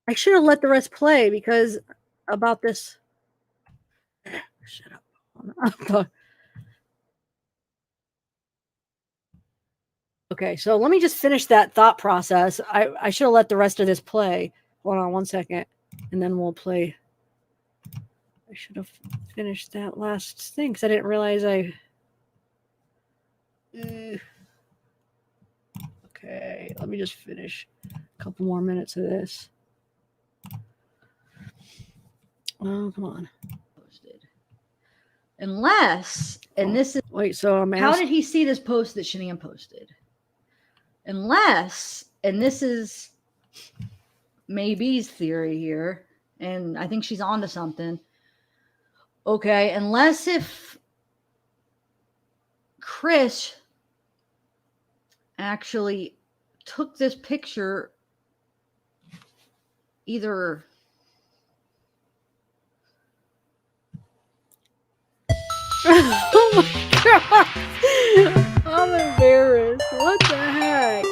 I should have let the rest play because about this. Shut up. Okay, so let me just finish that thought process. I should have let the rest of this play. Hold on 1 second, and then we'll play. I should have finished that last thing because I didn't realize I. Okay, let me just finish a couple more minutes of this. Oh, come on. Unless, and this is. Wait, so I'm How did he see this post that Shanann posted? Unless, and this is maybe's theory here, and I think she's onto something. Okay, unless if Chris actually took this picture either Oh my God. I'm embarrassed. What the heck?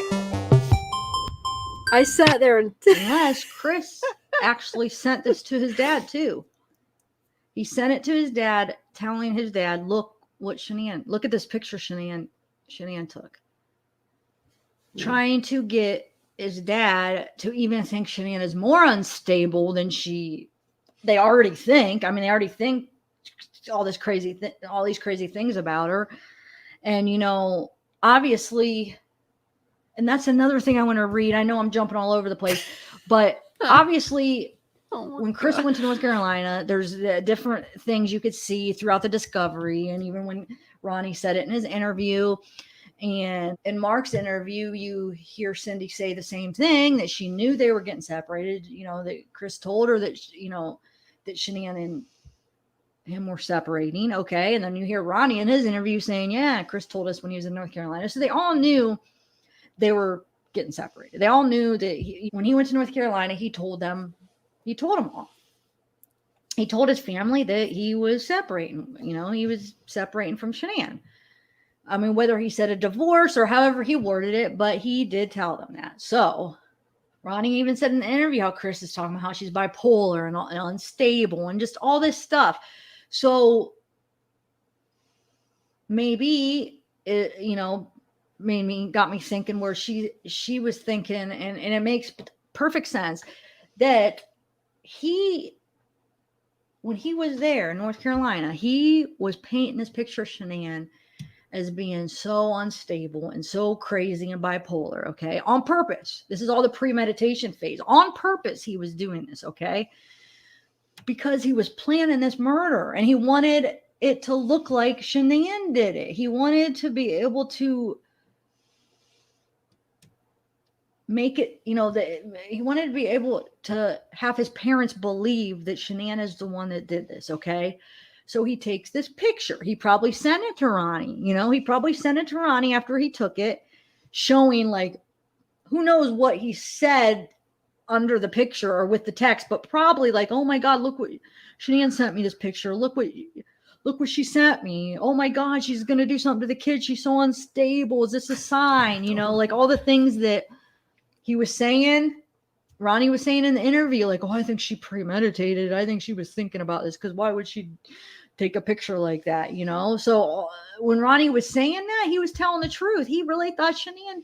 I sat there and unless Chris actually sent this to his dad too. He sent it to his dad, telling his dad, look at this picture Shanann took. Trying to get his dad to even think Shanann is more unstable than they already think. I mean, they already think all these crazy things about her. And, obviously, and that's another thing I want to read. I know I'm jumping all over the place, but obviously when Chris went to North Carolina, there's different things you could see throughout the discovery. And even when Ronnie said it in his interview, and in Mark's interview, you hear Cindy say the same thing, that she knew they were getting separated, that Chris told her that, that Shanann and him were separating. Okay. And then you hear Ronnie in his interview saying, yeah, Chris told us when he was in North Carolina. So they all knew they were getting separated. They all knew that when he went to North Carolina, he told them all. He told his family that he was separating, he was separating from Shanann. I mean, whether he said a divorce or however he worded it, but he did tell them that. So Ronnie even said in the interview how Chris is talking about how she's bipolar and unstable and just all this stuff. So maybe it, got me thinking where she was thinking, and it makes perfect sense that when he was there in North Carolina, he was painting this picture of Shanann as being so unstable and so crazy and bipolar, okay? On purpose. This is all the premeditation phase. On purpose, he was doing this, okay? Because he was planning this murder and he wanted it to look like Shanann did it. He wanted to be able to make it, he wanted to be able to have his parents believe that Shanann is the one that did this, okay? So he takes this picture. He probably sent it to Ronnie, he probably sent it to Ronnie after he took it, showing like, who knows what he said under the picture or with the text, but probably like, oh my God, look what Shanann sent me this picture. Look what she sent me. Oh my God, she's going to do something to the kid. She's so unstable. Is this a sign? Like all the things that he was saying, Ronnie was saying in the interview, like, oh, I think she premeditated. I think she was thinking about this because why would she take a picture like that, So when Ronnie was saying that, he was telling the truth. He really thought Shanann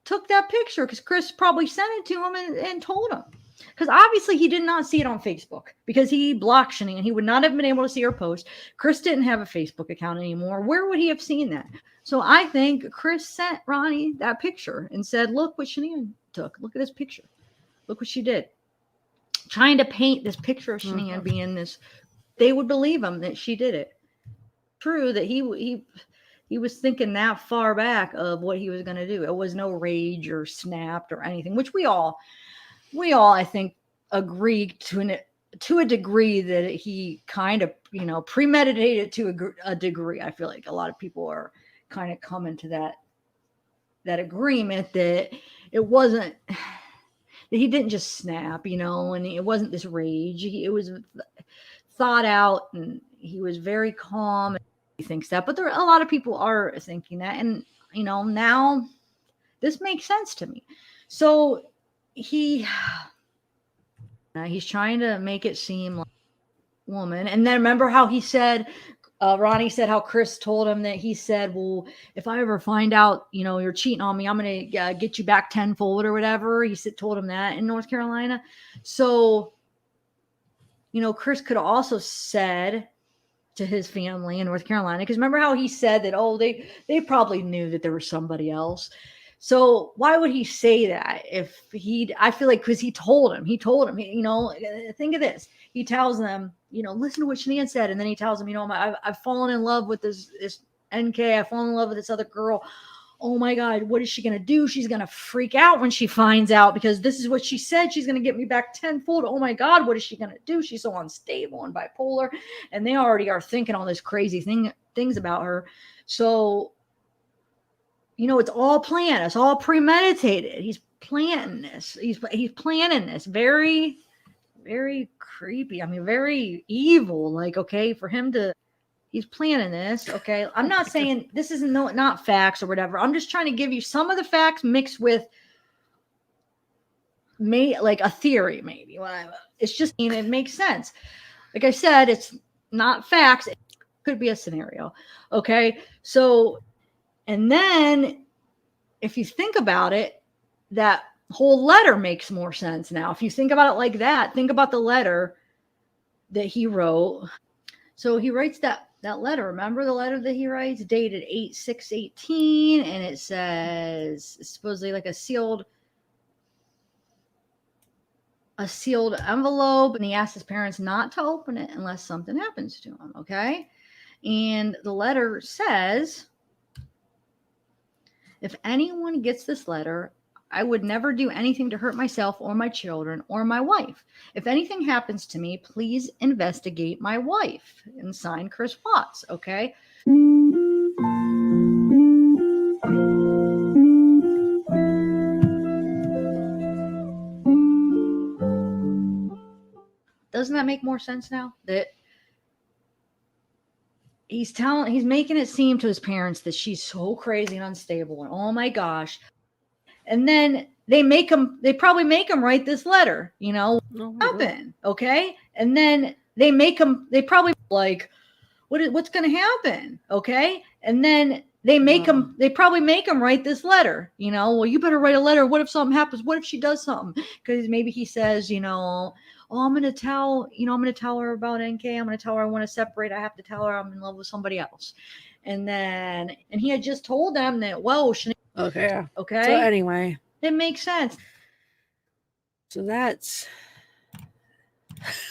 took that picture because Chris probably sent it to him and told him. Because obviously he did not see it on Facebook because he blocked Shanann. He would not have been able to see her post. Chris didn't have a Facebook account anymore. Where would he have seen that? So I think Chris sent Ronnie that picture and said, look what Shanann took. Look at this picture. Look what she did. Trying to paint this picture of Shanann being this. They would believe him that she did it. True that he was thinking that far back of what he was going to do. It was no rage or snapped or anything, which we all, I think, agree to a degree that he kind of, premeditated to a degree. I feel like a lot of people are kind of coming to that agreement that it wasn't, that he didn't just snap, and it wasn't this rage. It was thought out and he was very calm. He thinks that, but a lot of people are thinking that. And, now this makes sense to me. So he's trying to make it seem like a woman. And then remember how he said, Ronnie said how Chris told him that he said, well, if I ever find out, you're cheating on me, I'm going to get you back tenfold or whatever. He told him that in North Carolina. So, Chris could have also said to his family in North Carolina, because remember how he said that, oh, they probably knew that there was somebody else. So why would he say that I feel like, because he told him, think of this. He tells them, listen to what Shanann said. And then he tells them, I've fallen in love with this NK. I've fallen in love with this other girl. Oh my God, what is she going to do? She's going to freak out when she finds out because this is what she said. She's going to get me back tenfold. Oh my God, what is she going to do? She's so unstable and bipolar. And they already are thinking all this crazy things about her. So, it's all planned. It's all premeditated. He's planning this. He's planning this. Very, very creepy. I mean, very evil. Like, okay, for him to, he's planning this. Okay. I'm not saying this is not facts or whatever. I'm just trying to give you some of the facts mixed with like a theory, maybe. It's just, it makes sense. Like I said, it's not facts. It could be a scenario. Okay. So, and then if you think about it, that whole letter makes more sense now. If you think about it like that, think about the letter that he wrote. So he writes that letter. Remember the letter that he writes, dated 8/6/18, and it says supposedly like a sealed envelope, and he asked his parents not to open it unless something happens to him. Okay. And the letter says, if anyone gets this letter, I would never do anything to hurt myself or my children or my wife. If anything happens to me, please investigate my wife. And sign Chris Watts. Okay. Doesn't that make more sense now? That he's making it seem to his parents that she's so crazy and unstable and oh my gosh. And then they probably make him write this letter, happen. Okay. And then they probably like, what's going to happen? Okay. And then they probably make him write this letter, you know, well, you better write a letter. What if something happens? What if she does something? Because maybe he says, you know, oh, I'm going to tell her about NK. I'm going to tell her I want to separate. I have to tell her I'm in love with somebody else. And he had just told them that, well, Okay. okay. So anyway, it makes sense. so that's,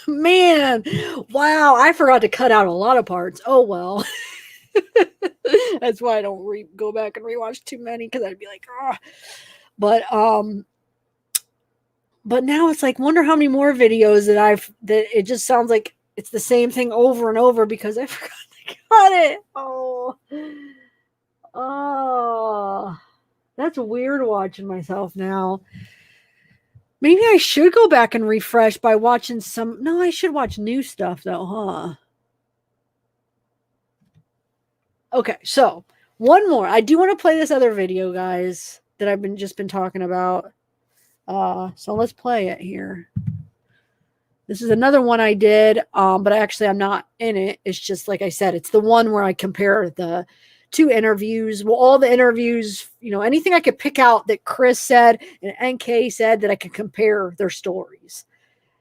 man, wow, I forgot to cut out a lot of parts. Oh, well. That's why I don't go back and rewatch too many, because I'd be like, ah. But now it's like, wonder how many more videos that it just sounds like it's the same thing over and over because I forgot to cut it. Oh, that's weird watching myself now. Maybe I should go back and refresh by watching no, I should watch new stuff though, huh? Okay, so one more. I do want to play this other video, guys, that I've just been talking about. So let's play it here. This is another one I did, but I'm not in it. It's just like I said, it's the one where I compare the two interviews. Well, all the interviews, you know, anything I could pick out that Chris said and NK said that I could compare their stories.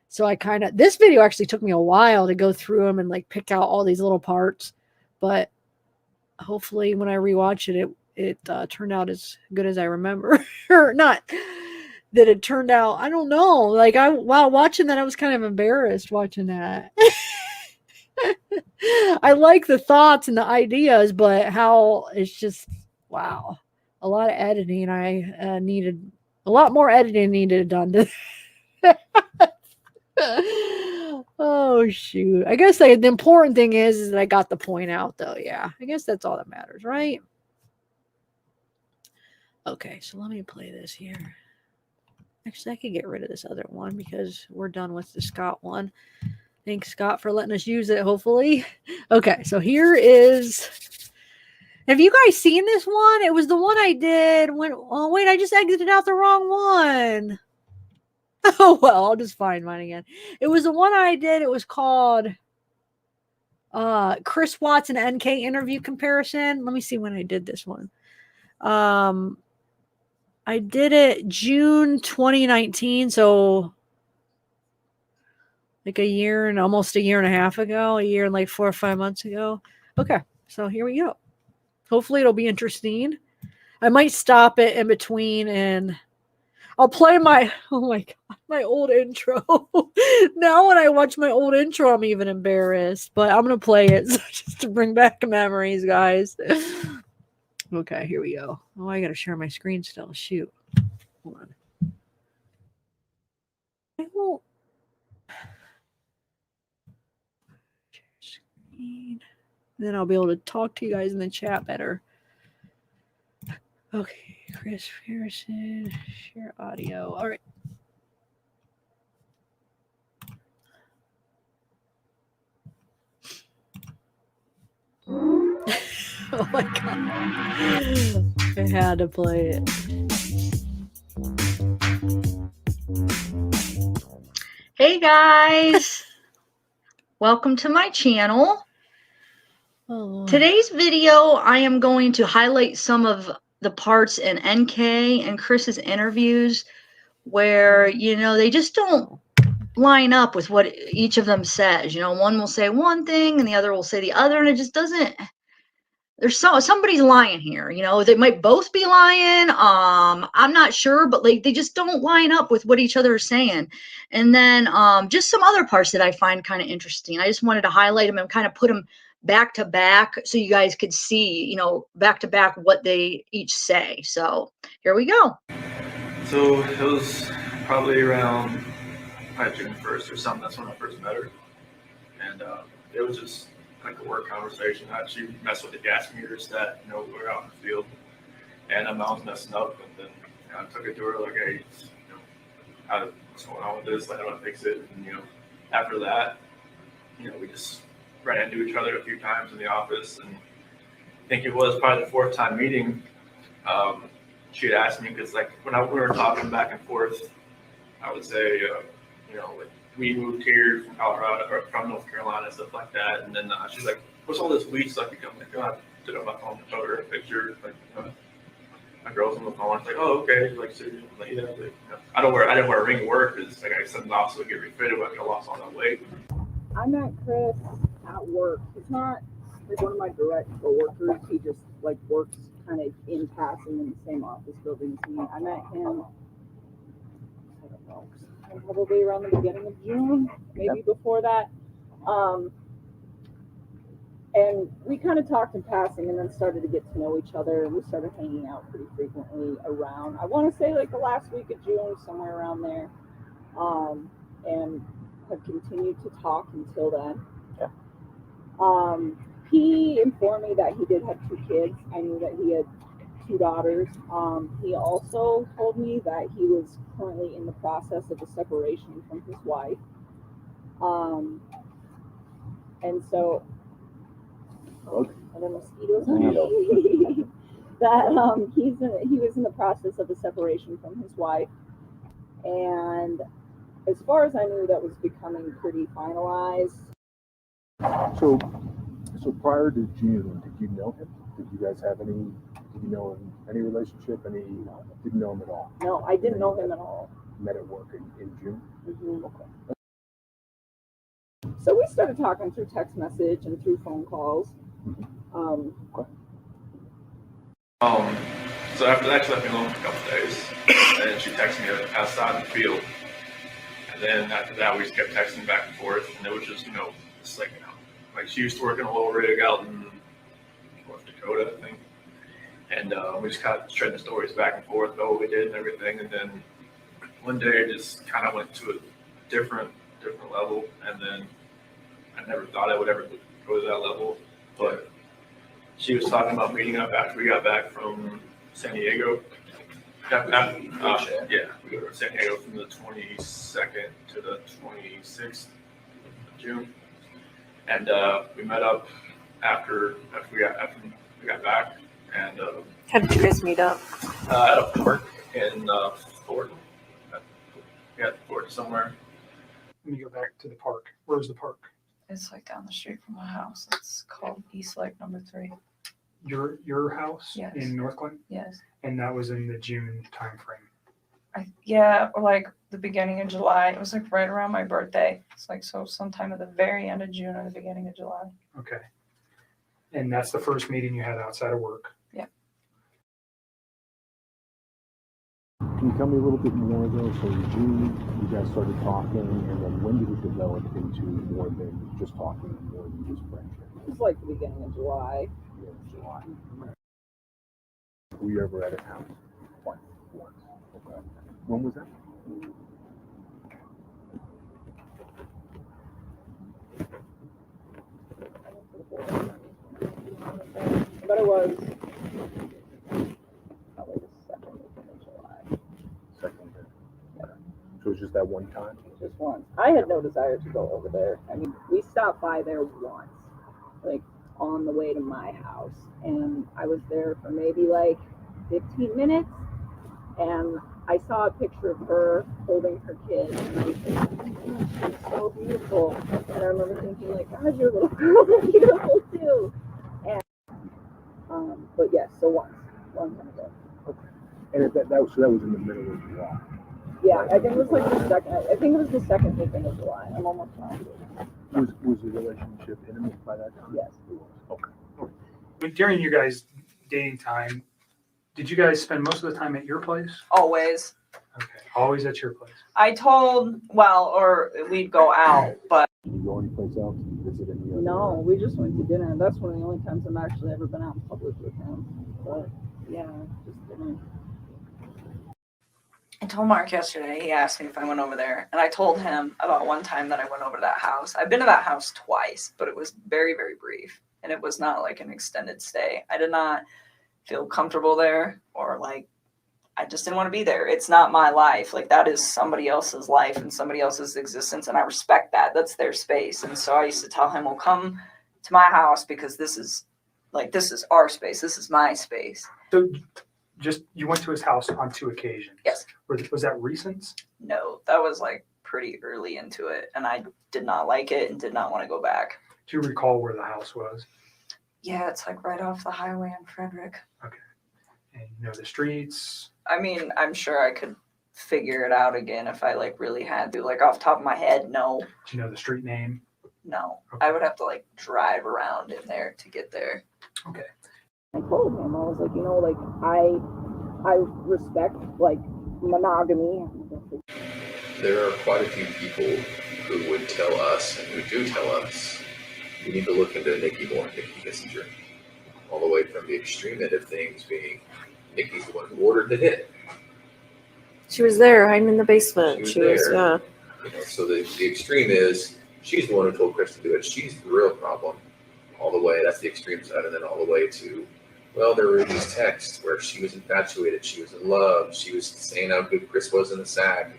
So this video actually took me a while to go through them and like pick out all these little parts, but hopefully when I rewatch it turned out as good as I remember. Or not that it turned out, I don't know. Like while watching that, I was kind of embarrassed watching that. I like the thoughts and the ideas, but how it's just, wow. A lot of editing. I needed a lot more editing needed done to oh shoot. I guess the important thing is that I got the point out though. Yeah. I guess that's all that matters, right? Okay, so let me play this here. Actually, I could get rid of this other one because we're done with the Scott one. Thanks, Scott, for letting us use it, hopefully. Okay, so here is... Have you guys seen this one? It was the one I did when... Oh, wait, I just exited out the wrong one. Oh, well, I'll just find mine again. It was the one I did. It was called Chris Watts and NK interview comparison. Let me see when I did this one. I did it June 2019, so like almost a year and a half ago, a year and like 4 or 5 months ago. Okay, so here we go. Hopefully it'll be interesting. I might stop it in between and I'll play my old intro. Now when I watch my old intro, I'm even embarrassed, but I'm going to play it just to bring back memories, guys. Okay, here we go. Oh, I got to share my screen still. Shoot. Hold on. I won't. Share screen. Then I'll be able to talk to you guys in the chat better. Okay, Chris Pearson, share audio. All right. Oh my god. I had to play it. Hey guys. Welcome to my channel. Oh. Today's video, I am going to highlight some of the parts in NK and Chris's interviews where, you know, they just don't line up with what each of them says. You know, one will say one thing and the other will say the other, and it just doesn't. There's somebody's lying here. You know, they might both be lying. I'm not sure, but like they just don't line up with what each other is saying. And then just some other parts that I find kind of interesting. I just wanted to highlight them and kind of put them back to back so you guys could see, you know, back to back what they each say. So here we go. So it was probably around June 1st or something. That's when I first met her. And it was just like a work conversation. I actually messed with the gas meters that, you know, we were out in the field. And I was messing up. And then I took it to her like, hey, you know, what's going on with this? Like, how do I fix it? And, you know, after that, you know, we just ran into each other a few times in the office. And I think it was probably the fourth time meeting. She had asked me, because like when we were talking back and forth, I would say, you know, like we moved here from Colorado or from North Carolina, stuff like that. And then she's like, what's all this weed stuff you come? Like, did it on my phone, showed her a picture, like, my girl's on the phone. It's like, oh, okay. Like, so, like, yeah, like, I didn't wear a ring to work because like I said, the office would get refitted, but I lost all that weight. I met Chris at work. He's not like one of my direct coworkers. He just like works kind of in passing in the same office building as me. I met him, I don't know, probably around the beginning of June, maybe before that. And we kind of talked in passing and then started to get to know each other. We started hanging out pretty frequently around, I want to say like the last week of June, somewhere around there. And have continued to talk until then. Yeah. He informed me that he did have 2 kids. I knew that he had 2 daughters. He also told me that he was currently in the process of a separation from his wife. And so, are there mosquitoes on me? That he was in the process of a separation from his wife, and as far as I knew, that was becoming pretty finalized. So prior to June, did you know him? Did you guys have did you know him, any relationship? Didn't know him at all? No, I didn't know him at all. Met at work in June? Mm-hmm. Okay. So we started talking through text message and through phone calls. Mm-hmm. Okay. So after that, she left me alone for a couple of days, and then she texted me outside in the field. And then after that, we just kept texting back and forth, and it was just, just like, like she used to work in a little rig out in North Dakota, I think. And we just kind of trading stories back and forth about what we did and everything. And then one day it just kind of went to a different level. And then I never thought I would ever go to that level. But she was talking about meeting up after we got back from San Diego. Yeah, we go to San Diego from the 22nd to the 26th of June. And we met up after we got back, and How did you guys meet up? at a park in Thornton. Thornton somewhere. Let me go back to the park. Where's the park? It's like down the street from my house. It's called East Lake Number 3. Your house Yes. in North Clinton? Yes. And that was in the June timeframe. Or like the beginning of July. It was like right around my birthday. It's like sometime at the very end of June or the beginning of July. Okay. And that's the first meeting you had outside of work? Yeah. Can you tell me a little bit more though? So in June, you guys started talking, and then when did it develop into more than just talking, more than just friendship? It was like the beginning of July. Yeah, July. Were you ever at his house? Once. Okay. When was that? But it was probably the second week of July. Second day. Okay. So it was just that one time? Just once. I had no desire to go over there. I mean, we stopped by there once, like on the way to my house. And I was there for maybe like 15 minutes. And I saw a picture of her holding her kid. And I was like, she's so beautiful. And I remember thinking like, God, your little girls are beautiful too. And, but yes, so one time ago. Okay. And that was in the middle of July. Yeah, I think it was like the second. I think it was the second weekend of July. I'm almost positive. Was the relationship intimate by that time? Yes. It was. Okay. But during you guys' dating time, did you guys spend most of the time at your place? Always. Okay, always at your place. Or we'd go out, but Did you go anyplace else? Did you visit any other? No, we just went to dinner. That's one of the only times I've actually ever been out in public with him. But yeah, just dinner. I told Mark yesterday, he asked me if I went over there, and I told him about one time that I went over to that house. I've been to that house twice, but it was very, very brief, and it was not like an extended stay. I did not feel comfortable there, or like, I just didn't want to be there. It's not my life. Like, that is somebody else's life and somebody else's existence, and I respect that. That's their space. And so I used to tell him, well, come to my house because this is our space. This is my space. So you went to his house on 2 occasions? Yes. Was that recent? No, that was like pretty early into it, and I did not like it and did not want to go back. Do you recall where the house was? Yeah, it's like right off the highway in Frederick. And you know the streets? I mean, I'm sure I could figure it out again if I like really had to. Like off the top of my head, no. Do you know the street name? No. Okay. I would have to like drive around in there to get there. Okay. I told him, I was like, you know, like I respect like monogamy. There are quite a few people who would tell us, and who do tell us, you need to look into Nikki more, Nikki Kissinger. All the way from the extreme end of things being Nikki's the one who ordered the hit. She was there hiding in the basement. She was there. Yeah. You know, so the extreme is she's the one who told Chris to do it. She's the real problem. All the way, that's the extreme side, and then all the way to, well, there were these texts where she was infatuated, she was in love, she was saying how good Chris was in the sack.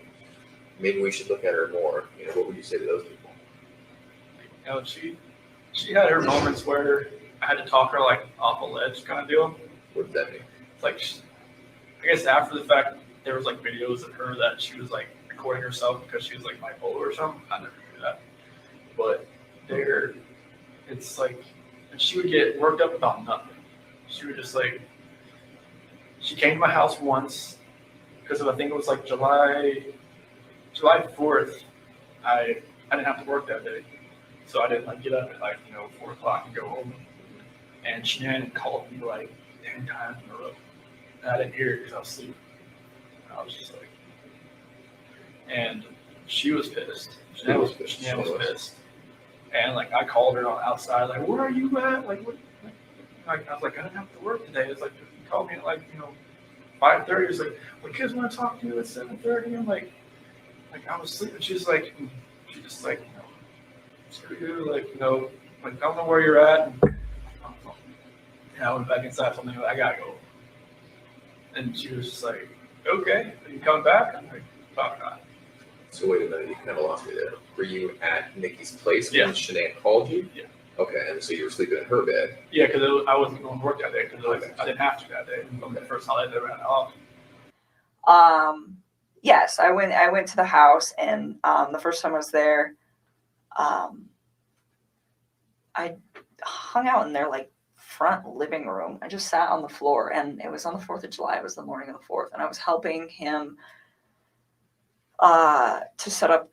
Maybe we should look at her more. You know, what would you say to those people? You know, she had her moments where I had to talk her like off a ledge kind of deal. What does that mean? It's like, I guess after the fact, there was like videos of her that she was like recording herself because she was like bipolar or something. I never knew that. But it's like, and she would get worked up about nothing. She would just like, she came to my house once because I think it was like July 4th. I didn't have to work that day. So I didn't like get up at like, 4 o'clock and go home. And Shannon called me like 10 times in a row. And I didn't hear it because I was sleeping. And I was just like, and she was pissed. Shannon was pissed. And like I called her on outside, like, where are you at? Like, what? Like, I was like, I didn't have to work today. It's like, you called me at like, 5:30. It's like, well, kids want to talk to you at 7:30. I'm like I was sleeping. She's like, she just like, screw you, like, like I don't know where you're at. And I went back inside, told me, I gotta go. And she was just like, okay, are you coming back? I'm like, probably not. So wait a minute, you kind of lost me there. Were you at Nikki's place Yeah. when Shanann called you? Yeah. Okay, and so you were sleeping in her bed. Yeah, because I wasn't going to work that day because I didn't have to that day. It was the first holiday I had off. Yes, I went to the house, and the first time I was there, I hung out in their like front living room. I just sat on the floor, and it was on the 4th of July. It was the morning of the 4th, and I was helping him to set up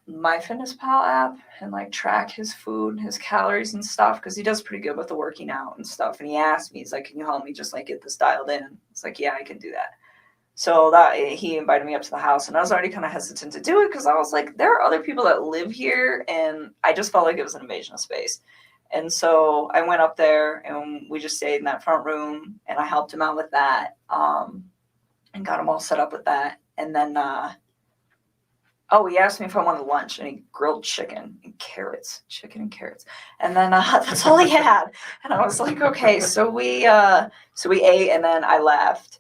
MyFitnessPal app and like track his food and his calories and stuff, because he does pretty good with the working out and stuff. And he asked me, he's like, can you help me just like get this dialed in? It's like, yeah, I can do that. So that he invited me up to the house, and I was already kind of hesitant to do it because I was like, there are other people that live here, and I just felt like it was an invasion of space. And so I went up there, and we just stayed in that front room, and I helped him out with that, and got him all set up with that. And then, he asked me if I wanted lunch, and he grilled chicken and carrots. And then that's all he had. And I was like, okay. So we ate, and then I left.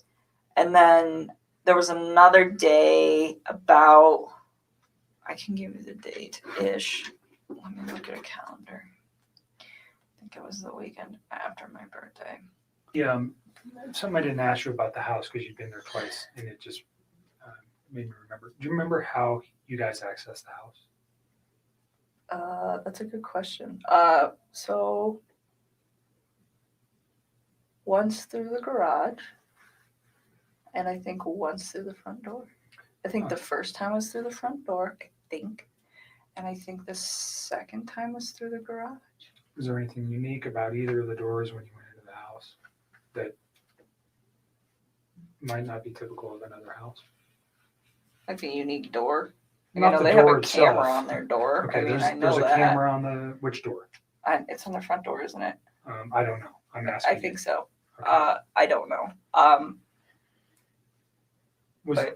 And then there was another day about, I can give you the date-ish. Let me look at a calendar. I think it was the weekend after my birthday. Yeah, something I didn't ask you about the house because you've been there twice, and it just made me remember. Do you remember how you guys accessed the house? That's a good question. So once through the garage, and I think once through the front door. I think the first time was through the front door, I think. And I think the second time was through the garage. Was there anything unique about either of the doors when you went into the house that might not be typical of another house? Like a unique door. Not the they have door a camera itself. on their door. Okay, I mean, there's I know a that. camera on the, which door? It's on their front door, isn't it? I don't know. I'm asking. I think so. Okay. I don't know.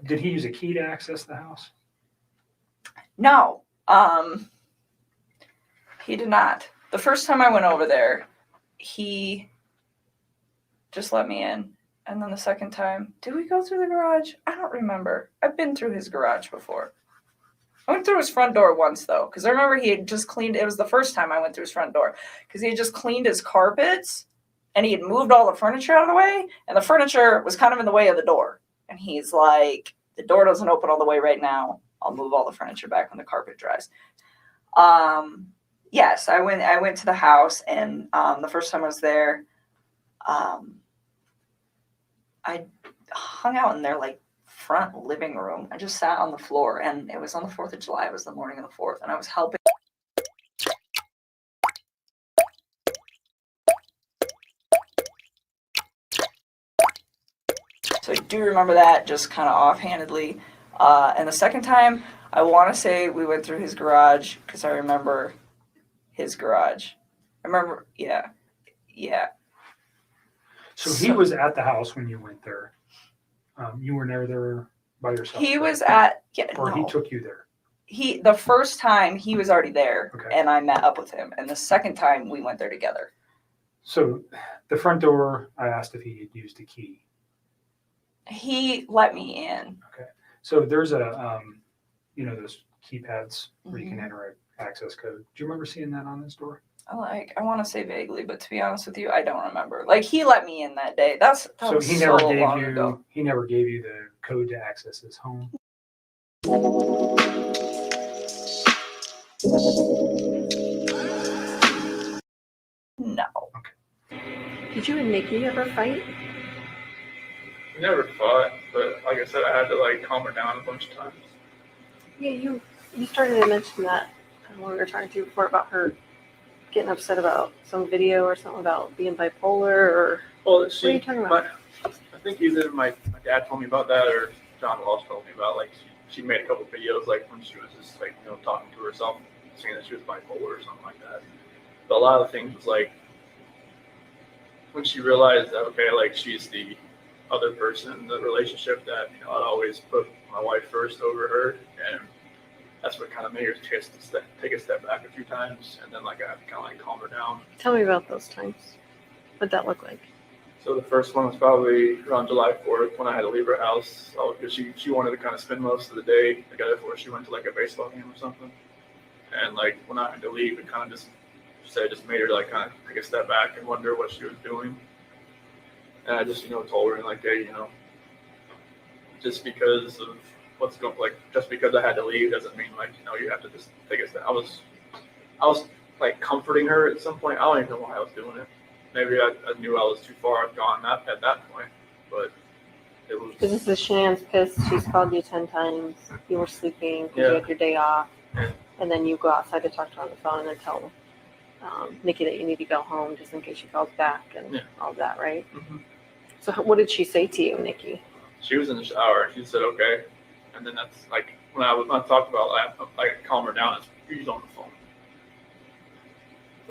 Did he use a key to access the house? No, he did not. The first time I went over there, he just let me in. And then the second time, did we go through the garage? I don't remember. I've been through his garage before. I went through his front door once, though, because I remember he had just cleaned. It was the first time I went through his front door, because he had just cleaned his carpets, and he had moved all the furniture out of the way, and the furniture was kind of in the way of the door. And he's like, the door doesn't open all the way right now. I'll move all the furniture back when the carpet dries. Yes, I went to the house, and the first time I was there, I hung out in their like front living room. I just sat on the floor, and it was on the 4th of July. It was the morning of the 4th, and I was helping. So I do remember that just kind of offhandedly. And the second time, I want to say we went through his garage because I remember his garage. I remember, yeah. So he was at the house when you went there. You were never there by yourself. He right? was at, Or no. he took you there. The first time he was already there, Okay. and I met up with him. And the second time we went there together. So the front door, I asked if he had used a key. He let me in. Okay. So there's a, those keypads where you can Mhm. enter an access code. Do you remember seeing that on this door? I want to say vaguely, but to be honest with you, I don't remember. Like, he let me in that day. That So was he never so gave long you ago. he never gave you the code to access his home. No. Did you and Nikki ever fight? We never fought, but like I said, I had to like calm her down a bunch of times. Yeah, you started to mention that when we were talking to you before about her getting upset about some video or something about being bipolar or Well, what are you talking about? I think either my dad told me about that or John Walsh told me about like she made a couple videos like when she was just like talking to herself, saying that she was bipolar or something like that. But a lot of the things was like when she realized that okay, like she's the other person in the relationship that I'd always put my wife first over her, and that's what kind of made her take a step back a few times, and then like I had to kind of like calm her down. Tell me about those times. What'd that look like? So the first one was probably around July 4th when I had to leave her house because she wanted to kind of spend most of the day together before she went to like a baseball game or something. And like when I had to leave, it kind of just made her like kind of take a step back and wonder what she was doing. And I just told her like, hey, just because of what's going just because I had to leave doesn't mean like you have to just take a step. I was like comforting her at some point. I don't even know why I was doing it. Maybe I knew I was too far gone at that point, but it was. Because this is Shanann's pissed. She's called you 10 times. You were sleeping because you had your day off. And then you go outside to talk to her on the phone and then tell Nikki that you need to go home just in case she calls back and all that, right? Mm-hmm. So what did she say to you, Nikki? She was in the shower and she said, okay. And then that's like, when I talked about I calm her down, she's on the phone.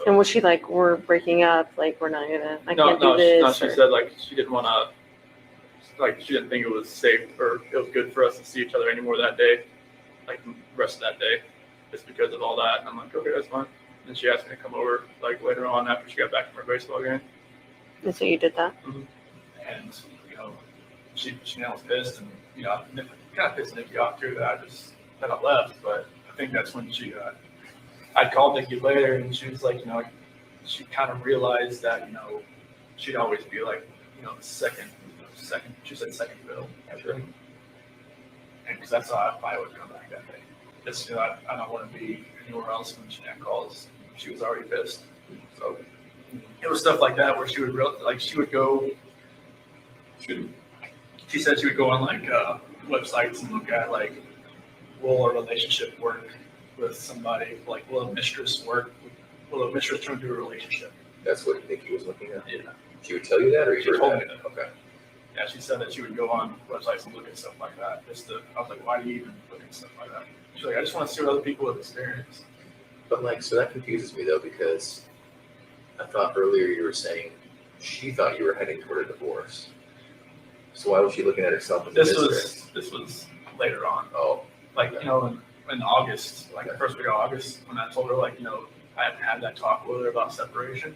And was she like, we're breaking up, like we're not gonna, I can't do No, this? she said like she didn't want to, like she didn't think it was safe or it was good for us to see each other anymore that day, like the rest of that day, just because of all that. And I'm like, okay, that's fine. And she asked me to come over like later on after she got back from her baseball game. And so you did that? Mm-hmm. And she was pissed, and kind of pissed Nikki off too that I left. But I think that's when I called Nikki later, and she was like, she kind of realized that she'd always be like the second. She said second fiddle, actually, and because that's how I would come back that day. Just I don't want to be anywhere else when Shanann calls. She was already pissed, so it was stuff like that where she would go. She said she would go on like websites and look at like will a relationship work with somebody, like will a mistress work? Will a mistress turn into a relationship? That's what Nikki was looking at? Yeah. She would tell you that, or you She heard told that? me that. Okay. Yeah, she said that she would go on websites and look at stuff like that. I was like, why do you even look at stuff like that? She's like, I just want to see what other people have experienced. But like, so that confuses me though, because I thought earlier you were saying she thought you were heading toward a divorce. So why was she looking at herself as a mistress? This was later on. Oh. Like, in August, like the first week of August, when I told her like, I hadn't had that talk with her about separation.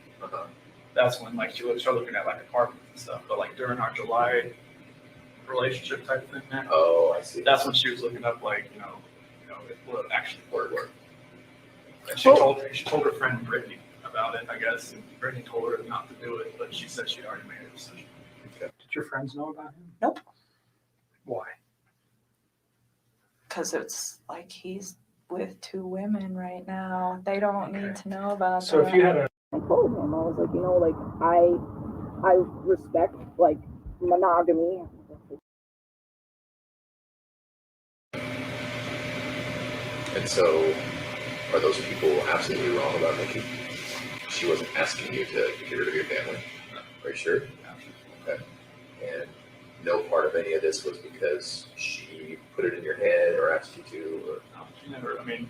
That's when like she started looking at like apartments and stuff. But like during our July relationship type thing there. Oh, I see. That's when she was looking up like, it would actually work. And she told her friend Brittany about it, I guess, and Brittany told her not to do it, but she said she'd already made a decision. Okay. Did your friends know about him? Nope. Why? Because it's like he's with 2 women right now. They don't need to know about So that. if you had a I told him, I was like, you know, like I respect like monogamy. And so, are those people absolutely wrong about Nikki? She wasn't asking you to get rid of your family. Are you sure? Okay. And no part of any of this was because she put it in your head or asked you to, or No, she never. I mean,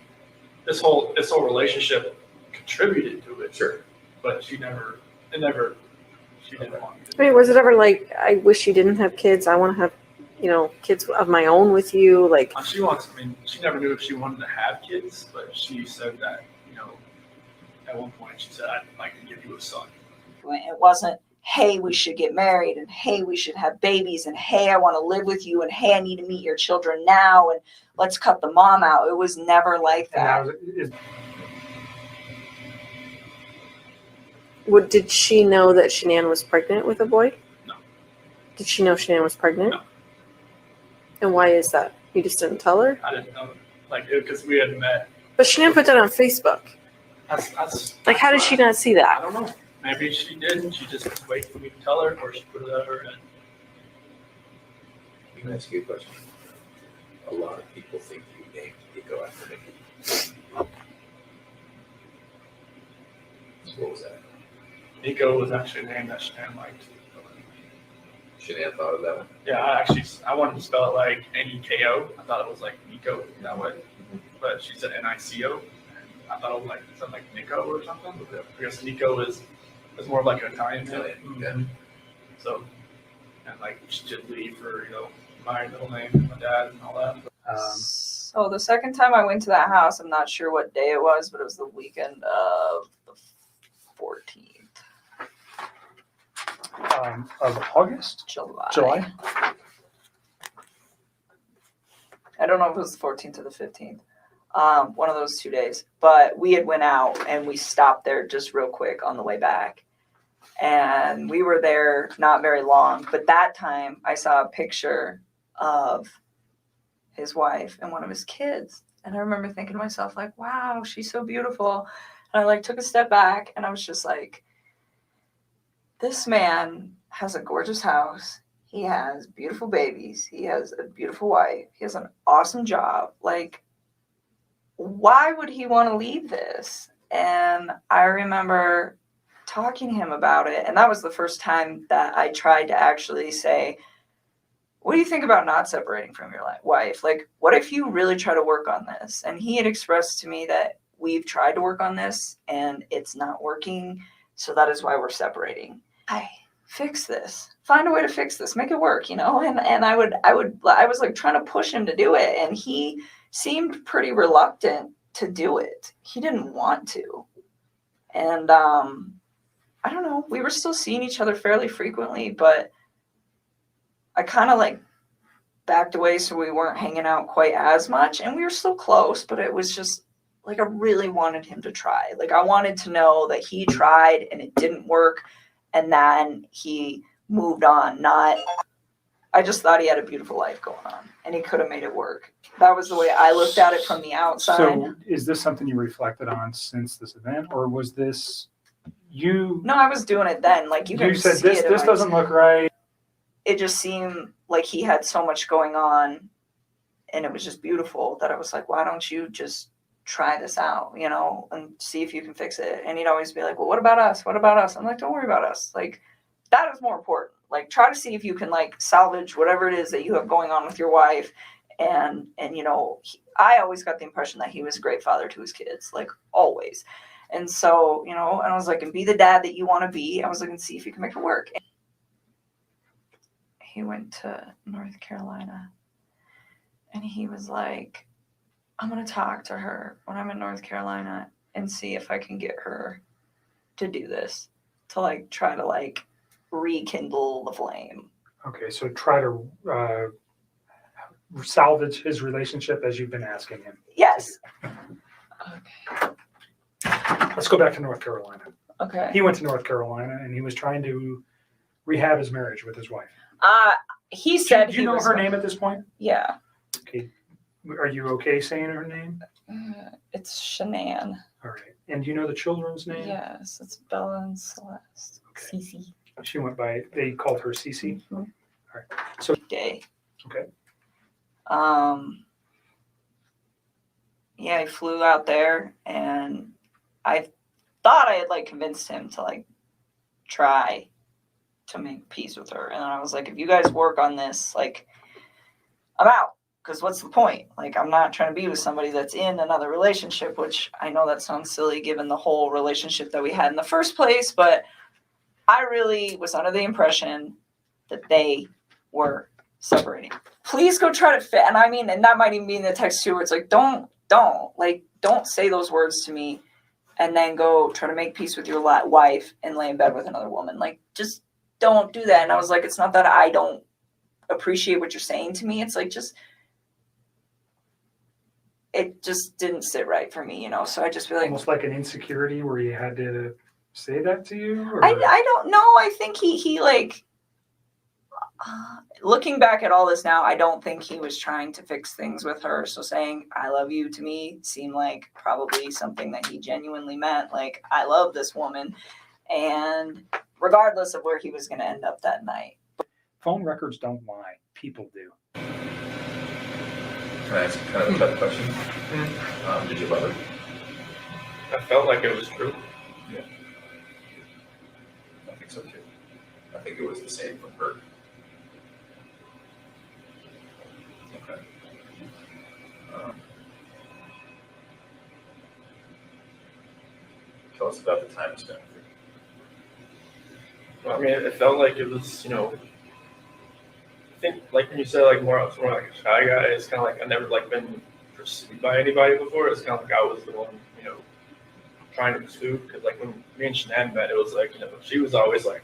this whole relationship contributed to it. Sure. But she didn't want me to. I mean, was it ever like, I wish you didn't have kids. I want to have, kids of my own with you. Like, She never knew if she wanted to have kids, but she said that, at one point she said, I'd like to give you a son. It wasn't, hey, we should get married, and hey, we should have babies, and hey, I want to live with you, and hey, I need to meet your children now, and let's cut the mom out. It was never like that. did she know that Shanann was pregnant with a boy? No. Did she know Shanann was pregnant? No. And why is that? You just didn't tell her? I didn't know, because we had met. But Shanann put that on Facebook. Like, how did she not see I that? don't know. Maybe she didn't. She just was waiting for me to tell her, or she put it out of her head. Can I ask you a question? A lot of people think you named Nico after Nikki. So what was that? Nico was actually a name that Shanann liked. Shanann thought of that one? Yeah, I wanted to spell it like N-E-K-O. I thought it was like Nico that way. But she said N-I-C-O. And I thought it was like something like Nico or something. I guess Nico is more of like an Italian name. Yeah. So, and like she did leave for, my middle name and my dad and all that. So the second time I went to that house, I'm not sure what day it was, but it was the weekend of the 14th. Of August? July. I don't know if it was the 14th or the 15th. One of those 2 days. But we had went out and we stopped there just real quick on the way back. And we were there not very long. But that time I saw a picture of his wife and one of his kids. And I remember thinking to myself, like, wow, she's so beautiful. And I took a step back and I was just like, this man has a gorgeous house. He has beautiful babies. He has a beautiful wife. He has an awesome job. Like, why would he want to leave this? And I remember talking to him about it. And that was the first time that I tried to actually say, what do you think about not separating from your wife? Like, what if you really try to work on this? And he had expressed to me that we've tried to work on this and it's not working. So that is why we're separating. I fix this, find a way to fix this, make it work, and I was like trying to push him to do it. And he seemed pretty reluctant to do it. He didn't want to. And, I don't know, we were still seeing each other fairly frequently, but I kind of backed away so we weren't hanging out quite as much. And we were still close, but it was just I really wanted him to try. I wanted to know that he tried and it didn't work. And then he moved on. I just thought he had a beautiful life going on and he could have made it work. That was the way I looked at it from the outside. So is this something you reflected on since this event, or was this you? No, I was doing it then. You said this doesn't look right. It just seemed like he had so much going on and it was just beautiful that I was like, why don't you just try this out, and see if you can fix it. And he'd always be like, well, what about us? What about us? I'm like, don't worry about us. That is more important. Try to see if you can salvage whatever it is that you have going on with your wife. And I always got the impression that he was a great father to his kids, always. And so, and I was like, and be the dad that you want to be. I was looking to see if you can make it work. And he went to North Carolina and he was like, I'm going to talk to her when I'm in North Carolina and see if I can get her to do this, to try to rekindle the flame. Okay, so try to salvage his relationship as you've been asking him. Yes. Okay. Let's go back to North Carolina. Okay. He went to North Carolina and he was trying to rehab his marriage with his wife. He said Do you know her name at this point? Yeah. Okay. Are you okay saying her name? It's Shanann. All right. And do you know the children's name? Yes, it's Bella and Celeste. Okay. Cece. She went by, they called her Cece. Mhm. All right. So, Day. okay. Yeah, I flew out there and I thought I had like convinced him to like try to make peace with her. And I was like, if you guys work on this, like I'm out. Because what's the point? Like, I'm not trying to be with somebody that's in another relationship, which I know that sounds silly given the whole relationship that we had in the first place, but I really was under the impression that they were separating. Please go try to fit. And I mean, and that might even be in the text too, where it's like, don't say those words to me and then go try to make peace with your wife and lay in bed with another woman. Like, just don't do that. And I was like, it's not that I don't appreciate what you're saying to me. It's like, it just didn't sit right for me, so I just feel like Almost like an insecurity where you had to say that to you? Or? I don't know. I think he like, looking back at all this now, I don't think he was trying to fix things with her. So saying I love you to me seemed like probably something that he genuinely meant. Like, I love this woman, and regardless of where he was going to end up that night. Phone records don't lie. People do. Can I ask kind of a tough question? Did you love her? I felt like it was true. Yeah. I think so too. I think it was the same for her. Okay. Tell us about the time you spent with her. I mean, it felt like it was, I think, like when you said, like I was more like a shy guy, it's kind of like I've never like been pursued by anybody before. It's kind of like I was the one, trying to pursue. Because like when me and Shanann met, it was like, she was always like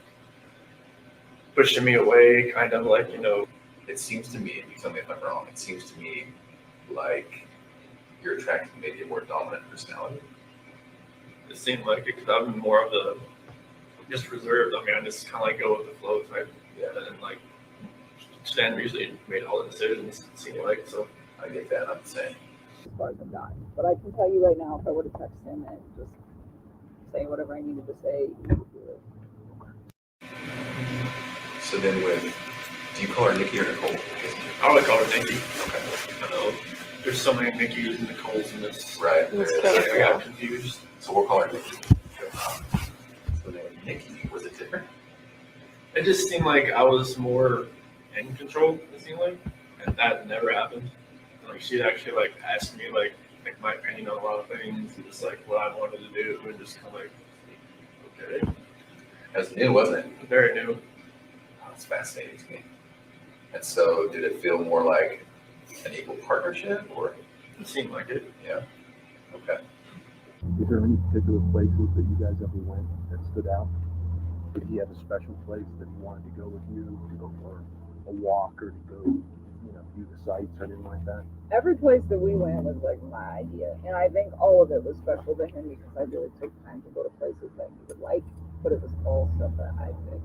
pushing me away, kind of like, It seems to me, and you tell me if I'm wrong, it seems to me like you're attracted to maybe a more dominant personality. it seemed like it could have been more of the just reserved. I mean, I just kind of like go with the flow type. Yeah, and like Stan usually made all the decisions, it seemed like, so. I get that, I'm saying. As far as I've gotten. But I can tell you right now, if I were to text him and just say whatever I needed to say, he would do it. So then do you call her Nikki or Nicole? I would call her Nikki. Okay. I know there's so many Nickies and Nicoles in this. Right. I got confused. So we'll call her Nikki. So then Nikki, was it different? It just seemed like I was more in control, it seemed like. And that never happened. Like, she'd actually like ask me like my opinion on a lot of things and just like what I wanted to do, and just kind of like, okay. That was new, wasn't it? Very new. Oh, that's fascinating to me. And so did it feel more like an equal partnership, or? It seemed like it. Yeah. Okay. Is there any particular places that you guys ever went that stood out? Did he have a special place that he wanted to go with you, to go for a walk or to go, view the sights or anything like that? Every place that we went was like my idea. And I think all of it was special to him because I really took time to go to places that he would like, but it was all stuff that I picked.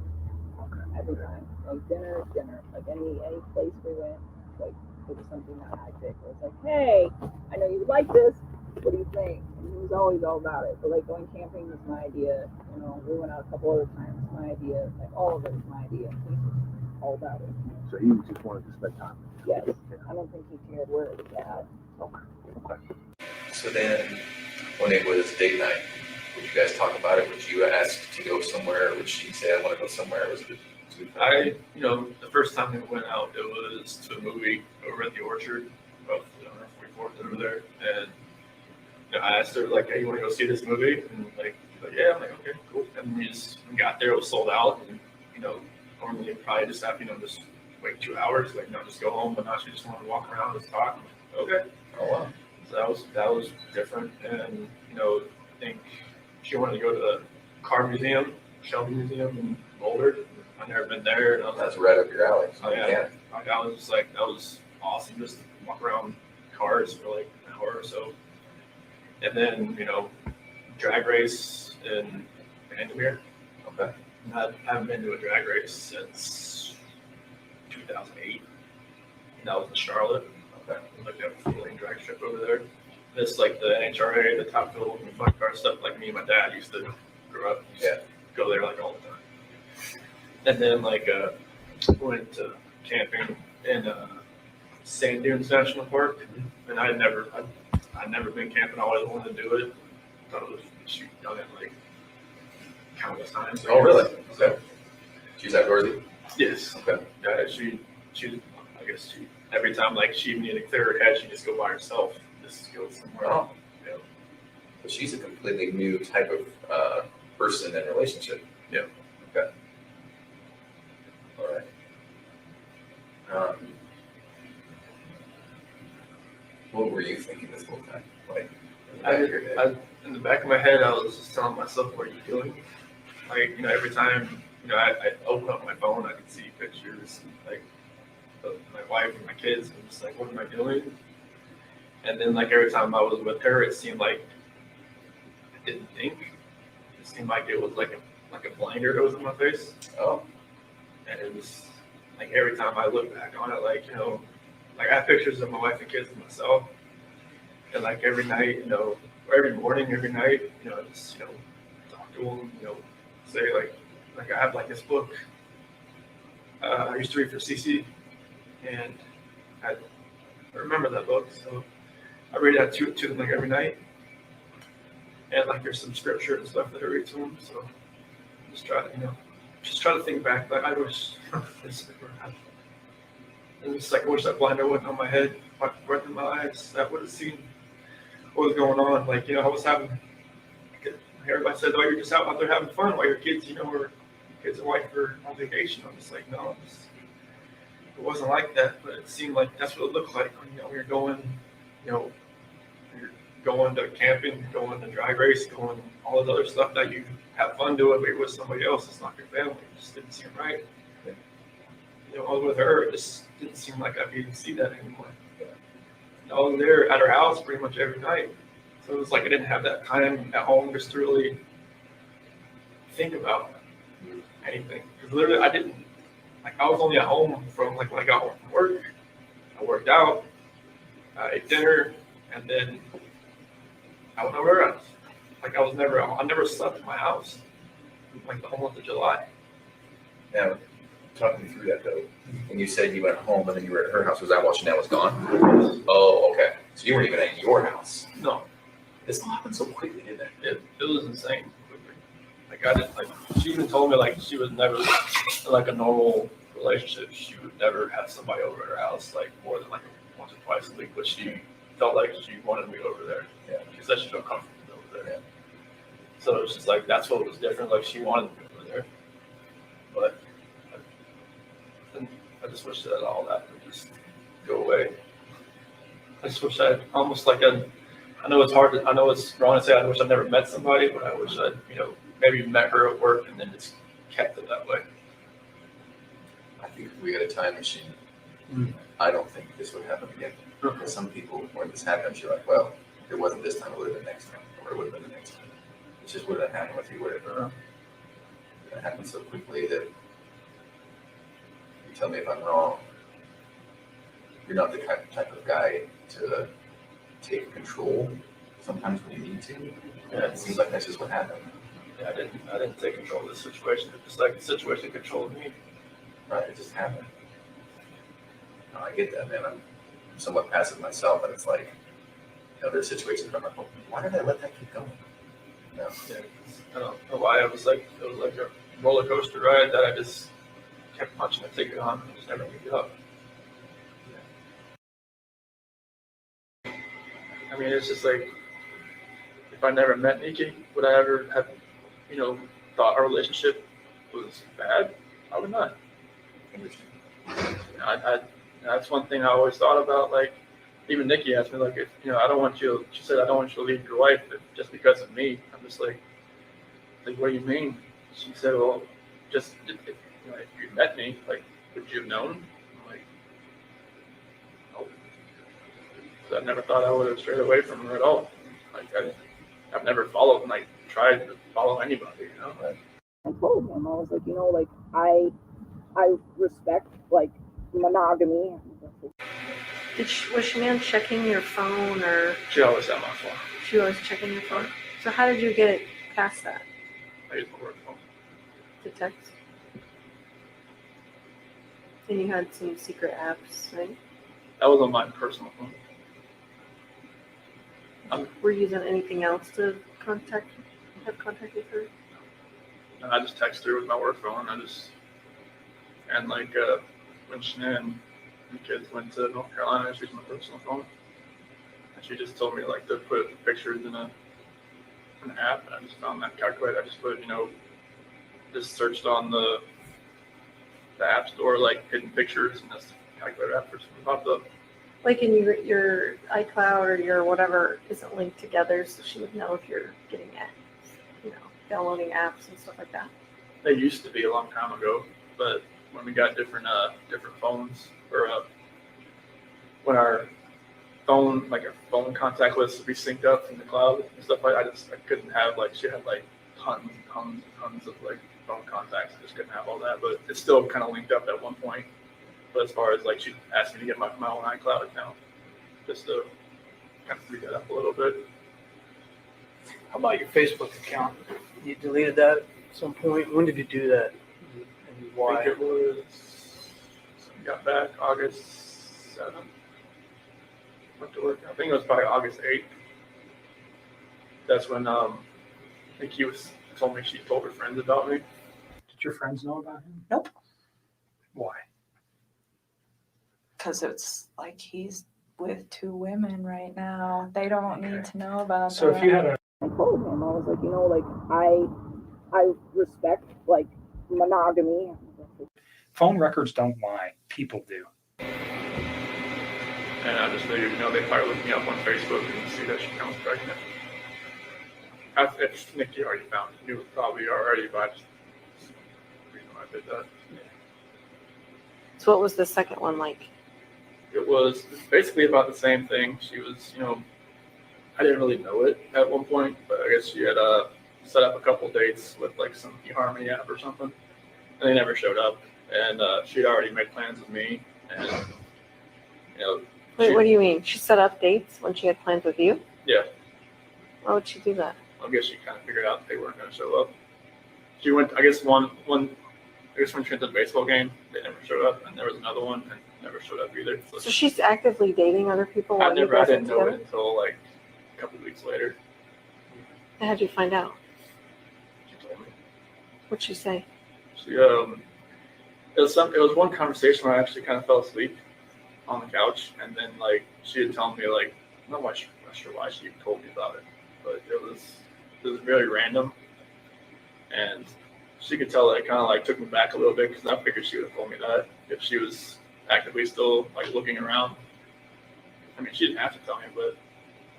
Okay. Every time. Like dinner. Like any place we went, like it was something that I picked. It was like, hey, I know you would like this. What do you think? And he was always all about it. But like going camping was my idea. We went out a couple other times. My idea. Like all of it was my idea. He was all about it. So he just wanted to spend time with you? Yes. I don't think he cared where it was at. Okay. So then when it was date night, would you guys talk about it? Would you ask to go somewhere? Would she say, I want to go somewhere? Was it The first time we went out, it was to a movie over at the Orchard, about 44th over there, and I asked her like, "Hey, you want to go see this movie?" And like, yeah, I'm like, okay, cool. And we got there, it was sold out, and normally probably just have just wait 2 hours, like just go home, but now she just wanted to walk around and talk. Okay. Oh wow. So that was different, and I think she wanted to go to the car museum, Shelby Museum in Boulder. I've never been there, and That's right up your alley. Oh yeah. I was just like, that was awesome, just to walk around cars for like an hour or so. And then, drag race in Vandermeer. Okay. I haven't been to a drag race since 2008. And that was in Charlotte. Like a full-lane drag strip over there. This like the NHRA, the Top Fuel, and fun car stuff. Like me and my dad used to grow up. Go there like all the time. And then like went to camping in Sand Dunes National Park, and I'd never been camping. I always wanted to do it. Thought it was shoot done it like countless times. Oh, really? Okay. She's outdoorsy? Yes. Okay. Yeah, she every time like she needed to clear her head, she'd just go by herself, just go somewhere. Oh. Yeah. But she's a completely new type of person and relationship. Yeah. Okay. All right. What were you thinking this whole time? Like, in the back of my head, I was just telling myself, "What are you doing?" Like, every time, I open up my phone, I could see pictures, like, of my wife and my kids. I'm just like, "What am I doing?" And then, like, every time I was with her, it seemed like I didn't think. It seemed like it was like a blinder that was in my face. Oh. And it was like every time I look back on it, like, like I have pictures of my wife and kids and myself. And like every night, or every morning, every night, just, talk to them, say like I have like this book I used to read for CC, and I remember that book, so I read that to them like every night. And like there's some scripture and stuff that I read to them, so just try to think back. Like I wish this never happened. And it's like I wish that blinder wasn't on my head, right in my eyes. That would have seen what was going on. Like I was having. Everybody said, "Oh, you're just out there having fun while your kids, or kids and wife are on vacation." I'm just like, no, it wasn't like that. But it seemed like that's what it looked like when you're going, you're going to camping, going to drag race, going all this other stuff that you have fun doing, but you're with somebody else. It's not your family. It just didn't seem right. I was with her. It just didn't seem like I could even see that anymore. I was there at her house pretty much every night. So it was like I didn't have that time at home just to really think about anything. Because literally I didn't, I was only at home from when I got home from work. I worked out, I ate dinner, and then I went over else. I never slept in my house from the whole month of July. Now, talk me through that though. When you said you went home and then you were at her house, was that while Chanel was gone? Oh, okay. So you weren't even at your house? No. This all happened so quickly, didn't it? It was insane quickly. She even told me she was never a normal relationship. She would never have somebody over at her house more than once or twice a week. But she felt like she wanted me over there. Yeah. She said she felt comfortable over there. Yeah. So it was just that's what was different. She wanted me over there. But I just wish that all that would just go away. I just wish I almost I know it's hard. I know it's wrong to say I wish I'd never met somebody, but I wish I'd, maybe met her at work and then just kept it that way. I think if we had a time machine, I don't think this would happen again. Because some people, when this happens, you're like, well, if it wasn't this time, it would have been next time, or it would have been the next time. It just wouldn't have happened with you, would it? It happened so quickly that you tell me if I'm wrong. You're not the type of guy to take control sometimes when you need to. Yeah, it seems like that's just what happened. Yeah, I didn't take control of the situation. It's just the situation controlled me. Right, it just happened. No, I get that, man. I'm somewhat passive myself, and it's there's situations where I'm like, why did I let that keep going? No. Yeah, I don't know why. It was like a roller coaster ride that I just kept punching the ticket on and just never picked it up. I mean, it's just if I never met Nikki, would I ever have, thought our relationship was bad? I would not. That's one thing I always thought about. Even Nikki asked me, if, I don't want you, she said, I don't want you to leave your wife just because of me. I'm just like, what do you mean? She said, well, just, if you met me, would you have known? I'm like, no. I never thought I would have strayed away from her at all. I've never followed and tried to follow anybody, I told him, I was like, I respect monogamy. Was Shanann checking your phone, or She always had my phone. she was checking your phone? So how did you get it past that? I used my work phone. To text? And you had some secret apps, right? That was on my personal phone. Were you using anything else to have contact with her? And I just texted her with my work phone. And like when Shanann and the kids went to North Carolina, she used my personal phone. And she just told me like to put pictures in an app, and I just found that calculator. I just put, just searched on the app store, like hidden pictures, and this calculator app first popped up. Like in your iCloud or your whatever isn't linked together, so she would know if you're getting apps, downloading apps and stuff like that. They used to be a long time ago, but when we got different phones, or when our phone contact list would be synced up from the cloud and stuff like that, I couldn't have, she had tons of phone contacts. I just couldn't have all that, but it's still kind of linked up at one point. But as far as she asked me to get my own iCloud account, just to kind of free that up a little bit. How about your Facebook account? You deleted that at some point. When did you do that? And why? I think it was, I got back August 7th. Went to work. I think it was probably August 8th. That's when I think he told me she told her friends about me. Did your friends know about him? Nope. Why? Because it's like he's with 2 women right now. They don't need to know about So that. if you had a I told him, I was like, I respect monogamy. phone records don't lie, people do. And I just figured, they probably looked me up on Facebook and see that she was pregnant. If Nikki already found it, knew it probably already, but I just reason why I did that. So what was the second one like? It was basically about the same thing. She was, I didn't really know it at one point, but I guess she had set up a couple dates with some eHarmony app or something, and they never showed up. And she'd already made plans with me, and Wait, what do you mean? She set up dates when she had plans with you? Yeah. Why would she do that? I guess she kind of figured out that they weren't going to show up. She went, I guess when she went to the baseball game, they never showed up, and there was another one and never showed up either. So she's actively dating other people I while you guys are didn't know together? it until a couple of weeks later. How'd you find out? She told me. What'd she say? She it was one conversation where I actually kind of fell asleep on the couch, and then she had told me I'm not sure why she told me about it, but it was very random, and she could tell that it kind of took me back a little bit, because I figured she would have told me that if she was actively still looking around. I mean, she didn't have to tell me, but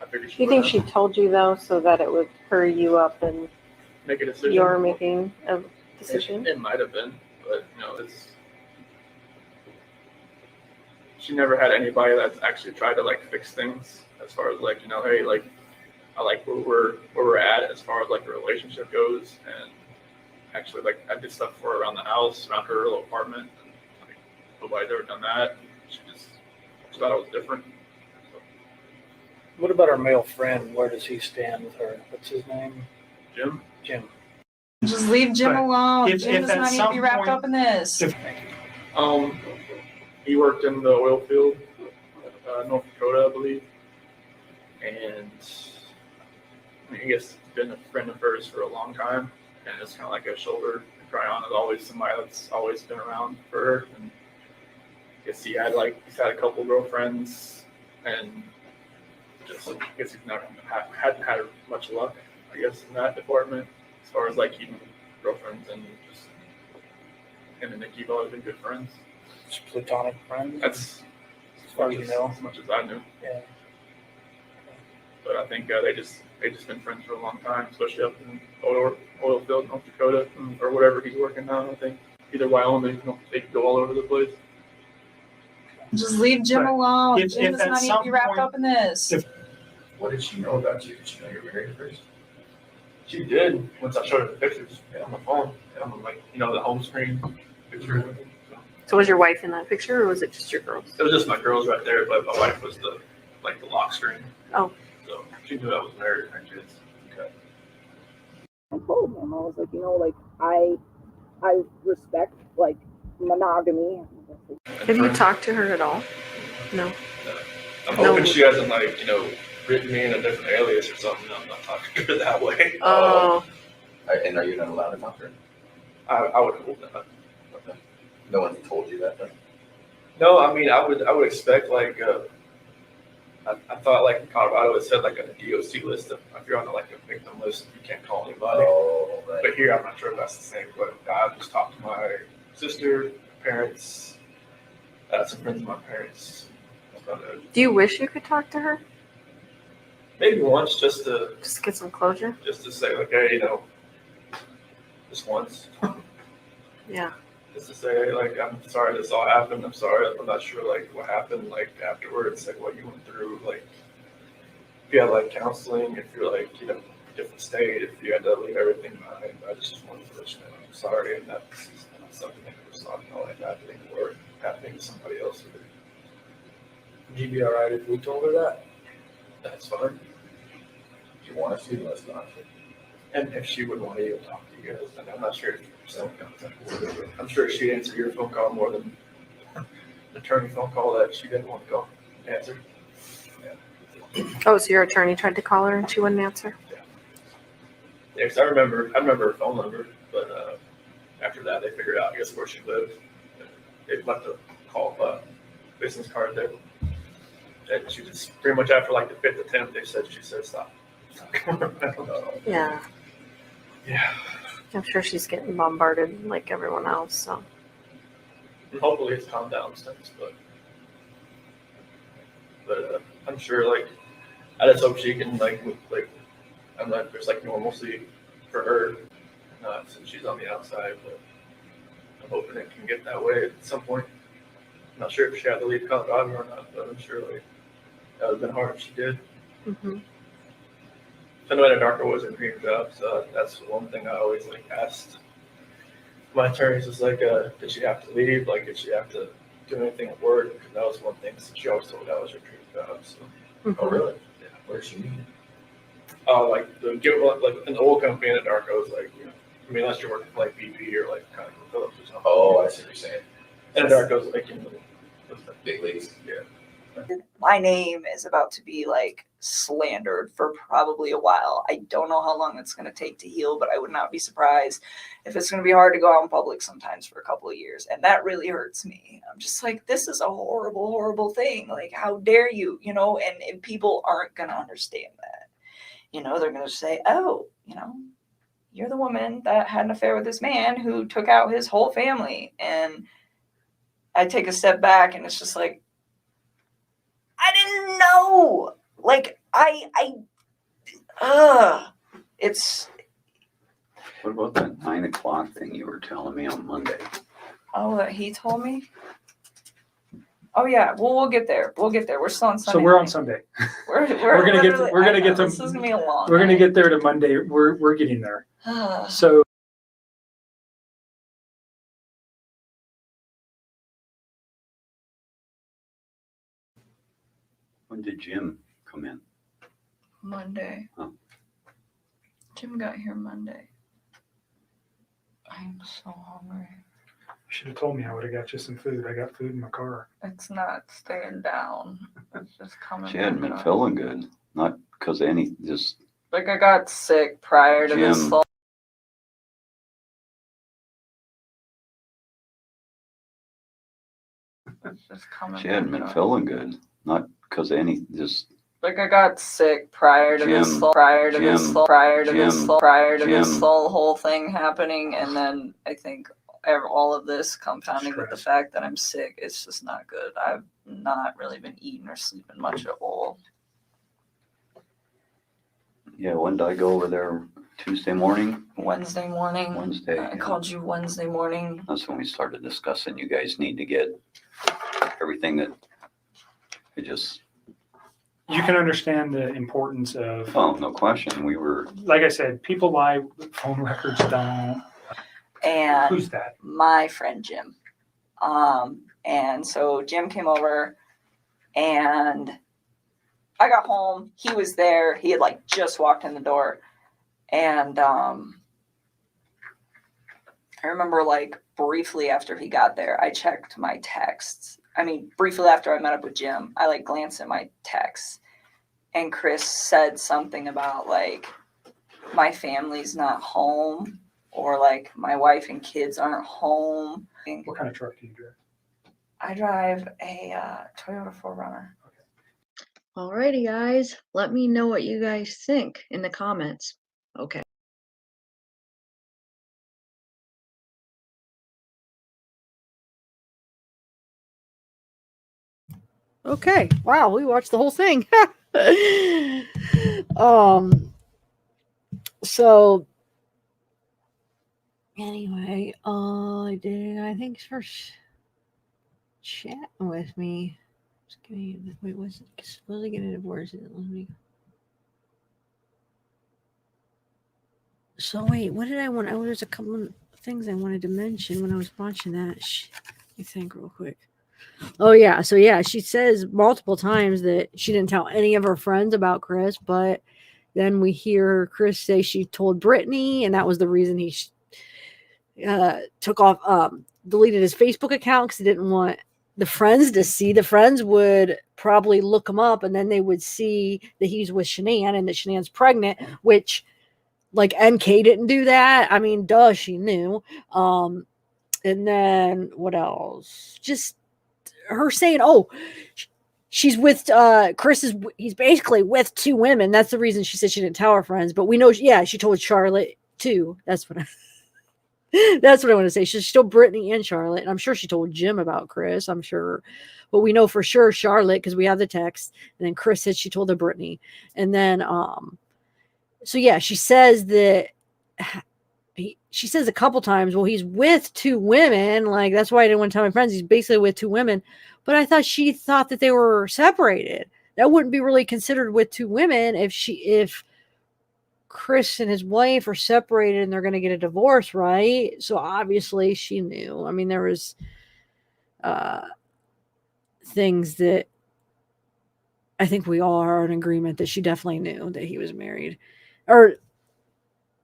I figured she Do you think would she told you though so that it would hurry you up and make a decision. you're making a decision? It might have been, but she never had anybody that's actually tried to fix things as far as hey, I like where we're at as far as the relationship goes, and actually I did stuff for her around the house, around her little apartment. And, nobody's ever done that. She thought it was different. What about our male friend? Where does he stand with her? What's his name? Jim. Just leave Jim But alone. if Jim does at not need to some be wrapped point- up in this. He worked in the oil field, North Dakota, I believe, and I guess he's been a friend of hers for a long time, and it's kind of like a shoulder to cry on. There's always somebody that's always been around for her, and I guess he's had a couple girlfriends, and just I guess he's hadn't had much luck, I guess, in that department as far as keeping girlfriends, and just him and Nikki have always been good friends. Just platonic friends? That's as far as you know. as much as I knew. Yeah. But I think they just been friends for a long time, especially up in oil field, North Dakota, or whatever he's working now. I think either Wyoming, they could go all over the place. Just leave Jim But alone. if Jim does at not need to some be wrapped point- up in this. What did she know about you? Did she know you're married first? She did once I showed her the pictures on the phone, and I'm the home screen picture. So was your wife in that picture, or was it just your girls? It was just my girls right there, but my wife was the lock screen. Oh. So she knew I was married and had kids. Okay. I told him, I was like, you know, like I respect like monogamy. Have you talked to her at all? No. I'm hoping she hasn't written me in a different alias or something. I'm not talking to her that way. Oh. And are you not allowed to talk to her? I would hope not. Okay. No one told you that then? No, I mean I would expect I thought in Colorado it said a DOC list of if you're on a victim list you can't call anybody. Oh, right. But here I'm not sure if that's the same. But I just talked to my sister, parents, some friends of my parents. Do you wish you could talk to her? Maybe once just to get some closure. Just to say hey, just once. Yeah. Just to say I'm sorry this all happened. I'm sorry. I'm not sure what happened afterwards. What you went through. If you had counseling. If you're different state. If you had to leave everything behind. I just wanted to let you know I'm sorry, and that's not something that was not happening or happening to somebody else. Would you be all right if we told her that? That's fine. If you want us to, let's not. And if she would want to even talk to you guys, then I'm not sure if you're still in contact with her. But I'm sure she'd answer your phone call more than the attorney phone call that she didn't want to go answer. Yeah. Oh, so your attorney tried to call her and she wouldn't answer? Yeah, because I remember her phone number, but after that they figured out, I guess, where she lived. They left a business card there. And she just pretty much after the fifth attempt, she said stop. Yeah. Yeah. I'm sure she's getting bombarded like everyone else. So. And hopefully it's calmed down since, but I'm sure I just hope she can I'm not there's normalcy for her, not since she's on the outside, but I'm hoping it can get that way at some point. I'm not sure if she had to leave Colorado or not, but I'm sure that would have been hard if she did. Mm-hmm. I know Anadarko was her dream job, so that's one thing I always asked my attorneys is did she have to leave? Did she have to do anything at work? Because that was one thing she always told me that was her dream job. So. Mm-hmm. Oh really? Yeah. Where did she meet? An oil company in Anadarko is unless you're working for BP or ConocoPhillips or something. Oh, I see what you're saying. Anadarko's big leagues. Yeah. My name is about to be slandered for probably a while. I don't know how long it's going to take to heal, but I would not be surprised if it's going to be hard to go out in public sometimes for a couple of years. And that really hurts me. I'm just this is a horrible, horrible thing. How dare you, and people aren't going to understand that. They're going to say, oh, you're the woman that had an affair with this man who took out his whole family. And I take a step back and it's just I didn't know. It's. What about that 9 o'clock thing you were telling me on Monday? Oh, that he told me? Oh yeah, well we'll get there. We're still on Sunday. So we're night. on Sunday. We're gonna get to this is gonna be a long. We're gonna get there to Monday. We're getting there. night. So When did Jim come in? Monday. Oh. Jim got here Monday. I'm so hungry. you should have told me. I would have got you some food. I got food in my car. It's not staying down. It's just coming. She hadn't back been up. feeling good. Not because of any, just I got sick prior to this. Jim. It's just coming. She hadn't back been up. feeling good. Not because of any, just I got sick prior to this. Jim. Prior to this. Jim. Prior to this. Jim. Prior to this Jim. whole thing happening, and then I think all of this compounding with the fact that I'm sick, it's just not good. I've not really been eating or sleeping much at all. yeah. When did I go over there? Tuesday morning? Wednesday morning. Wednesday. I yeah. called you Wednesday morning. That's when we started discussing. You guys need to get everything that it just. You can understand the importance of. Oh, no question. We were. Like I said, people lie. Phone records don't. And Who's that? my friend Jim. And so Jim came over and I got home. He was there. He had like just walked in the door. And I remember like briefly after he got there, I checked my texts. I mean, briefly after I met up with Jim, I like glanced at my texts and Chris said something about like, my family's not home or like my wife and kids aren't home. What kind of truck do you drive? I drive a Toyota 4Runner. Alrighty, guys. Let me know what you guys think in the comments. Okay. Okay. Wow, we watched the whole thing. So anyway, I think for chatting with me. Wait, was it supposedly getting divorced? Let me. So wait, what did I want? There's a couple of things I wanted to mention when I was watching that. Let me think real quick. Oh yeah, so yeah, she says multiple times that she didn't tell any of her friends about Chris, but then we hear Chris say she told Brittany, and that was the reason he took off, deleted his Facebook account because he didn't want the friends to see. The friends would probably look him up, and then they would see that he's with Shanann and that Shanann's pregnant, which like NK didn't do that. I mean, duh, she knew. And then what else? Just her saying, "Oh, she's with Chris he's basically with two women." That's the reason she said she didn't tell her friends. But we know, yeah, she told Charlotte too. That's what I want to say. She told Brittany and Charlotte, and I'm sure she told Jim about Chris. I'm sure, but we know for sure Charlotte because we have the text. And then Chris said she told her Brittany, and then so yeah, she says that. She says a couple times, well, he's with two women. Like, that's why I didn't want to tell my friends. He's basically with two women. But I thought she thought that they were separated. That wouldn't be really considered with two women if Chris and his wife are separated and they're going to get a divorce, right? So obviously she knew. I mean, there was things that I think we all are in agreement that she definitely knew that he was married. Or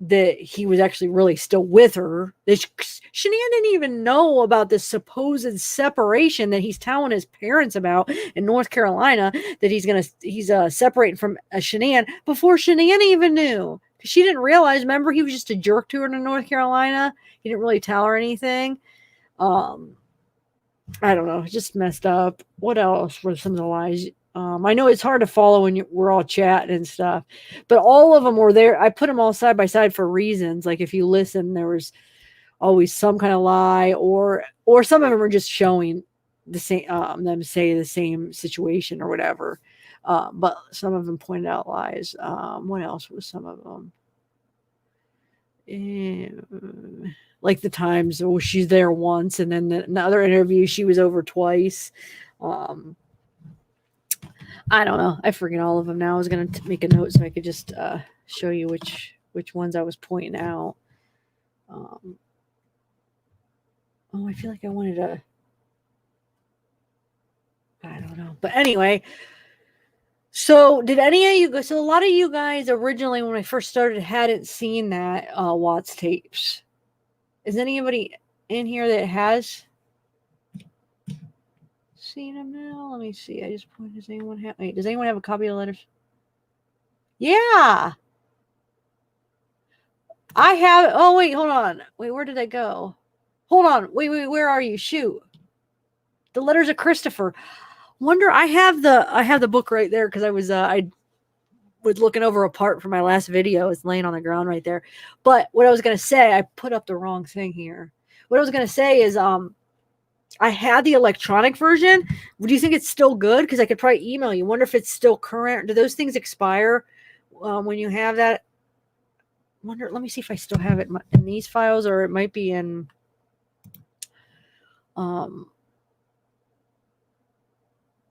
that he was actually really still with her. That Shanann didn't even know about this supposed separation that he's telling his parents about in North Carolina, that he's separating from Shanann before Shanann even knew. She didn't realize, remember, he was just a jerk to her in North Carolina. He didn't really tell her anything. I don't know, just messed up. What else were some of the lies? I know it's hard to follow when we're all chatting and stuff, but all of them were there. I put them all side by side for reasons. Like if you listen, there was always some kind of lie, or some of them are just showing the same them say the same situation or whatever. But some of them pointed out lies. What else was some of them? Like the times, oh, she's there once, and then the other interview she was over twice. I don't know. I forget all of them now. I was going to make a note so I could just show you which ones I was pointing out. Oh, I feel like I wanted to. I don't know. But anyway, so did any of you go? So a lot of you guys originally, when I first started, hadn't seen that Watts tapes. Is anybody in here that has seen them now? Let me see. I just pointed. Does anyone have? Wait, does anyone have a copy of the letters? Yeah, I have. Oh wait, hold on. Wait, where did I go? Hold on. Wait. Where are you? Shoot. The letters of Christopher. Wonder. I have the book right there because I was looking over a part from my last video. It's laying on the ground right there. But what I was gonna say, I put up the wrong thing here. What I was gonna say is I had the electronic version. Do you think it's still good? Because I could probably email you. Wonder if it's still current. Do those things expire when you have that? Wonder. Let me see if I still have it in these files, or it might be in. I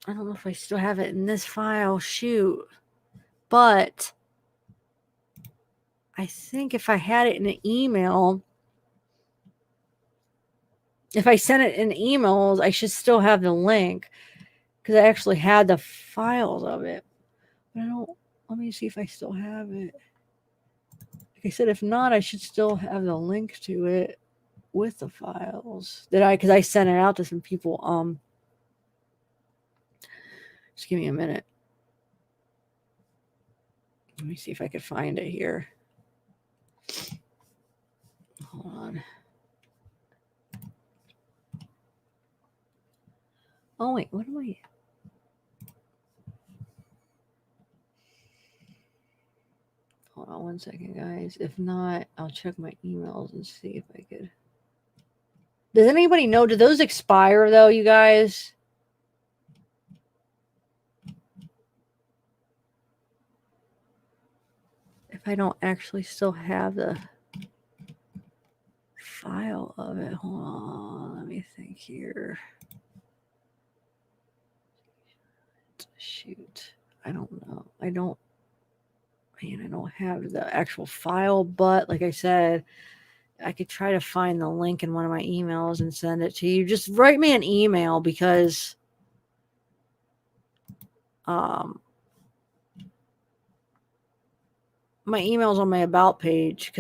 don't know if I still have it in this file. Shoot, but I think if I had it in an email. if I sent it in emails, I should still have the link because I actually had the files of it. But I don't. Let me see if I still have it. Like I said, if not, I should still have the link to it with the files. Because I sent it out to some people. Just give me a minute. Let me see if I could find it here. Hold on. Oh wait, what am I? Hold on one second, guys. If not, I'll check my emails and see if I could. Does anybody know? Do those expire though, you guys? If I don't actually still have the file of it, hold on. Let me think here. Shoot, I don't know. I don't have the actual file, but like I said, I could try to find the link in one of my emails and send it to you. Just write me an email because my email's on my about page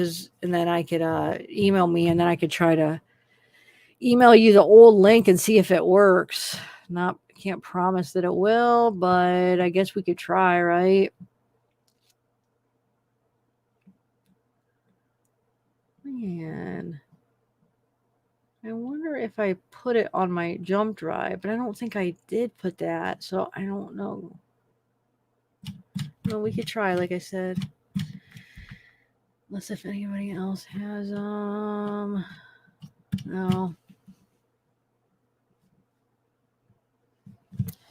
and then I could email me and then I could try to email you the old link and see if it works. Can't promise that it will, but I guess we could try, right? Man, I wonder if I put it on my jump drive, but I don't think I did put that, so I don't know. No, we could try, like I said. Unless if anybody else has no.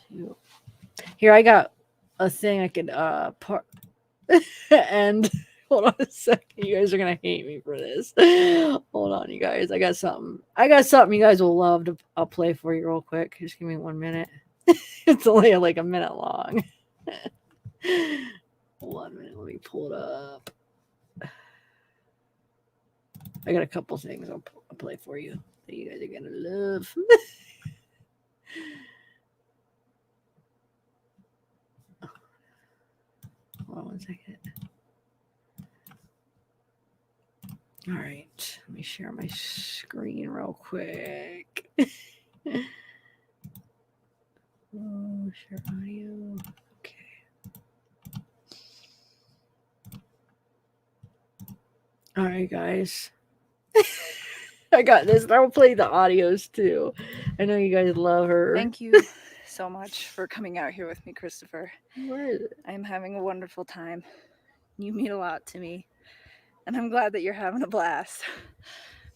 Shoot. Here, I got a thing I could and hold on a second. You guys are gonna hate me for this. Hold on, you guys. I got something you guys will love I'll play for you real quick. Just give me 1 minute. It's only like a minute long. 1 minute, let me pull it up. I got a couple things I'll play for you that you guys are gonna love. Hold on 1 second. All right, let me share my screen real quick. Share audio. Okay. All right, guys. I got this. I will play the audios too. I know you guys love her. Thank you so much for coming out here with me, Christopher. Where is it? I'm having a wonderful time. You mean a lot to me. And I'm glad that you're having a blast.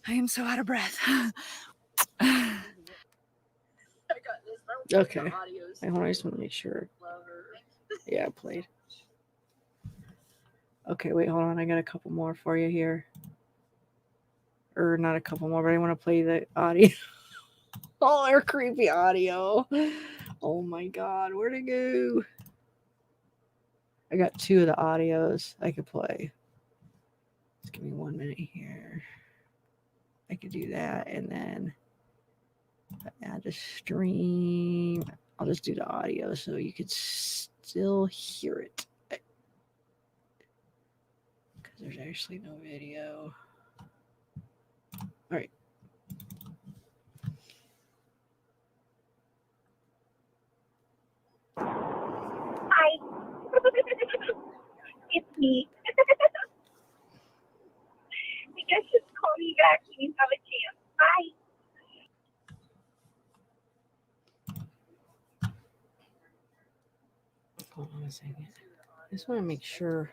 I am so out of breath. Okay. I just want to make sure. Yeah, I played. Okay, wait, hold on. I got a couple more for you here. Or not a couple more, but I want to play the audio. Oh, they're creepy audio. Oh my God, where'd it go? I got 2 of the audios I could play. Just give me 1 minute here. I could do that, and then add the stream. I'll just do the audio so you could still hear it. Because there's actually no video. All right. Hi. It's me. I guess just call me back when you have a chance. Bye. Hold on a second. I just want to make sure.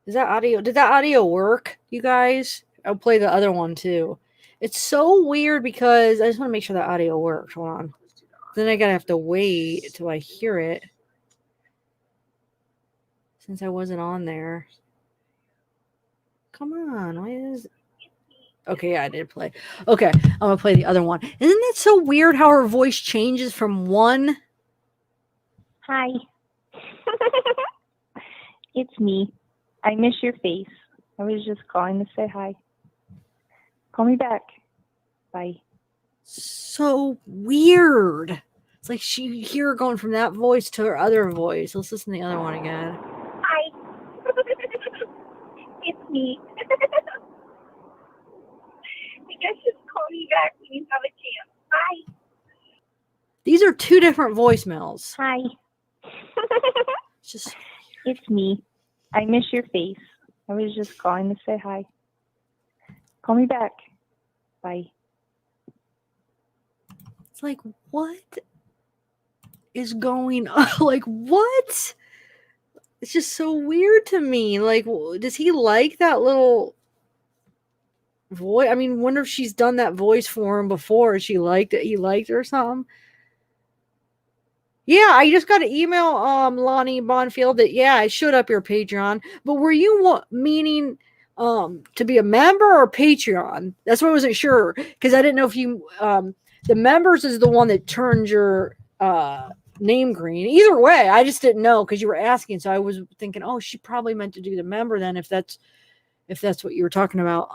Did that audio work, you guys? I'll play the other one too. It's so weird because I just want to make sure that audio works. Hold on. Then I gotta have to wait till I hear it. Since I wasn't on there. Come on. Why is Okay, yeah, I did play. Okay, I'm gonna play the other one. Isn't that so weird how her voice changes from one? Hi. It's me. I miss your face. I was just calling to say hi. Call me back. Bye. So weird. It's like you hear her going from that voice to her other voice. Let's listen to the other one again. Hi. It's me. I guess just call me back when you have a chance. Bye. These are two different voicemails. Hi. Just It's me. I miss your face. I was just calling to say hi. Call me back. Bye. It's like, what is going on? Like, what? It's just so weird to me. Like, does he like that little voice? I mean, wonder if she's done that voice for him before. She liked it. He liked it or something. Yeah, I just got an email, Lonnie Bonfield, that I showed up your Patreon. But were you meaning to be a member or Patreon? That's what I wasn't sure, because I didn't know if you the members is the one that turns your name green. Either way, I just didn't know because you were asking, so I was thinking, oh, she probably meant to do the member then, if that's what you were talking about.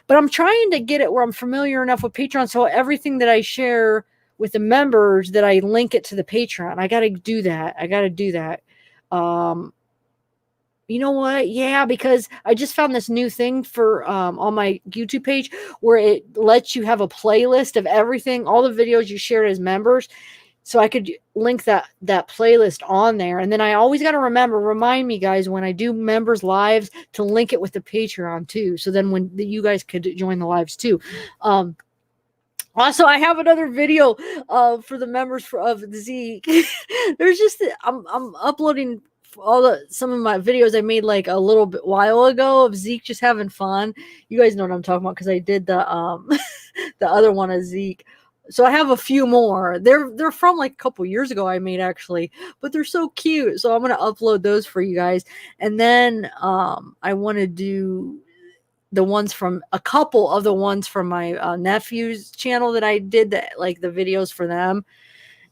But I'm trying to get it where I'm familiar enough with Patreon, so everything that I share with the members, that I link it to the Patreon. I got to do that. You know what? Yeah, because I just found this new thing for on my YouTube page where it lets you have a playlist of everything, all the videos you shared as members. So I could link that playlist on there. And then I always got to remind me, guys, when I do members lives, to link it with the Patreon too. So then when you guys could join the lives too. Also, I have another video for the members of Zeke. There's just I'm uploading some of my videos I made like a little bit while ago of Zeke just having fun. You guys know what I'm talking about because I did the the other one of Zeke. So I have a few more. They're from like a couple years ago I made actually, but they're so cute. So I'm gonna upload those for you guys, and then I want to do the ones from a couple of the ones from my nephew's channel that I did that, like the videos for them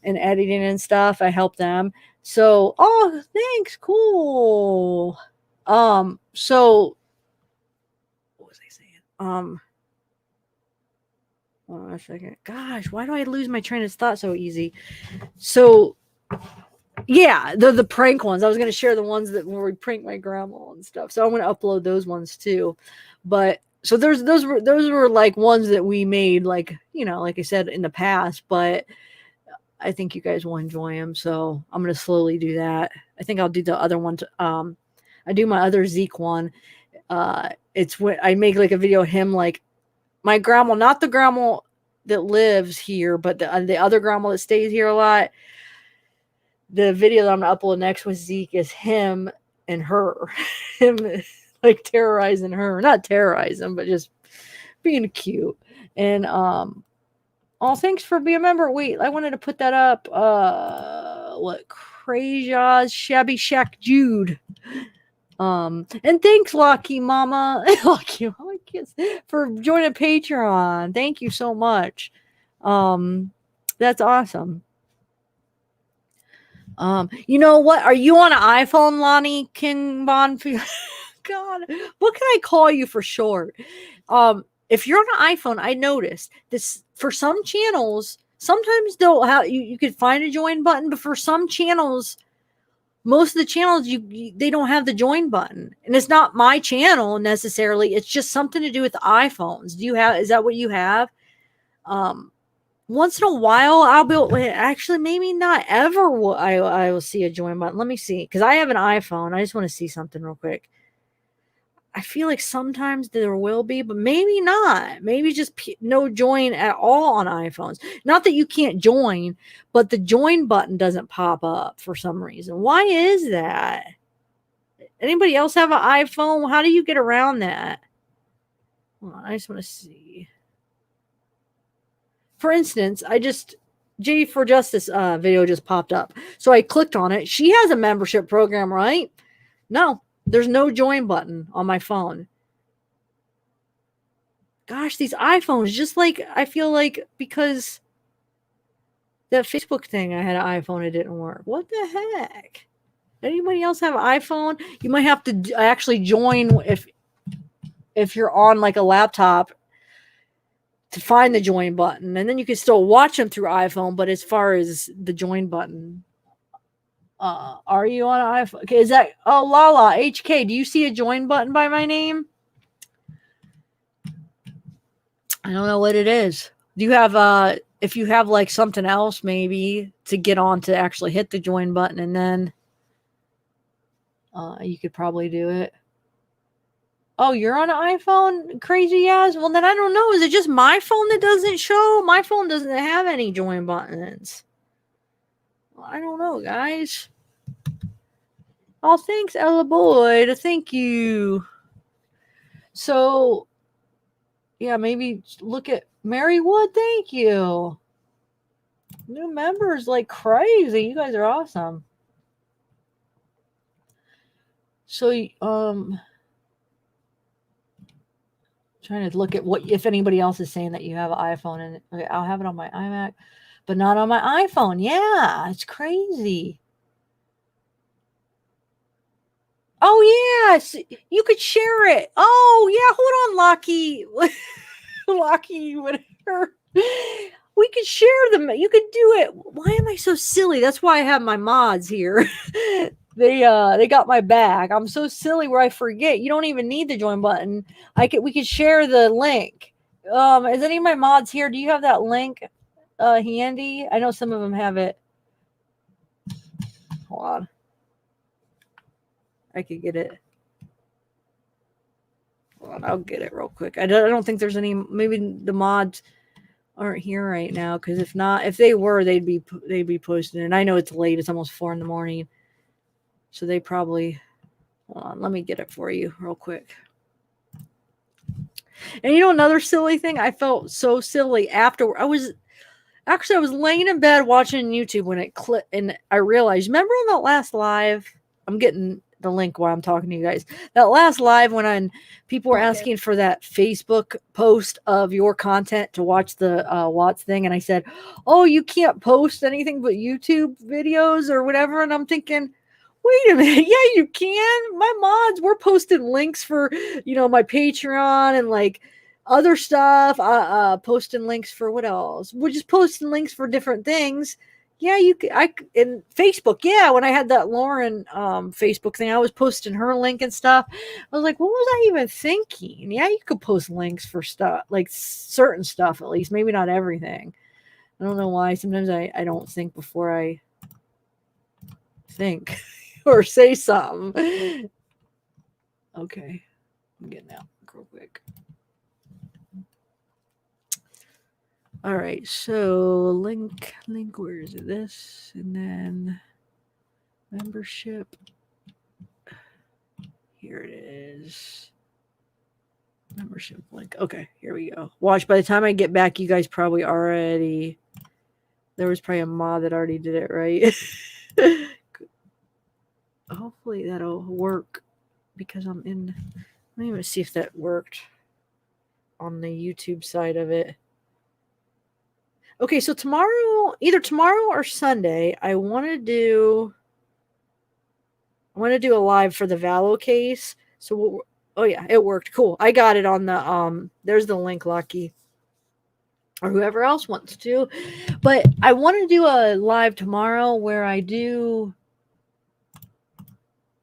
and editing and stuff. I helped them. So, oh, thanks. Cool. So what was I saying? Hold on a second. Gosh, why do I lose my train of thought so easy? So yeah, the prank ones. I was going to share the ones where we prank my grandma and stuff. So I'm going to upload those ones too. But so those were like ones that we made, like, you know, like I said in the past, but I think you guys will enjoy them. So I'm going to slowly do that. I think I'll do the other ones. I do my other Zeke one. It's when I make like a video of him, like my grandma, not the grandma that lives here, but the other grandma that stays here a lot. The video that I'm going to upload next with Zeke is him and her. Him like terrorizing her. Not terrorizing, but just being cute. And oh, thanks for being a member. Wait, I wanted to put that up. What? Crazy Shabby Shack Jude. And thanks, Lucky Mama. Lucky Mama kids for joining Patreon. Thank you so much. That's awesome. You know what? Are you on an iPhone, Lonnie King Bonfield? God, what can I call you for short? If you're on an iPhone, I noticed this for some channels. Sometimes they'll have you could find a join button, but for some channels, most of the channels they don't have the join button, and it's not my channel necessarily. It's just something to do with the iPhones. Is that what you have? Once in a while, I'll be actually maybe not ever. I will see a join button. Let me see, because I have an iPhone. I just want to see something real quick. I feel like sometimes there will be, but maybe not. Maybe just no join at all on iPhones. Not that you can't join, but the join button doesn't pop up for some reason. Why is that? Anybody else have an iPhone? How do you get around that? Hold on, I just want to see. For instance, J for Justice video just popped up. So I clicked on it. She has a membership program, right? No. There's no join button on my phone. Gosh, these iPhones, just like, I feel like because that Facebook thing, I had an iPhone, it didn't work. What the heck? Anybody else have an iPhone? You might have to actually join if you're on like a laptop. to find the join button, and then you can still watch them through iPhone. But as far as the join button, are you on iPhone? Okay, is that Lala HK? Do you see a join button by my name? I don't know what it is. Do you have if you have like something else maybe to get on to actually hit the join button, and then you could probably do it. Oh, you're on an iPhone, crazy ass? Well, then I don't know. Is it just my phone that doesn't show? My phone doesn't have any join buttons. Well, I don't know, guys. Oh, thanks, Ella Boyd. Thank you. So, yeah, maybe look at Mary Wood. Thank you. New members like crazy. You guys are awesome. So, trying to look at what if anybody else is saying that you have an iPhone, and okay, I'll have it on my iMac, but not on my iPhone. Yeah, it's crazy. Oh yes, you could share it. Oh yeah, hold on, Lockie. Lockie, whatever. We could share them. You could do it. Why am I so silly? That's why I have my mods here. They got my back. I'm so silly where I forget. You don't even need the join button. We could share the link. Is any of my mods here? Do you have that link handy? I know some of them have it. Hold on. I could get it. Hold on, I'll get it real quick. I don't think there's any. Maybe the mods aren't here right now, because if not, if they were, they'd be posted. And I know it's late. It's almost 4 a.m. So they probably, hold on, let me get it for you real quick. And you know, another silly thing, I felt so silly after I was laying in bed watching YouTube when it clicked, and I realized, remember on that last live, I'm getting the link while I'm talking to you guys, that last live when people were asking for that Facebook post of your content to watch the Watts thing, and I said, oh, you can't post anything but YouTube videos or whatever, and I'm thinking, wait a minute. Yeah, you can. My mods, we're posting links for, my Patreon and like other stuff. Posting links for what else? We're just posting links for different things. Yeah, in Facebook. Yeah, when I had that Lauren Facebook thing, I was posting her link and stuff. I was like, what was I even thinking? Yeah, you could post links for stuff, like certain stuff at least. Maybe not everything. I don't know why. Sometimes I don't think before I think. Or say something. Okay, I'm getting out real quick. All right, so link, where is it? This, and then membership. Here it is. Membership link. Okay, here we go. Watch, by the time I get back, you guys probably already, there was probably a mod that already did it, right? Hopefully that'll work, because I'm in. Let me see if that worked on the YouTube side of it. Okay, so either tomorrow or Sunday, I want to do a live for the Valo case. So, oh yeah, it worked. Cool. I got it on the there's the link, Lucky, or whoever else wants to. But I want to do a live tomorrow where I do.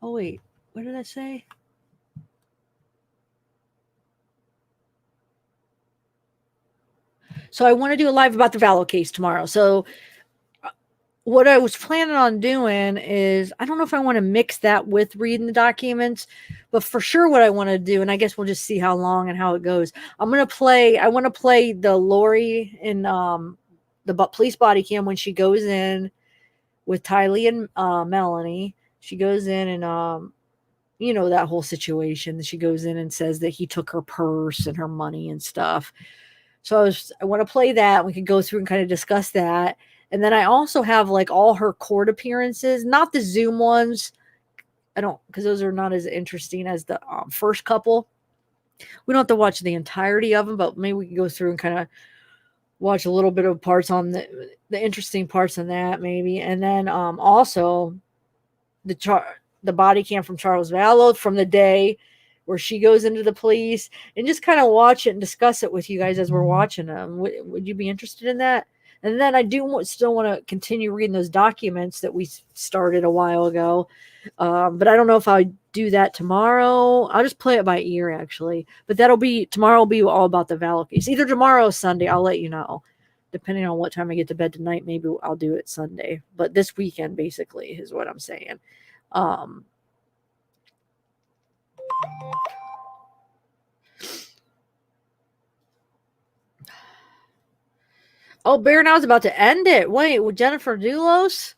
Oh, wait. What did I say? So I want to do a live about the Valo case tomorrow. So what I was planning on doing is, I don't know if I want to mix that with reading the documents, but for sure what I want to do, and I guess we'll just see how long and how it goes. I want to play the Lori in the police body cam when she goes in with Tylee and Melanie. She goes in and, that whole situation. She goes in and says that he took her purse and her money and stuff. So I want to play that. We can go through and kind of discuss that. And then I also have like all her court appearances, not the Zoom ones. Because those are not as interesting as the first couple. We don't have to watch the entirety of them, but maybe we can go through and kind of watch a little bit of parts on the interesting parts on that maybe. And then also the body cam from Charles Valo from the day where she goes into the police and just kind of watch it and discuss it with you guys as we're watching them. Would you be interested in that? And then I still want to continue reading those documents that we started a while ago. But I don't know if I'll do that tomorrow. I'll just play it by ear, actually. But tomorrow will be all about the Vallow case. Either tomorrow or Sunday, I'll let you know. Depending on what time I get to bed tonight, maybe I'll do it Sunday. But this weekend, basically, is what I'm saying. Oh, Baron, I was about to end it. Wait, with Jennifer Dulos?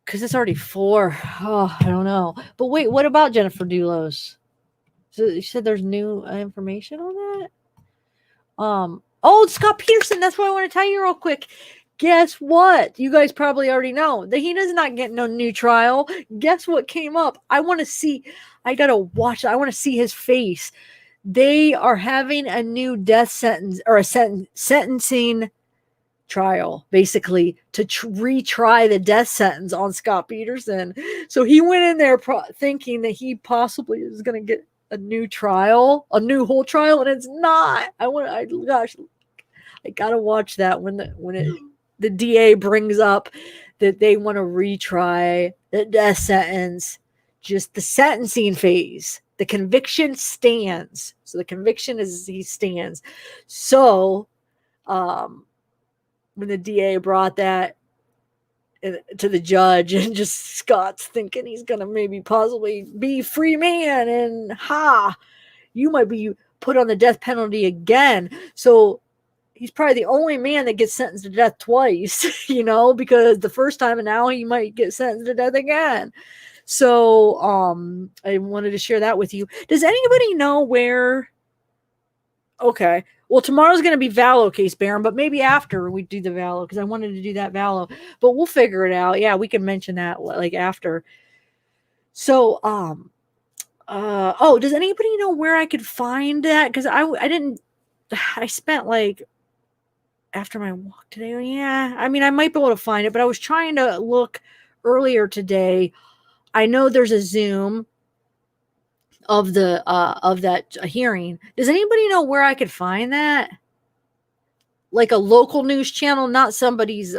Because it's already 4. Oh, I don't know. But wait, what about Jennifer Dulos? So you said there's new information on that? Oh, Scott Peterson. That's what I want to tell you real quick. Guess what? You guys probably already know that he does not get no new trial. Guess what came up? I got to watch it. I want to see his face. They are having a new death sentence or a sentencing trial, basically, to retry the death sentence on Scott Peterson. So he went in there thinking that he possibly is going to get a new trial, a new whole trial, and it's not. I gotta watch that when the DA brings up that they want to retry the death sentence, just the sentencing phase. The conviction stands. So the conviction is he stands. So when the DA brought that to the judge, and just Scott's thinking he's going to maybe possibly be free man, and you might be put on the death penalty again. So he's probably the only man that gets sentenced to death twice, because the first time, and now he might get sentenced to death again. So I wanted to share that with you. Does anybody know where? Okay. Well, tomorrow's going to be Vallow case, Baron, but maybe after we do the Vallow, because I wanted to do that Vallow, but we'll figure it out. Yeah, we can mention that like after. So, does anybody know where I could find that? Because I spent like after my walk today. Yeah, I mean, I might be able to find it, but I was trying to look earlier today. I know there's a Zoom of that hearing. Does anybody know where I could find that? Like a local news channel, not somebody's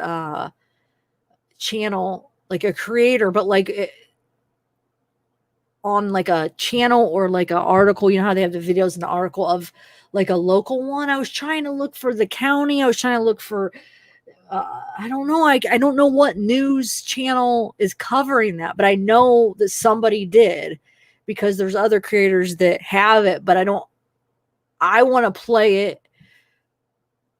channel, like a creator, but like on like a channel or like an article. You know how they have the videos in the article of like a local one. I was trying to look for the county. I was trying to look for I don't know. I don't know what news channel is covering that, but I know that somebody did, because there's other creators that have it, but I want to play it,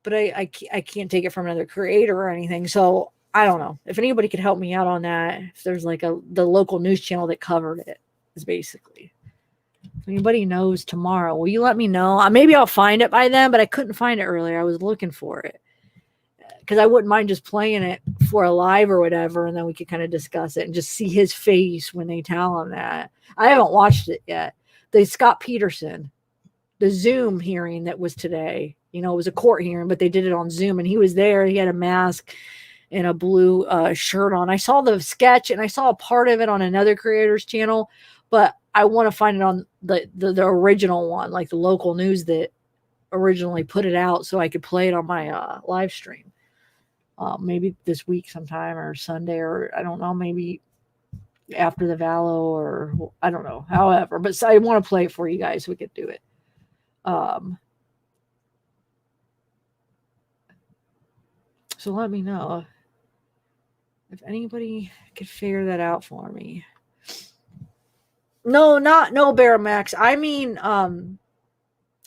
but I can't take it from another creator or anything. So I don't know if anybody could help me out on that. If there's like the local news channel that covered it, is basically. If anybody knows tomorrow, will you let me know? Maybe I'll find it by then, but I couldn't find it earlier. I was looking for it, because I wouldn't mind just playing it for a live or whatever, and then we could kind of discuss it and just see his face when they tell him that. I haven't watched it yet. The Scott Peterson, the Zoom hearing that was today, it was a court hearing, but they did it on Zoom, and he was there. He had a mask and a blue shirt on. I saw the sketch, and I saw a part of it on another creator's channel, but I want to find it on the original one, like the local news that originally put it out, so I could play it on my live stream. Maybe this week sometime, or Sunday, or I don't know, maybe after the Vallow, or I don't know, however, but I want to play it for you guys so we could do it. So let me know if anybody could figure that out for me. No, Baramax. I mean, I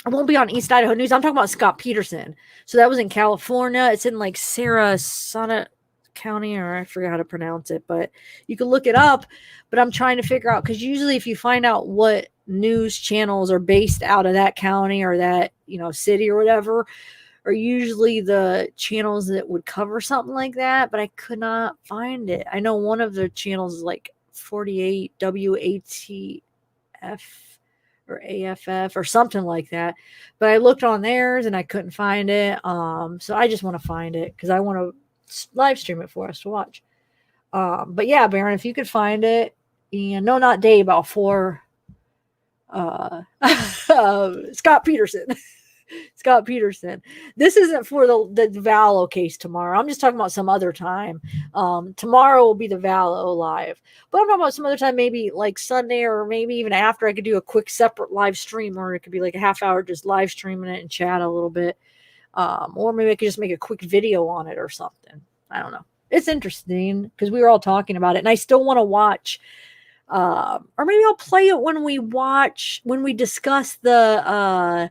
won't be on East Idaho News. I'm talking about Scott Peterson. So that was in California. It's in like Sarasota County, or I forgot how to pronounce it, but you can look it up. But I'm trying to figure out, because usually if you find out what news channels are based out of that county or that, city or whatever, are usually the channels that would cover something like that, but I could not find it. I know one of the channels is like 48 WATF or AFF or something like that, but I looked on theirs and I couldn't find it. So I just want to find it, because I want to live stream it for us to watch. But yeah, Baron, if you could find it, and no, not Dave, about 4 Scott Peterson. Scott Peterson. This isn't for the Valo case tomorrow. I'm just talking about some other time. Tomorrow will be the Valo live, but I'm talking about some other time, maybe like Sunday or maybe even after. I could do a quick separate live stream, or it could be like a half hour just live streaming it and chat a little bit. Or maybe I could just make a quick video on it or something. I don't know. It's interesting because we were all talking about it, and I still want to watch. Or maybe I'll play it when we discuss the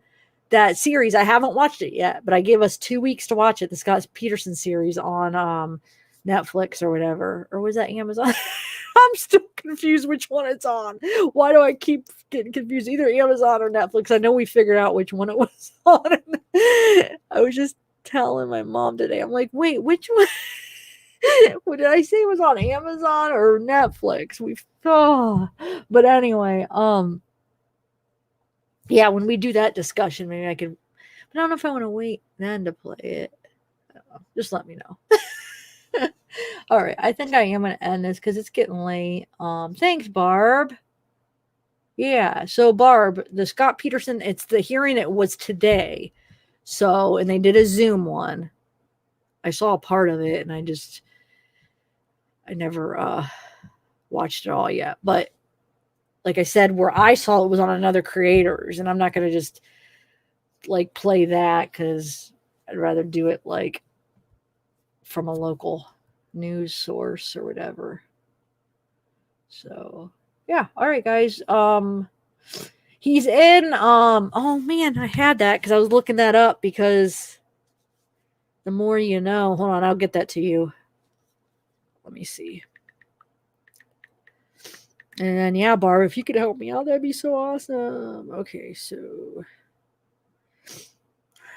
that series. I haven't watched it yet, but I gave us 2 weeks to watch it. The Scott Peterson series on Netflix or whatever, or was that Amazon? I'm still confused which one it's on. Why do I keep getting confused? Either Amazon or Netflix. I know we figured out which one it was on. I was just telling my mom today. I'm like, wait, which one? What did I say it was on Amazon or Netflix? But anyway, yeah, when we do that discussion, maybe I could, but I don't know if I want to wait then to play it. I don't know. Just let me know. All right, I think I am going to end this because it's getting late. Thanks, Barb. Yeah, so Barb, the Scott Peterson, it's the hearing. It was today, so and they did a Zoom one. I saw a part of it, and I never watched it all yet. But like I said, where I saw it was on another creator's, and I'm not going to just like play that because I'd rather do it like from a local news source or whatever. So yeah, all right, guys. He's in. Oh man, I had that because I was looking that up because the more you know. Hold on, I'll get that to you. Let me see. And then, yeah, Barb, if you could help me out, that'd be so awesome. Okay, so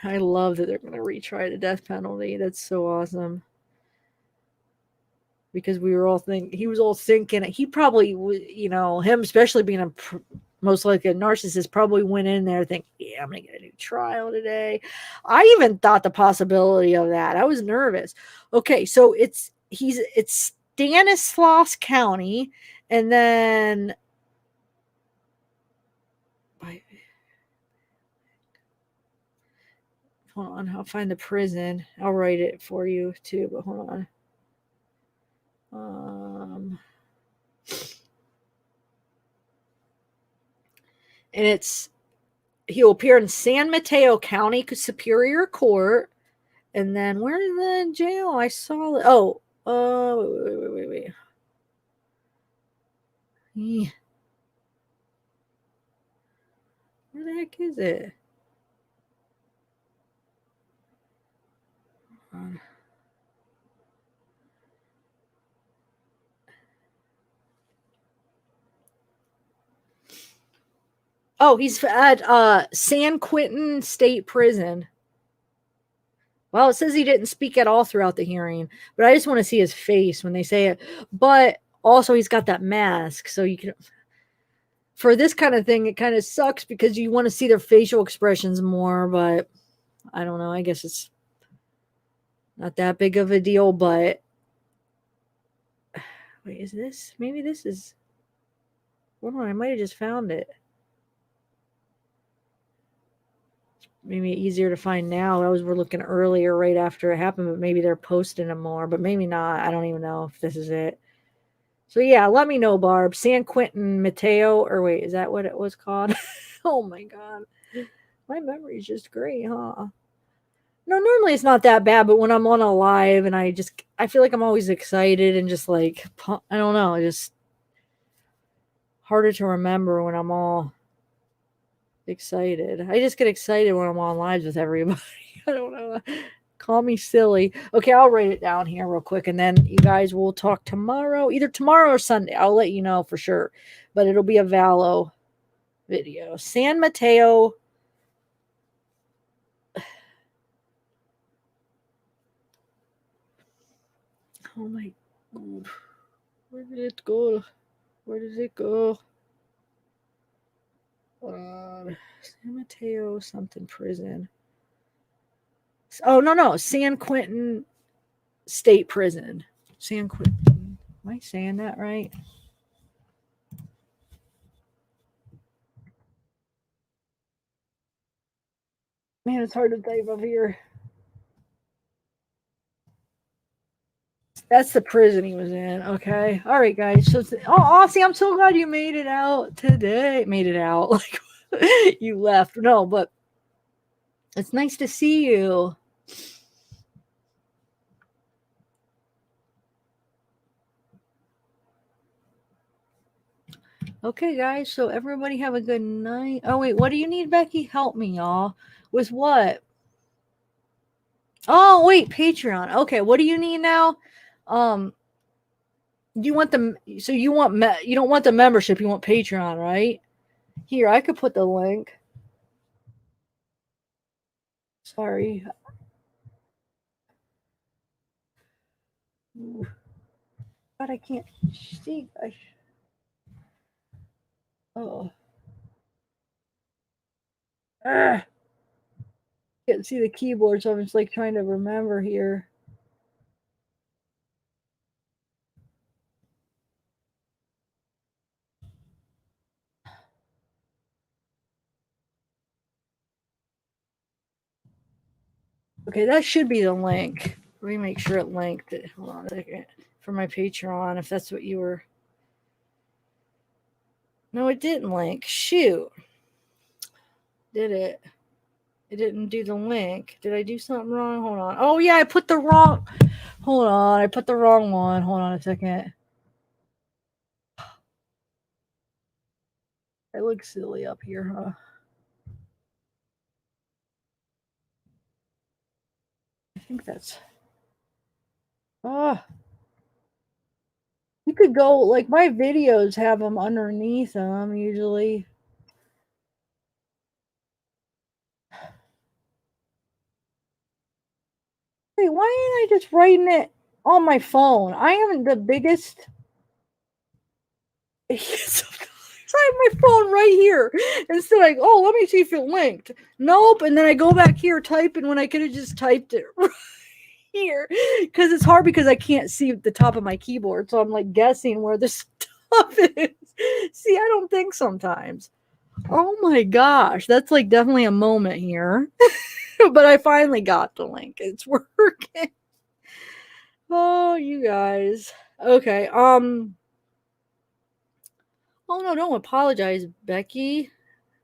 I love that they're going to retry the death penalty. That's so awesome. Because we were all thinking, he was all thinking, he probably, him, especially being most likely a narcissist, probably went in there thinking, yeah, I'm going to get a new trial today. I even thought the possibility of that. I was nervous. Okay, so it's Stanislaus County. And then hold on, I'll find the prison. I'll write it for you too, but hold on. And he'll appear in San Mateo County Superior Court. And then where's the jail? I saw it. Wait. Yeah. Where the heck is it? Oh, he's at San Quentin State Prison. Well, it says he didn't speak at all throughout the hearing, but I just want to see his face when they say it. But also, he's got that mask, so you can. For this kind of thing, it kind of sucks because you want to see their facial expressions more, but I don't know. I guess it's not that big of a deal, but wait, is this? Maybe this is. Hold on, I might have just found it. Maybe easier to find now. We're looking earlier, right after it happened, but maybe they're posting them more, but maybe not. I don't even know if this is it. So yeah, let me know, Barb. San Quentin Mateo, or wait, is that what it was called? Oh my God. My memory is just great, huh? No, normally it's not that bad, but when I'm on a live and I feel like I'm always excited and just like, I don't know, just harder to remember when I'm all excited. I just get excited when I'm on lives with everybody. I don't know. Call me silly. Okay, I'll write it down here real quick, and then you guys will talk tomorrow, either tomorrow or Sunday. I'll let you know for sure, but it'll be a Valo video. San Mateo. Oh my God. Where did it go? Where did it go? San Mateo something prison. Oh, no. San Quentin State Prison. San Quentin. Am I saying that right? Man, it's hard to type up here. That's the prison he was in. Okay. All right, guys. So, Aussie, I'm so glad you made it out today. Made it out. Like, you left. No, but it's nice to see you. Okay, guys. So, everybody have a good night. Oh, wait. What do you need, Becky? Help me, y'all. With what? Oh, wait. Patreon. Okay. What do you need now? You want so you want you don't want the membership, you want Patreon, right? Here, I could put the link. Sorry. But I can't see. Oh. Can't see the keyboard, so I'm just like trying to remember here. Okay, that should be the link. Let me make sure it linked. Hold on a second. For my Patreon, if that's what you were. No, it didn't link. Shoot. Did it? It didn't do the link. Did I do something wrong? Hold on. Oh, yeah, I put the wrong. Hold on. I put the wrong one. Hold on a second. I look silly up here, huh? I think that's. Oh. You could go, like, my videos have them underneath them usually. Wait, why ain't I just writing it on my phone? I am the biggest. I have my phone right here. Instead, like, oh, let me see if it linked. Nope. And then I go back here typing when I could have just typed it right here. Because it's hard because I can't see the top of my keyboard. So I'm like guessing where the stuff is. See, I don't think sometimes. Oh my gosh. That's like definitely a moment here. But I finally got the link. It's working. Oh, you guys. Okay. Oh no, don't apologize, Becky.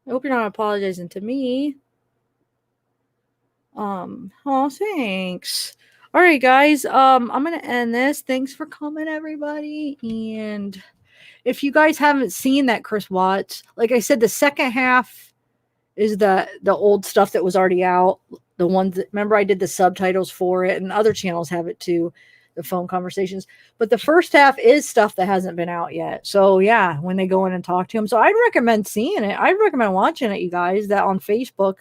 I hope you're not apologizing to me. Oh, thanks. All right, guys. I'm gonna end this. Thanks for coming, everybody. And if you guys haven't seen that Chris Watts, like I said, the second half is the old stuff that was already out. The ones that, remember, I did the subtitles for it, and other channels have it too, the phone conversations. But the first half is stuff that hasn't been out yet. So yeah, when they go in and talk to him, so I'd recommend seeing it. I'd recommend watching it, you guys. That on Facebook.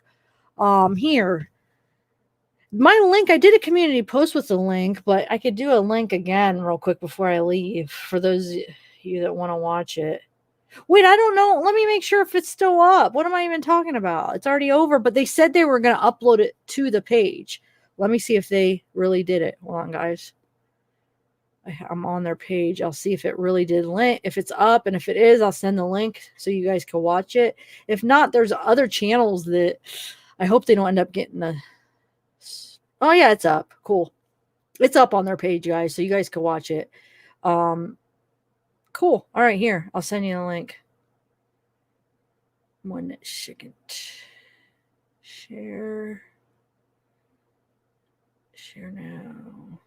Here, my link. I did a community post with the link, but I could do a link again real quick before I leave for those of you that want to watch it. Wait, I don't know. Let me make sure if it's still up. What am I even talking about? It's already over, but they said they were going to upload it to the page. Let me see if they really did it. Hold on, guys. I'm on their page. I'll see if it really did link. If it's up, and if it is, I'll send the link so you guys can watch it. If not, there's other channels that I hope they don't end up getting the. Oh yeah, it's up. Cool. It's up on their page, guys, so you guys can watch it. Cool. All right, here. I'll send you the link. 1 second. Share. Share now.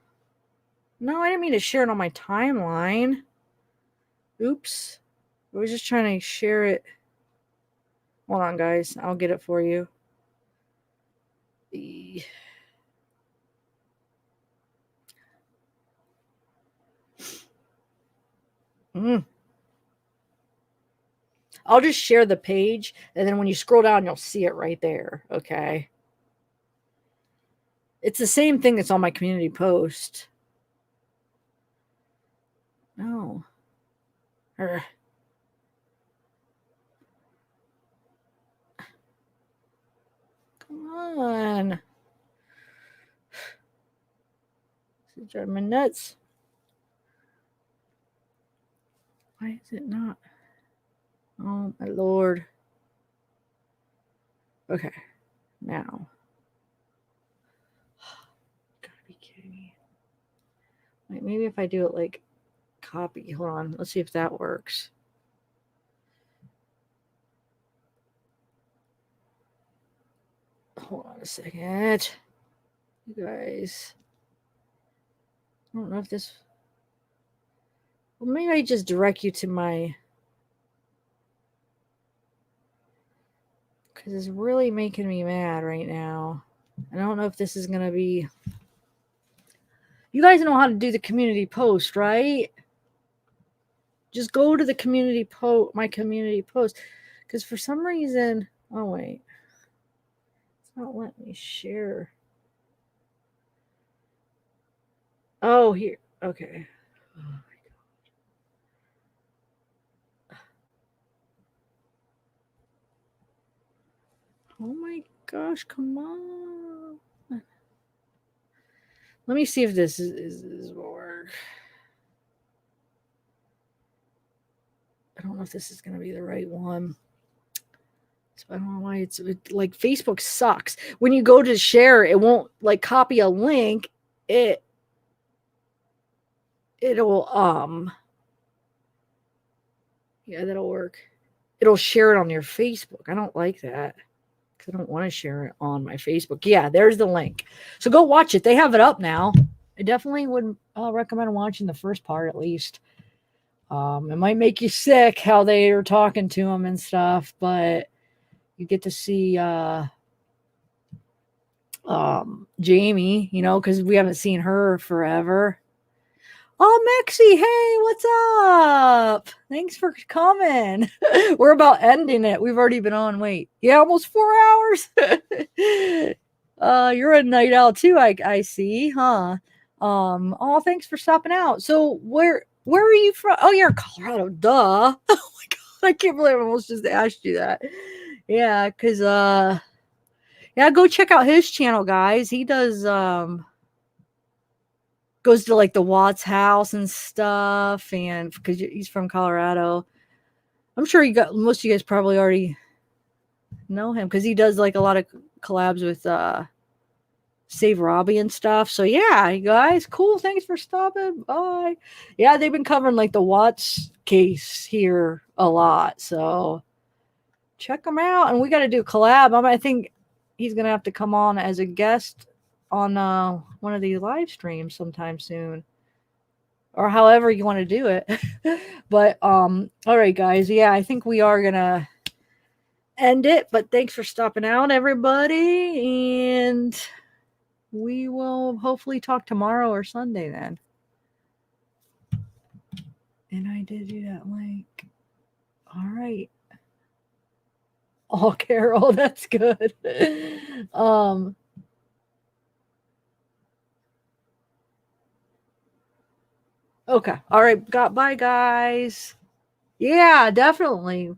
No, I didn't mean to share it on my timeline. Oops. I was just trying to share it. Hold on, guys. I'll get it for you. I'll just share the page, and then when you scroll down, you'll see it right there. Okay. It's the same thing that's on my community post. No. Come on. This is driving me nuts. Why is it not? Oh, my Lord. Okay. Now. Wait, maybe if I do it like copy. Hold on. Let's see if that works. Hold on a second. You guys. I don't know if this. Well, maybe I just direct you to my. Because it's really making me mad right now. I don't know if this is going to be. You guys know how to do the community post, right? Just go to the community post, my community post. Because for some reason. Oh, wait. It's not letting me share. Oh, here. Okay. Oh, my God. Oh, my gosh. Come on. Let me see if this is will work. I don't know if this is going to be the right one. So I don't know why like Facebook sucks. When you go to share, it won't like copy a link. It'll yeah, that'll work. It'll share it on your Facebook. I don't like that. I don't want to share it on my Facebook. Yeah, there's the link. So go watch it. They have it up now. I definitely would recommend watching the first part at least. It might make you sick how they are talking to him and stuff, but you get to see Jamie, you know, because we haven't seen her forever. Oh, Mexi, hey, what's up? Thanks for coming. We're about ending it. We've already been on, almost 4 hours. You're a night owl too, I see, huh? Oh, thanks for stopping out. So where are you from? Oh, you're in Colorado, duh. Oh my God, I can't believe I almost just asked you that. Yeah, because yeah, go check out his channel, guys. He does goes to like the Watts house and stuff, and because he's from Colorado. I'm sure most of you guys probably already know him because he does like a lot of collabs with Save Robbie and stuff. So yeah, you guys, cool. Thanks for stopping by. Yeah, they've been covering like the Watts case here a lot. So check them out. And we got to do a collab. I think he's going to have to come on as a guest on one of these live streams sometime soon, or however you want to do it. But all right, guys. Yeah, I think we are going to end it, but thanks for stopping out, everybody. And we will hopefully talk tomorrow or Sunday then. And I did do that link. All right. Oh, Carol, that's good. Okay. All right. Bye, guys. Yeah, definitely.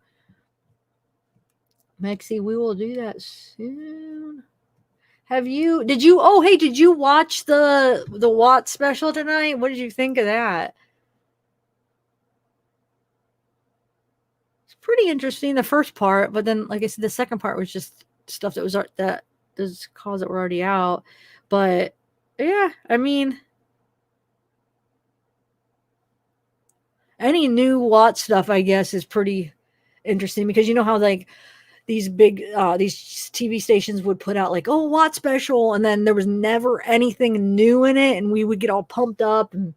Mexi, we will do that soon. Did you watch the Watts special tonight? What did you think of that? It's pretty interesting, the first part, but then, like I said, the second part was just stuff that those calls that were already out. But yeah, I mean, any new Watts stuff, I guess, is pretty interesting because you know how like these big these TV stations would put out like, oh, Watts special, and then there was never anything new in it, and we would get all pumped up and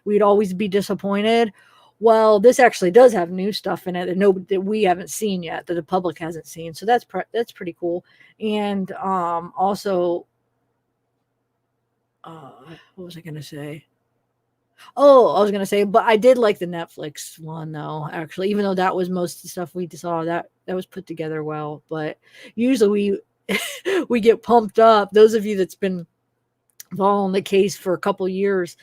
we'd always be disappointed. Well, this actually does have new stuff in it that we haven't seen yet, that the public hasn't seen. So that's pretty cool. And also what was I gonna say? Oh, I was going to say, but I did like the Netflix one, though, actually, even though that was most of the stuff we saw that was put together well. But usually we get pumped up. Those of you that's been following the case for a couple years,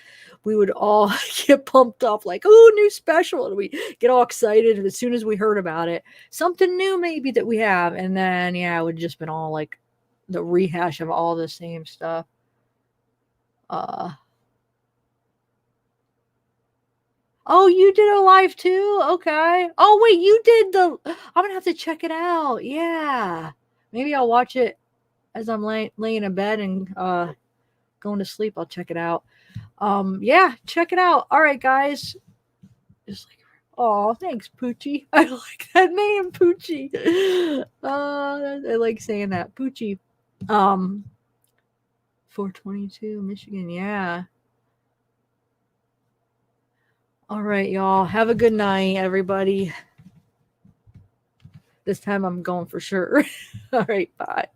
we would all get pumped up like, oh, new special. And we get all excited as soon as we heard about it. Something new maybe that we have. And then, yeah, it would just been all like the rehash of all the same stuff. Oh, you did a live too? Okay. Oh, wait, you did I'm going to have to check it out. Yeah. Maybe I'll watch it as I'm laying in bed and going to sleep. I'll check it out. Yeah, check it out. All right, guys. Just like, oh, thanks, Poochie. I like that name, Poochie. I like saying that, Poochie. 422 Michigan, yeah. All right, y'all. Have a good night, everybody. This time I'm going for sure. All right, bye.